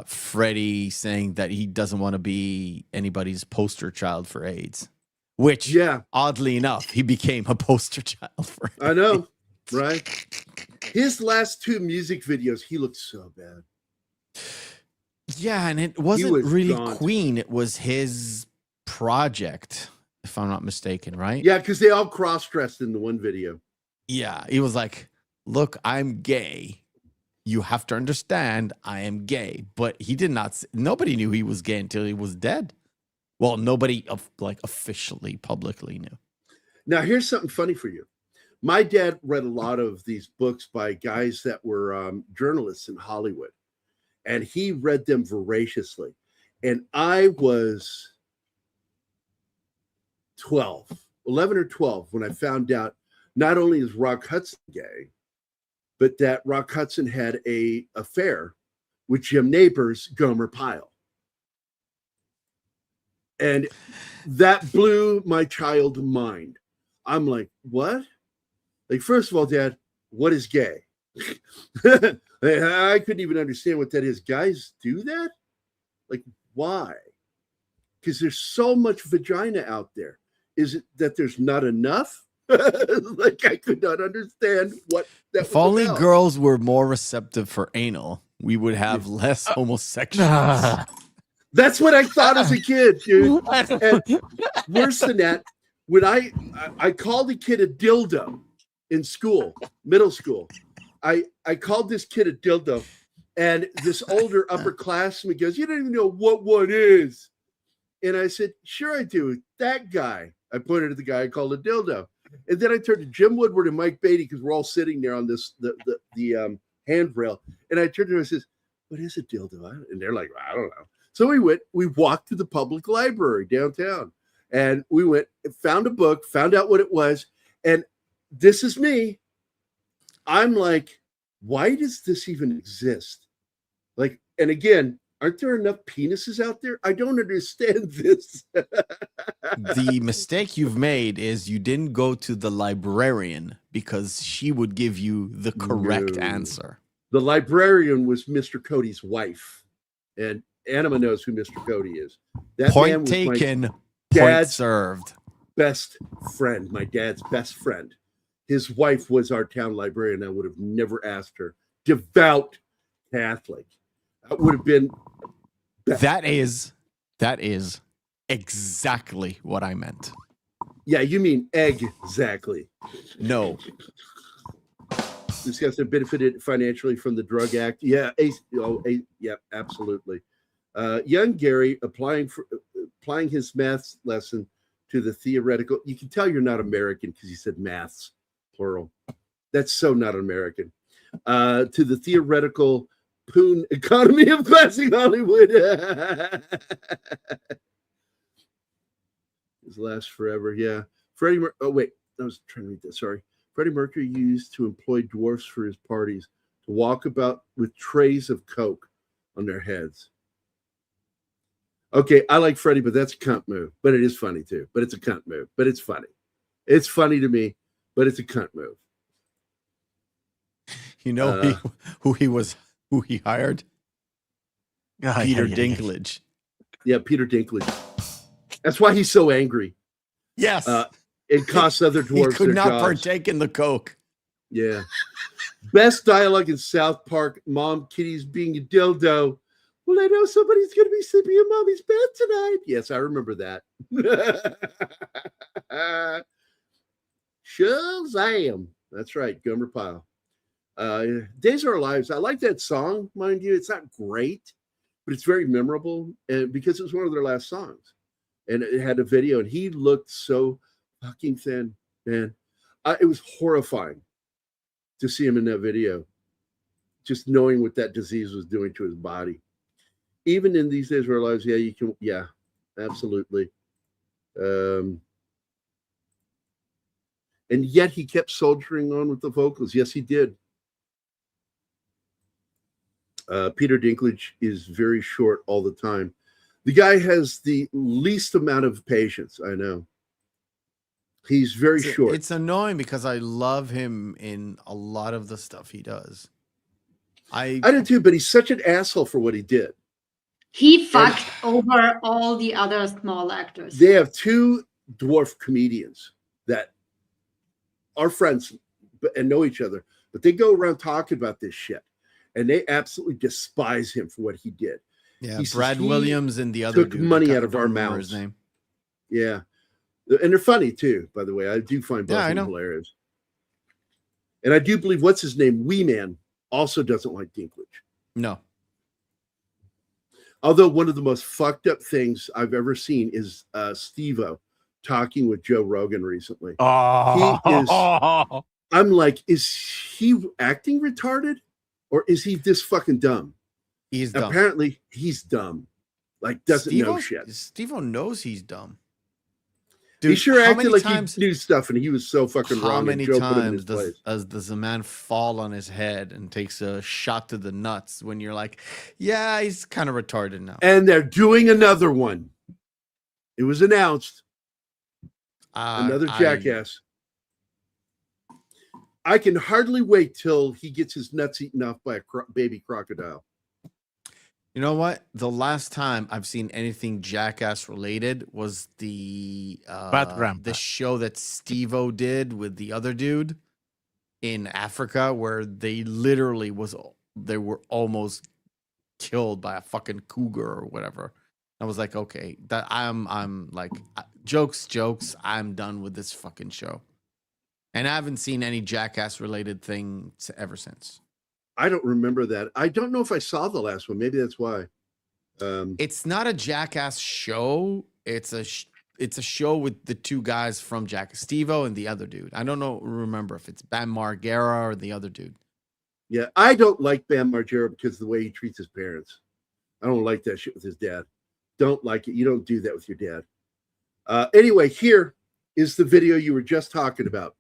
Freddie saying that he doesn't want to be anybody's poster child for AIDS. Which, oddly enough, he became a poster child for AIDS. I know, right? His last two music videos, he looked so bad. Yeah, and it wasn't really Queen. It was his project, if I'm not mistaken, right? Yeah, because they all cross-dressed in the one video. Yeah, he was like, look, I'm gay. You have to understand I am gay. But he did not, nobody knew he was gay until he was dead. Well, nobody officially, publicly knew. Now, here's something funny for you. My dad read a lot of these books by guys that were journalists in Hollywood. And he read them voraciously. And I was 11 or 12, when I found out not only is Rock Hudson gay, but that Rock Hudson had an affair with Jim Nabors' Gomer Pyle. And that blew my child mind. I'm like, what? Like, first of all, Dad, what is gay? I couldn't even understand what that is. Guys do that? Like, why? Because there's so much vagina out there. Is it that there's not enough? Like, I could not understand what that was. If only about. girls were more receptive for anal, we would have less homosexuals. That's what I thought as a kid, dude. And worse than that, when I called a kid a dildo in school, middle school. I called this kid a dildo, and this older upperclassman goes, "You don't even know what one is." And I said, "Sure I do. That guy." I pointed at the guy I called a dildo. And then I turned to Jim Woodward and Mike Beatty, because we're all sitting there on the handrail. And I turned to him and says, "What is a dildo?" And they're like, "I don't know." So we walked to the public library downtown, and we went and found a book, found out what it was. And this is me. I'm like, why does this even exist? Like, and again, aren't there enough penises out there? I don't understand this. The mistake you've made is you didn't go to the librarian, because she would give you the correct answer. The librarian was Mr. Cody's wife. And Anima knows who Mr. Cody is. That Point man was taken, my point dad's served. Best friend, my dad's best friend. His wife was our town librarian. I would have never asked her. Devout Catholic. That would have been best. That is exactly what I meant. Yeah, you mean exactly. No. Discussed and benefited financially from the drug act. Yeah, yeah, absolutely. Young Gary applying for applying his math lesson to the theoretical. You can tell you're not American because he said maths, plural. That's so not American. To the theoretical poon economy of classic Hollywood. This lasts forever. Yeah. Oh, wait. I was trying to read that. Sorry. Freddie Mercury used to employ dwarfs for his parties to walk about with trays of Coke on their heads. Okay, I like Freddie, but that's a cunt move. But it is funny too. But it's a cunt move. But it's funny. It's funny to me, but it's a cunt move. You know who he hired? Peter Dinklage. Yeah, Peter Dinklage. That's why he's so angry. Yes. It costs other dwarves. He could not jobs. partake in the Coke. Yeah. Best dialogue in South Park. Mom, Kitty's being a dildo. Well, I know somebody's going to be sleeping in Mommy's bed tonight. Yes, I remember that. Shazam. That's right. Gomer Pyle. Days of Our Lives. I like that song, mind you. It's not great, but it's very memorable because it was one of their last songs. And it had a video, and he looked so fucking thin, man. It was horrifying to see him in that video, just knowing what that disease was doing to his body. Even in These Days of Our Lives, yeah, absolutely. And yet he kept soldiering on with the vocals. Yes, he did. Peter Dinklage is very short all the time. The guy has the least amount of patience, I know. He's very short. It's annoying because I love him in a lot of the stuff he does. I do too, but he's such an asshole for what he did. He fucked over all the other small actors. They have two dwarf comedians that are friends and know each other, but they go around talking about this shit, and they absolutely despise him for what he did. Yeah, Brad Williams and the other took dude, money out of our mouths. His name. Yeah, and they're funny too. By the way, I do find both of them hilarious. And I do believe what's his name, Wee Man, also doesn't like Dinklage. No. Although one of the most fucked up things I've ever seen is Steve-O talking with Joe Rogan recently. Oh, I'm like, is he acting retarded, or is he this fucking dumb? He's dumb. Apparently, he's dumb. Like, doesn't know shit. Steve-O knows he's dumb. Dude, he sure acted like he knew stuff, and he was so fucking wrong. How many times does a man fall on his head and takes a shot to the nuts when you're like, yeah, he's kind of retarded now? And they're doing another one. It was announced. Another jackass. I can hardly wait till he gets his nuts eaten off by a baby crocodile. You know what? The last time I've seen anything Jackass related was the show that Steve-O did with the other dude in Africa, where they literally were almost killed by a fucking cougar or whatever. I was like, okay, that I'm like, jokes. I'm done with this fucking show, and I haven't seen any Jackass related thing ever since. I don't remember that. I don't know if I saw the last one. Maybe that's why. It's not a Jackass show. It's a show with the two guys from Jackass, Steve-O and the other dude. I don't remember if it's Bam Margera or the other dude. Yeah, I don't like Bam Margera because of the way he treats his parents. I don't like that shit with his dad. Don't like it. You don't do that with your dad. Anyway, here is the video you were just talking about.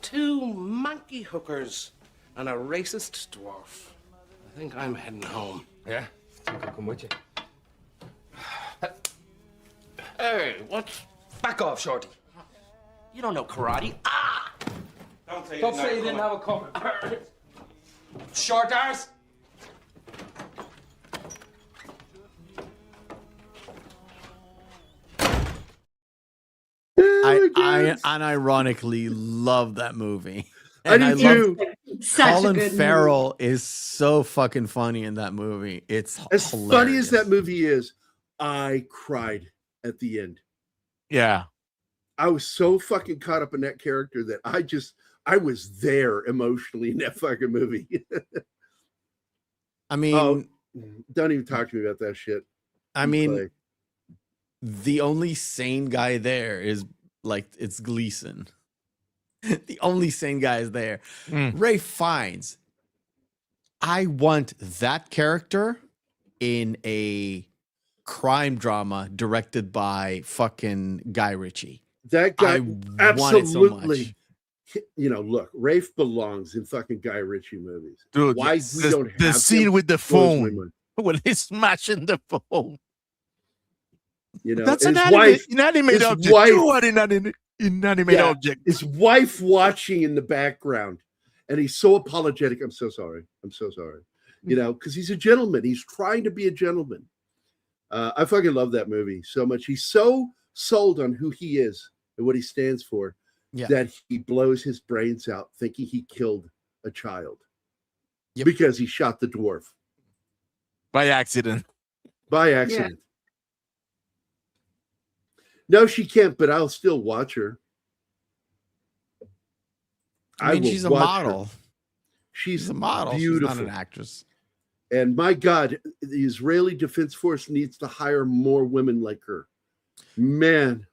Two monkey hookers and a racist dwarf. I think I'm heading home. Yeah? Think I'll come with you. Hey, what? Back off, Shorty. You don't know karate. Ah! Don't say you didn't have a cover. Short arse. I unironically love that movie. And I do. Colin Farrell is so fucking funny in that movie. It's as hilarious. Funny as that movie is. I cried at the end. Yeah. I was so fucking caught up in that character that I was there emotionally in that fucking movie. I mean, Don't even talk to me about that shit. I mean, the only sane guy there is like it's Gleason. The only sane guy is there. Ralph Fiennes. I want that character in a crime drama directed by fucking Guy Ritchie. That guy absolutely. So look, Rafe belongs in fucking Guy Ritchie movies. Dude, why we don't have the scene him with the blows my phone mind. when he's smashing the phone. That's an inanimate object. You are an inanimate object. His wife watching in the background, and he's so apologetic. I'm so sorry. I'm so sorry. Because he's a gentleman. He's trying to be a gentleman. I fucking love that movie so much. He's so sold on who he is and what he stands for that he blows his brains out thinking he killed a child because he shot the dwarf. By accident. By accident. No, she can't, but I'll still watch her. I mean, she's a model. She's a model. Beautiful. She's not an actress. And my God, the Israeli Defense Force needs to hire more women like her. Man.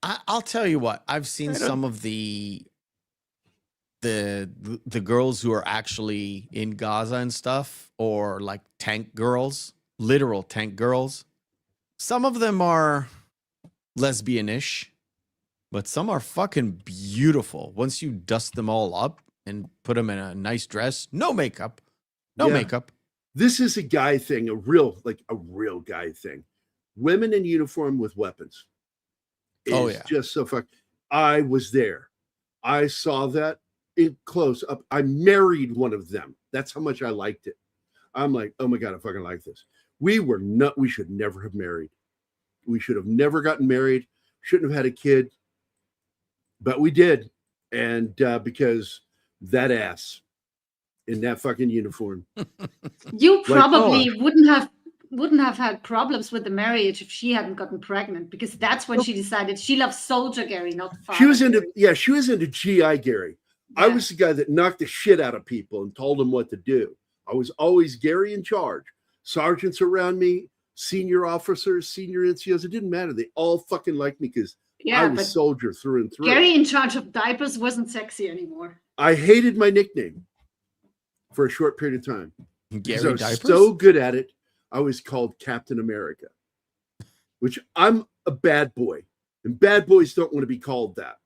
I'll tell you what. I've seen some of the girls who are actually in Gaza and stuff, or like tank girls, literal tank girls. Some of them are lesbian-ish, but some are fucking beautiful. Once you dust them all up and put them in a nice dress, no makeup. This is a guy thing, a real guy thing. Women in uniform with weapons. Just so fuck. I was there. I saw that in close up. I married one of them. That's how much I liked it. I'm like, oh my God, I fucking like this. We should never have married. We should have never gotten married. Shouldn't have had a kid. But we did. And because that ass in that fucking uniform. You probably wouldn't have had problems with the marriage if she hadn't gotten pregnant, because that's when she decided she loves Soldier Gary, not Father. She was into GI Gary. Yeah. I was the guy that knocked the shit out of people and told them what to do. I was always Gary in charge. Sergeants around me, senior officers, senior NCOs, it didn't matter. They all fucking liked me because I was Soldier through and through. Gary in charge of diapers wasn't sexy anymore. I hated my nickname for a short period of time. Gary I was Diapers? so good at it. I was called Captain America, which I'm a bad boy, and bad boys don't want to be called that.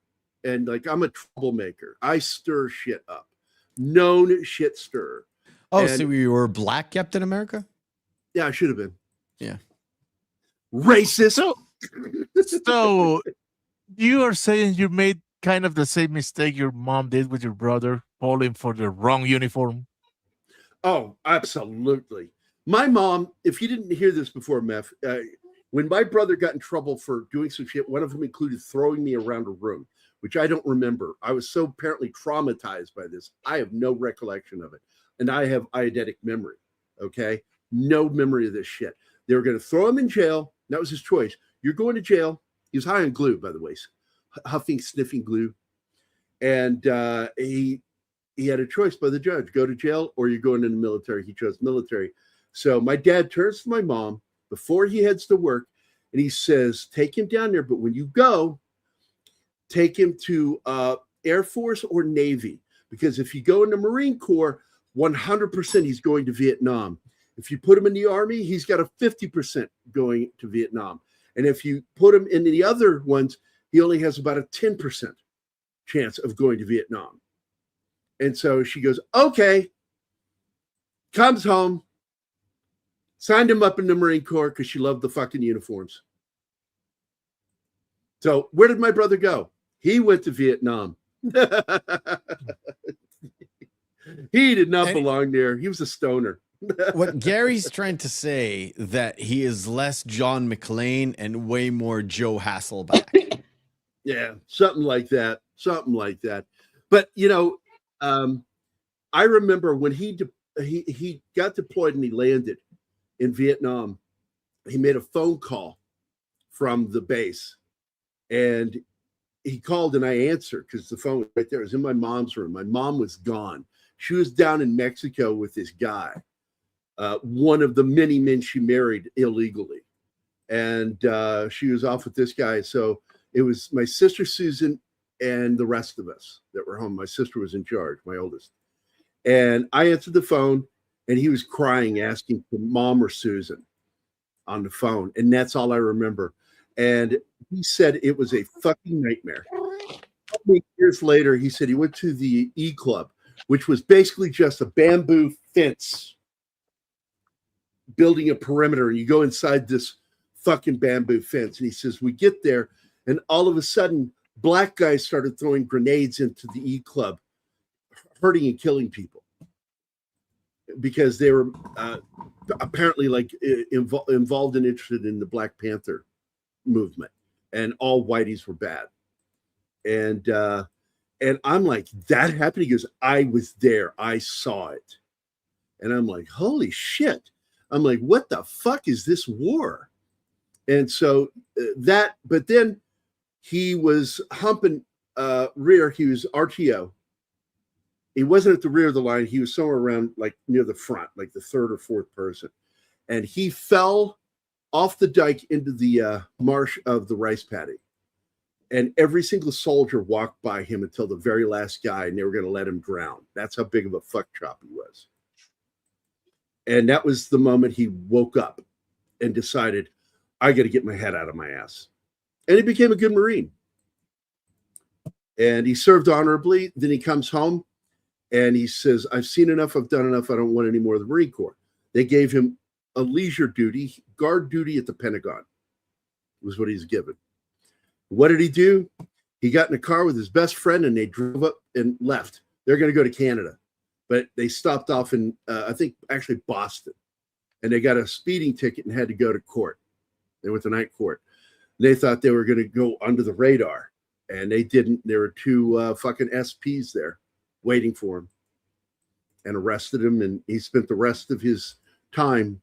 And like, I'm a troublemaker. I stir shit up. Known shit stirrer. Oh, so you were Black Captain America? Yeah, I should have been. Yeah. Racist. So you are saying you made kind of the same mistake your mom did with your brother, falling for the wrong uniform? Oh, absolutely. My mom, if you didn't hear this before, Meph, when my brother got in trouble for doing some shit, one of them included throwing me around a room, which I don't remember. I was so apparently traumatized by this. I have no recollection of it. And I have eidetic memory, okay? No memory of this shit. They were going to throw him in jail. That was his choice. You're going to jail. He was high on glue, by the way, huffing, sniffing glue. And he had a choice by the judge, go to jail or you're going in the military. He chose military. So my dad turns to my mom before he heads to work and he says, take him down there. But when you go, take him to Air Force or Navy. Because if you go in the Marine Corps, 100% he's going to Vietnam. If you put him in the Army, he's got a 50% going to Vietnam. And if you put him in the other ones, he only has about a 10% chance of going to Vietnam. And so she goes, okay, comes home, signed him up in the Marine Corps because she loved the fucking uniforms. So where did my brother go? He went to Vietnam. He did not belong there. He was a stoner. What Gary's trying to say that he is less John McClane and way more Joe Hasselbeck. Yeah, something like that. Something like that. But I remember when he got deployed and he landed in Vietnam, he made a phone call from the base, and he called and I answered because the phone right there was in my mom's room. My mom was gone. She was down in Mexico with this guy. one of the many men she married illegally. And she was off with this guy. So it was my sister Susan and the rest of us that were home. My sister was in charge, my oldest. And I answered the phone, and he was crying, asking for Mom or Susan on the phone. And that's all I remember. And he said it was a fucking nightmare. Years later, he said he went to the E Club, which was basically just a bamboo fence building a perimeter. And you go inside this fucking bamboo fence. And he says, we get there, and all of a sudden, black guys started throwing grenades into the E Club, hurting and killing people because they were apparently like involved and interested in the Black Panther movement, and all whiteys were bad. And I'm like, that happened? He goes, I was there. I saw it. And I'm like, holy shit. I'm like, what the fuck is this war? And so but then he was humping rear. He was RTO. He wasn't at the rear of the line. He was somewhere around like near the front, like the third or fourth person. And he fell off the dike into the marsh of the rice paddy. And every single soldier walked by him until the very last guy, and they were going to let him drown. That's how big of a fuck chop he was. And that was the moment he woke up and decided, I got to get my head out of my ass. And he became a good Marine. And he served honorably. Then he comes home and he says, I've seen enough. I've done enough. I don't want any more of the Marine Corps. They gave him a leisure duty, guard duty at the Pentagon was what he's given. What did he do? He got in a car with his best friend and they drove up and left. They're going to go to Canada, but they stopped off in, I think, actually Boston. And they got a speeding ticket and had to go to court. They went to night court. They thought they were going to go under the radar, and they didn't. There were two fucking SPs there waiting for him and arrested him. And he spent the rest of his time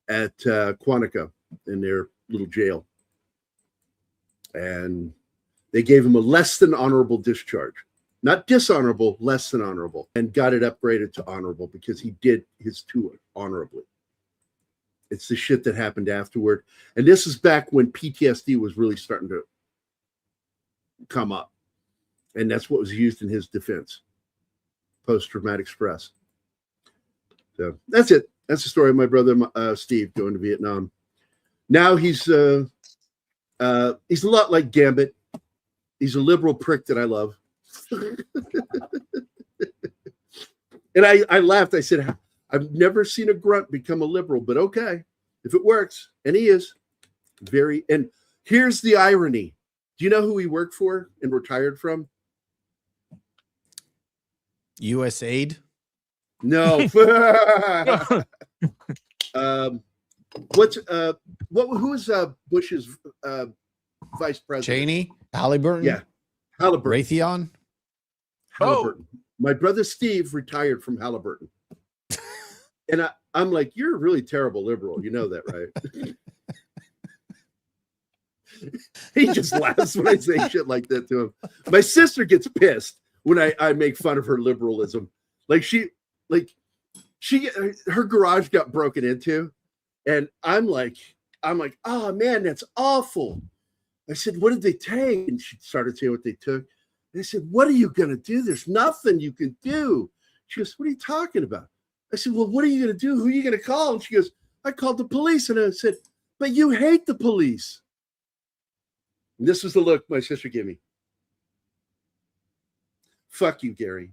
at Quantico in their little jail. And they gave him a less than honorable discharge. Not dishonorable, less than honorable, and got it upgraded to honorable because he did his tour honorably. It's the shit that happened afterward. And this is back when PTSD was really starting to come up. And that's what was used in his defense. Post-traumatic stress. So that's it. That's the story of my brother, Steve, going to Vietnam. Now he's a lot like Gambit. He's a liberal prick that I love. And I laughed. I said, I've never seen a grunt become a liberal, but okay, if it works. And he is very, and here's the irony. Do you know who he worked for and retired from? USAID? No. Who is Bush's vice president? Cheney? Halliburton? Yeah. Halliburton. Raytheon? Halliburton. Oh. My brother Steve retired from Halliburton. And I'm like, you're a really terrible liberal. You know that, right? He just laughs when I say shit like that to him. My sister gets pissed when I make fun of her liberalism. Her garage got broken into. And I'm like, oh man, that's awful. I said, what did they take? And she started saying what they took. And I said, what are you going to do? There's nothing you can do. She goes, what are you talking about? I said, well, what are you going to do? Who are you going to call? And she goes, I called the police. And I said, but you hate the police. And this was the look my sister gave me. Fuck you, Gary.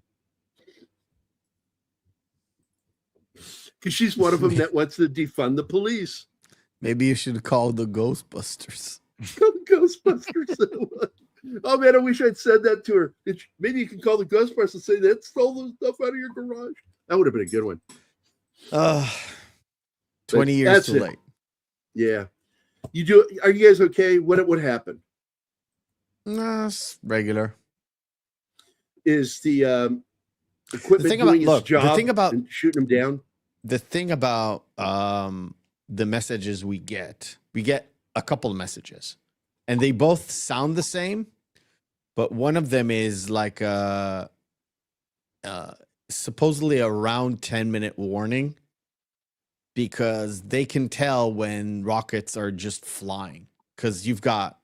Because she's one of them that wants to defund the police. Maybe you should call the Ghostbusters. Ghostbusters. Oh, man, I wish I'd said that to her. Maybe you can call the Ghostbusters and say, that stole the stuff out of your garage. That would have been a good one. 20 years too late. Yeah. Are you guys okay? What would happen? Nah, it's regular. Is the equipment doing its job and shooting them down? The thing about the messages we get a couple of messages, and they both sound the same, but one of them is like supposedly around 10-minute warning, because they can tell when rockets are just flying, because you've got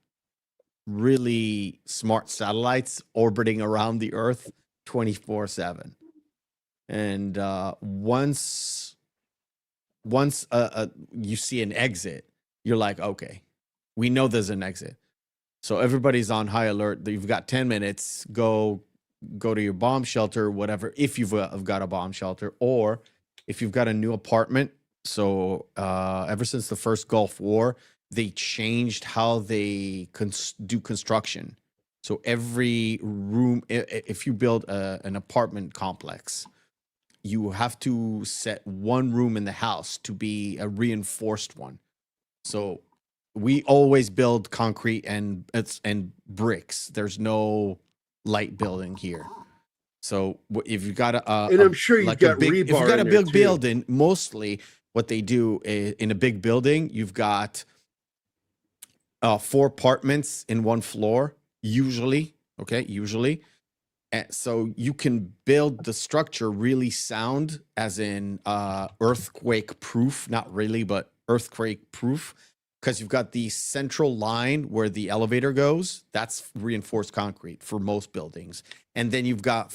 really smart satellites orbiting around the Earth 24/7. And once you see an exit, you're like, okay, we know there's an exit. So everybody's on high alert. You've got 10 minutes. Go to your bomb shelter, whatever, if you've got a bomb shelter, or if you've got a new apartment. So ever since the first Gulf War, they changed how they do construction. So every room, if you build an apartment complex, you have to set one room in the house to be a reinforced one. So we always build concrete and bricks. There's no light building here. So if you've got and I'm sure you've got rebar. If you've got a big building, mostly what they do in a big building, you've got 4 apartments in one floor, usually. Okay, usually. And so you can build the structure really sound, as in earthquake proof. Not really, but earthquake proof. Because you've got the central line where the elevator goes. That's reinforced concrete for most buildings. And then you've got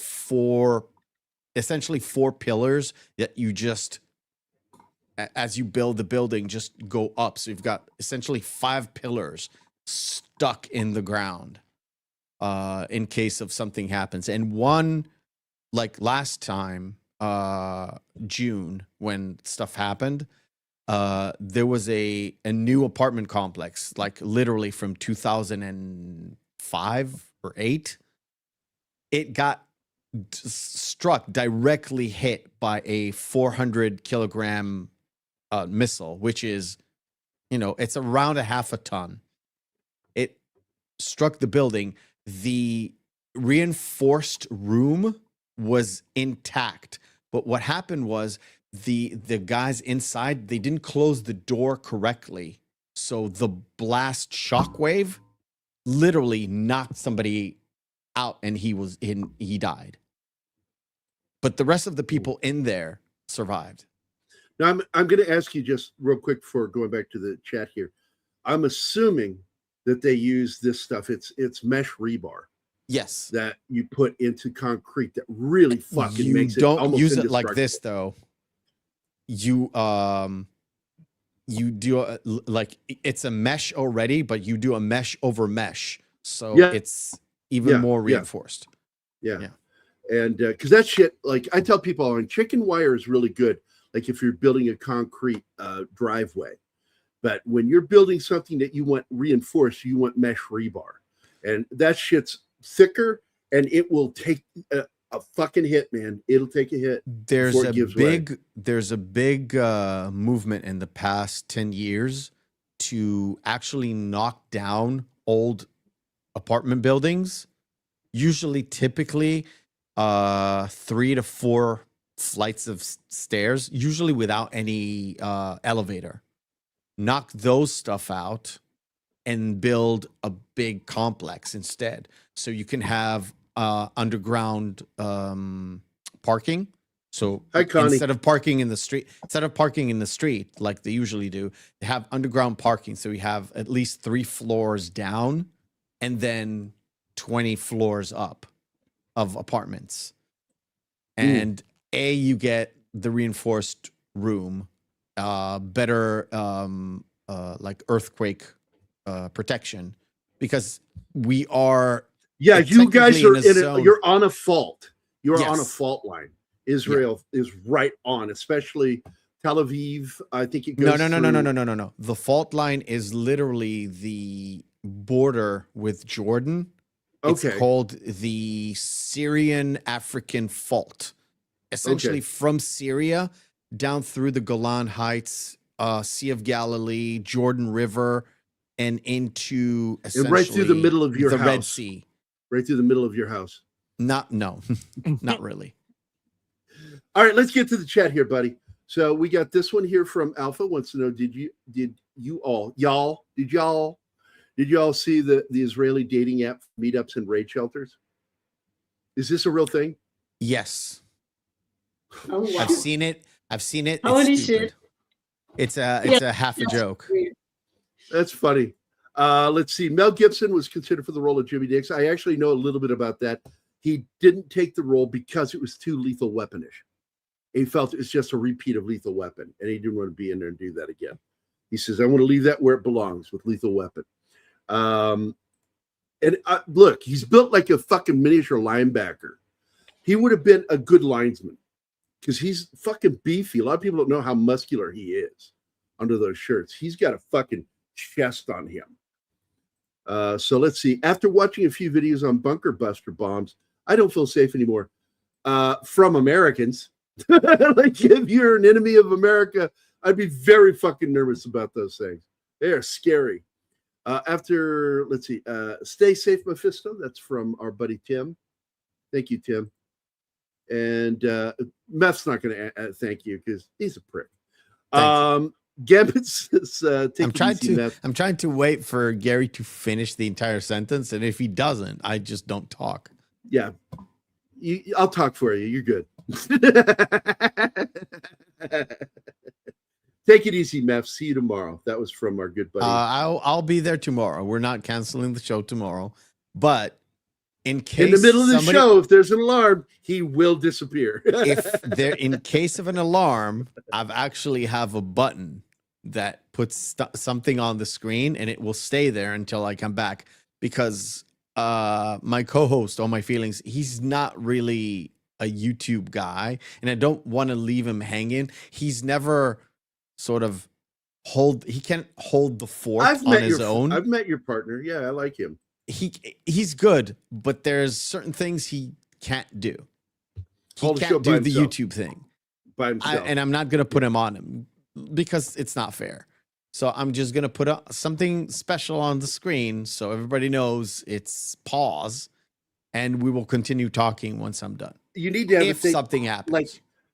essentially 4 pillars that you just, as you build the building, just go up. So you've got essentially 5 pillars stuck in the ground in case of something happens. And one, like last time, June, when stuff happened, there was a new apartment complex, like literally from 2005 or 8. It got struck, directly hit by a 400 kilogram missile, which is, it's around a half a ton. It struck the building. The reinforced room was intact, but what happened was, the guys inside, they didn't close the door correctly. So the blast shockwave literally knocked somebody out, and he died. But the rest of the people in there survived. Now I'm going to ask you just real quick before going back to the chat here. I'm assuming that they use this stuff. It's mesh rebar. Yes. That you put into concrete that really fucking makes it almost indestructible. You don't use it like this though. You do like it's a mesh already, but you do a mesh over mesh, so it's even more reinforced. Yeah. And because that shit, like I tell people, on chicken wire is really good. Like if you're building a concrete driveway, but when you're building something that you want reinforced, you want mesh rebar, and that shit's thicker, and it will take a fucking hit, man. It'll take a hit. There's a big movement in the past 10 years to actually knock down old apartment buildings, typically 3 to 4 flights of stairs, usually without any elevator. Knock those stuff out and build a big complex instead. So you can have underground parking. So instead of parking in the street like they usually do, they have underground parking. So we have at least 3 floors down and then 20 floors up of apartments. And you get the reinforced room, better like earthquake protection, because we are you guys are you're on a fault. You're on a fault line. Israel is right on, especially Tel Aviv. I think it goes No. The fault line is literally the border with Jordan. It's called the Syrian African Fault. Essentially from Syria down through the Golan Heights, Sea of Galilee, Jordan River, and into essentially right through the middle of your the house. Red Sea. Right through the middle of your house. Not really. All right, let's get to the chat here, buddy. So we got this one here from Alpha. Wants to know, did you all see the Israeli dating app meetups and raid shelters? Is this a real thing? Yes. Oh, wow. I've seen it. Holy shit. It's a half a joke. That's funny. Let's see. Mel Gibson was considered for the role of Jimmy Dix. I actually know a little bit about that. He didn't take the role because it was too Lethal Weaponish. He felt it was just a repeat of Lethal Weapon, and he didn't want to be in there and do that again. He says, I want to leave that where it belongs with Lethal Weapon. Look, he's built like a fucking miniature linebacker. He would have been a good linesman because he's fucking beefy. A lot of people don't know how muscular he is under those shirts. He's got a fucking chest on him. So let's see. After watching a few videos on bunker buster bombs, I don't feel safe anymore. From Americans. Like if you're an enemy of America, I'd be very fucking nervous about those things. They are scary. Let's see. Stay safe, Mephisto. That's from our buddy Tim. Thank you, Tim. And Meph's not going to thank you because he's a prick. Gambit says, I'm trying to wait for Gary to finish the entire sentence, and if he doesn't, I just don't talk. Yeah, I'll talk for you. You're good. Take it easy, Meph. See you tomorrow. That was from our good buddy. I'll be there tomorrow. We're not canceling the show tomorrow, but in case in the middle of the show, if there's an alarm, he will disappear. In case of an alarm, I've actually have a button that puts something on the screen, and it will stay there until I come back. Because my co-host, All My Feelings, he's not really a YouTube guy, and I don't want to leave him hanging. He's never sort of he can't hold the fort on his own. I've met your partner. Yeah, I like him. He's good, but there's certain things he can't do. He can't do the YouTube thing by himself. And I'm not going to put him on him because it's not fair. So I'm just going to put something special on the screen so everybody knows it's pause, and we will continue talking once I'm done. You need to have something happens. Like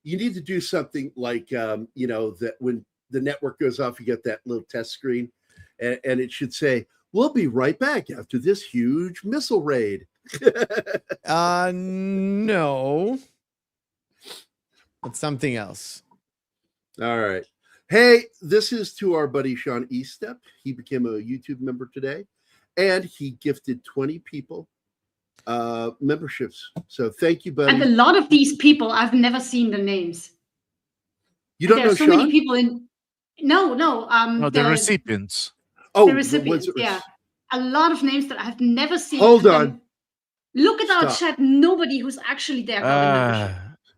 you need to do something like that when the network goes off, you get that little test screen, and it should say, "We'll be right back after this huge missile raid." No. It's something else. All right. Hey, this is to our buddy Sean Eastep. He became a YouTube member today, and he gifted 20 people memberships. So thank you, buddy. And a lot of these people, I've never seen the names. You don't know so Sean? many people in. No. The recipients. Oh, the recipients. Yeah, a lot of names that I've never seen. Hold on. Look at our chat. Nobody who's actually there.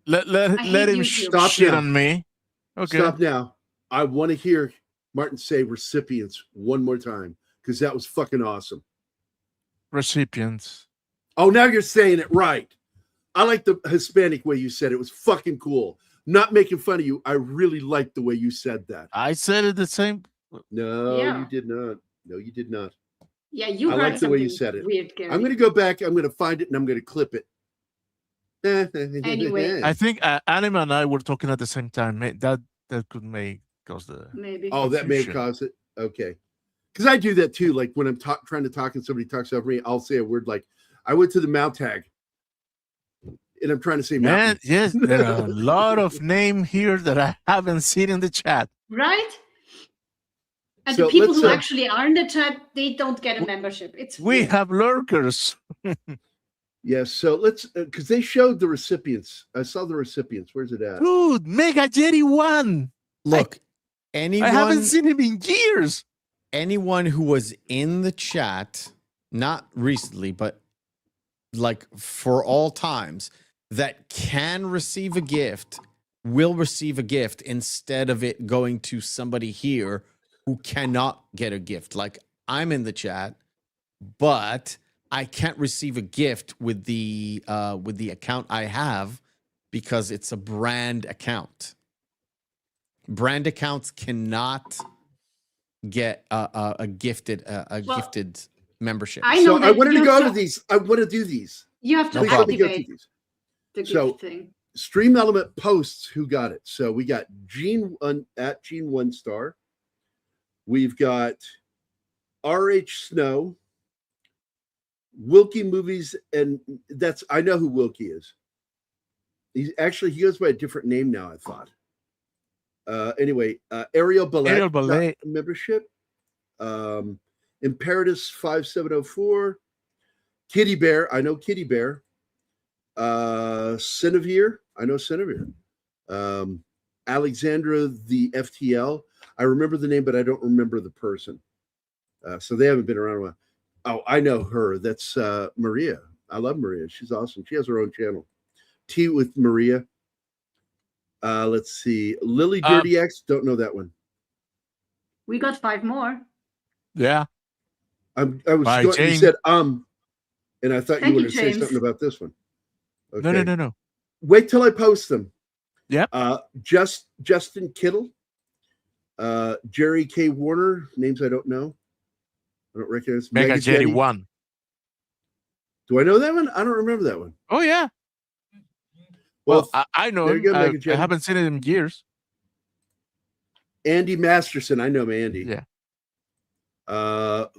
Let him stop shit on me. Okay. Stop now. I want to hear Martin say recipients one more time because that was fucking awesome. Recipients. Oh, now you're saying it right. I like the Hispanic way you said it. It was fucking cool. Not making fun of you. I really liked the way you said that. I said it the same. No, you did not. No, you did not. Yeah, you. I like the way you said it. Weird, Gary. I'm going to go back. I'm going to find it and I'm going to clip it. Anyway, I think Anima and I were talking at the same time. That could cause the maybe. Oh, that may cause it. Okay, because I do that too. Like when I'm trying to talk and somebody talks over me, I'll say a word like, "I went to the Mount Tag," and I'm trying to say mountain. Yes, there are a lot of names here that I haven't seen in the chat. Right? And So the people who let's, actually are in the chat, they don't get a membership. We weird. have lurkers. Yes, so let's because they showed the recipients. I saw the recipients. Where's it at? Dude, Mega Jerry won. Look, I haven't seen him in years. Anyone who was in the chat, not recently, but like for all times, that can receive a gift will receive a gift instead of it going to somebody here who cannot get a gift. Like I'm in the chat, but I can't receive a gift with the account I have because it's a brand account. Brand accounts cannot get a gifted membership. I know. So I wanted to go to these. I want to do these. You have to Please let me go activate through these. the gift So thing. Stream Element posts who got it. So we got Gene at Gene One Star. We've got RH Snow, Wilkie Movies, and that's I know who Wilkie is. He goes by a different name now, I thought. Anyway, Aerial Ballet, Ballet. membership. Imperatus 5704. Kitty Bear, I know Kitty Bear. Cinevere, I know Cinevere. Alexandra the FTL. I remember the name, but I don't remember the person. So they haven't been around a while. Oh, I know her. That's Maria. I love Maria. She's awesome. She has her own channel. Tea with Maria. Let's see. Lily Dirty X. Don't know that one. We got 5 more. Yeah. I was going, you said and I thought you were going to say something about this one. Okay. No. Wait till I post them. Yep. Justin Kittle, Jerry K. Warner, names I don't know. I don't recognize. Mega Jetty 1. Do I know that one? I don't remember that one. Oh yeah. Well, I know him. I haven't seen it in years. Andy Masterson, I know Andy. Yeah.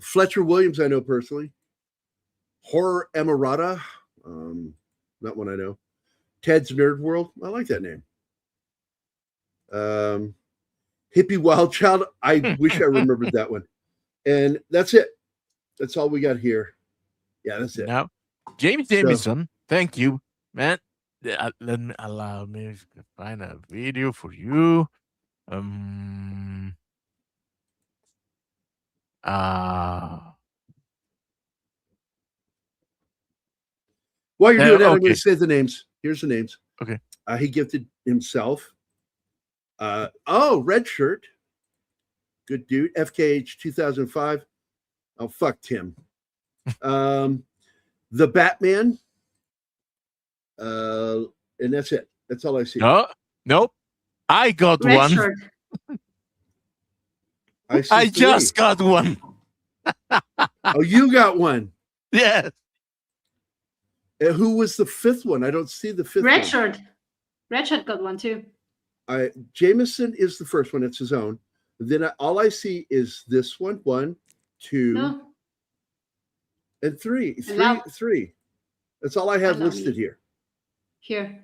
Fletcher Williams, I know personally. Horror Emirata, not one I know. Ted's Nerd World, I like that name. Hippie Wild Child, I wish I remembered that one. And that's it. That's all we got here. Yeah, that's it. Now, James Jameson, thank you, man. Allow me to find a video for you. While you're doing that, I'm going to say the names. Here's the names. Okay. He gifted himself. Red Shirt. Good dude. FKH 2005. Oh, fuck Tim. The Batman. And that's it. That's all I see. Nope. I got Red one. Shirt. I just got one. Oh, you got one. Yes. Who was the 5th one? I don't see the 5th Red one. Shirt. Red Shirt got one too. Jameson is the first one. It's his own. Then all I see is this one. 1, 2, and 3. Three. That's all I have listed here. Here.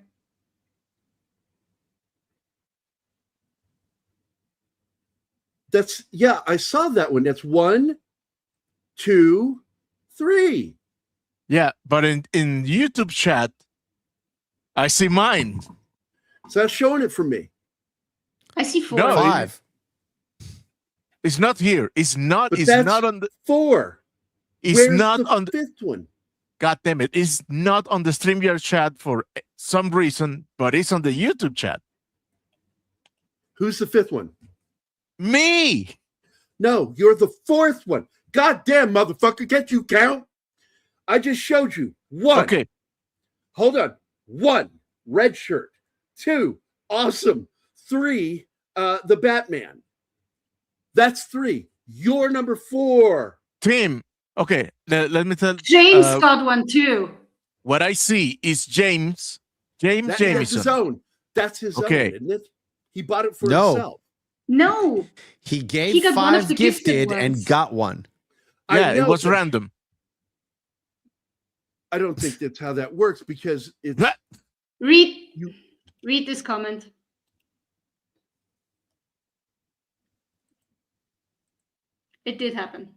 I saw that one. That's 1, 2, 3. Yeah, but in YouTube chat, I see mine. It's not showing it for me. I see 4. No, 5. It's not here. It's not. But It's not on the 4. It's Where's not the on the 5th one. God damn it! It's not on the StreamYard chat for some reason, but it's on the YouTube chat. Who's the 5th one? Me. No, you're the 4th one. God damn, motherfucker! Can't you count? I just showed you 1. Okay. Hold on. 1, Red Shirt. 2, awesome. 3, the Batman. That's 3. You're number 4. Tim. Okay. Let me tell. James got one too. What I see is James Jameson. That's his own. That's his own, isn't it? He bought it for himself. No. He gave got one of 5 the gifted gifted and ones. got one. Yeah, it was but random. I don't think that's how that works because it's Read this comment. It did happen.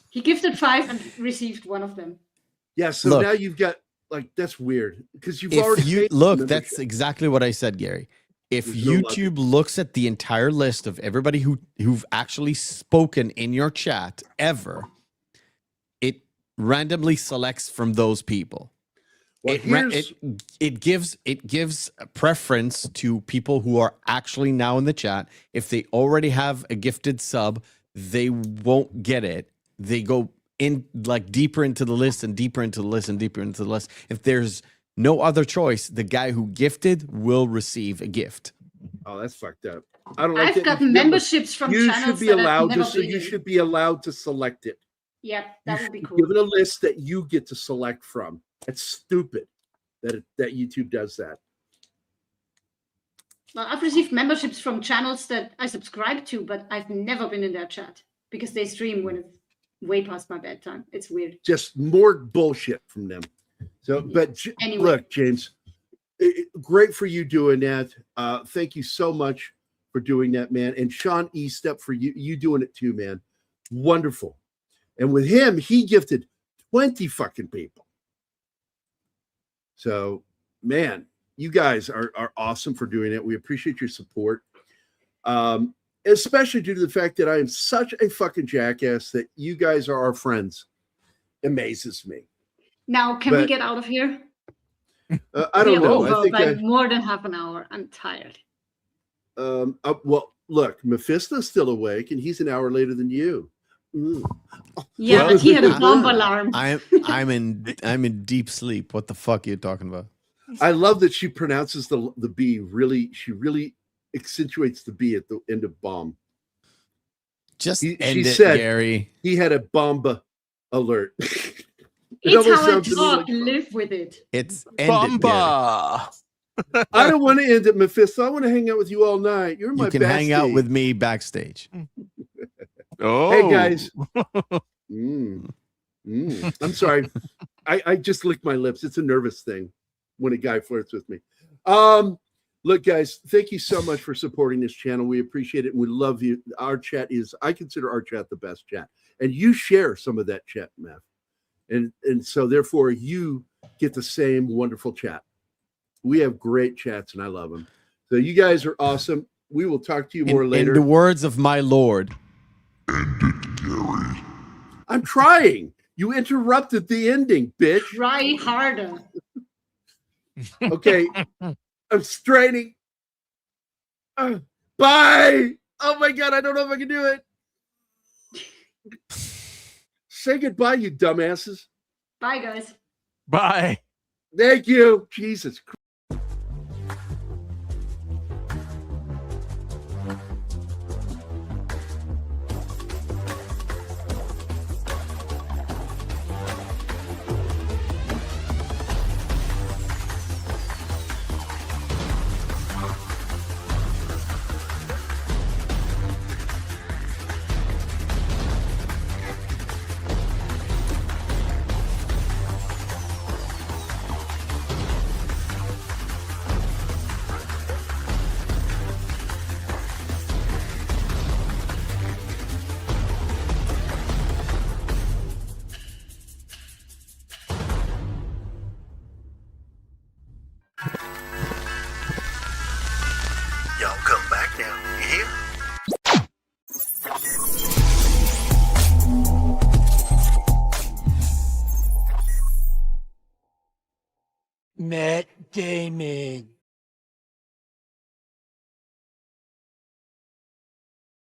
He gifted 5 and received one of them. Yeah, so Look. now you've got that's weird because you've If already you paid look, the that's membership. exactly what I said, Gary. If There's no logic. YouTube looks at the entire list of everybody who've actually spoken in your chat ever, it randomly selects from those people. Well, It gives a preference to people who are actually now in the chat. If they already have a gifted sub, they won't get it. They go in like deeper into the list and deeper into the list and deeper into the list. If there's no other choice, the guy who gifted will receive a gift. Oh, that's fucked up. I don't like I've it. gotten memberships from You channels should be that I've allowed never to. So been you in. should be allowed to select it. Yeah, that would be cool. Given a list that you get to select from. It's stupid that YouTube does that. Well, I've received memberships from channels that I subscribe to, but I've never been in their chat because they stream when it's way past my bedtime. It's weird. Just more bullshit from them. So, but Anyway. look, James, great for you doing that. Thank you so much for doing that, man. And Sean E. Step for you doing it too, man. Wonderful. And with him, he gifted 20 fucking people. So, man, you guys are awesome for doing it. We appreciate your support. Especially due to the fact that I am such a fucking jackass that you guys are our friends. Amazes me. Now, can we get out of here? I don't know. Over I think by more than half an hour. I'm tired. Well, look, Mephisto's still awake, and he's an hour later than you. Yeah, but he had a bomb alarm. I'm in deep sleep. What the fuck are you talking about? I love that she pronounces the B really. She really accentuates the B at the end of bomb. Just she said, Gary. He had a bomba alert. It's how I talk. Live with it. It's bomba. I don't want to end it, Mephisto. I want to hang out with you all night. You're my. You can hang out with me backstage. Oh, hey guys. I'm sorry. I just licked my lips. It's a nervous thing when a guy flirts with me. Look, guys, thank you so much for supporting this channel. We appreciate it. And we love you. Our chat I consider our chat the best chat. And you share some of that chat, Meth. And so therefore you get the same wonderful chat. We have great chats and I love them. So you guys are awesome. We will talk to you more later. In the words of my Lord. End it, Gary. I'm trying. You interrupted the ending, bitch. Try harder. Okay. I'm straining. Bye. Oh my God. I don't know if I can do it. Say goodbye, you dumbasses. Bye, guys. Bye. Thank you. Jesus Christ. Y'all come back now. You hear? Matt Damon.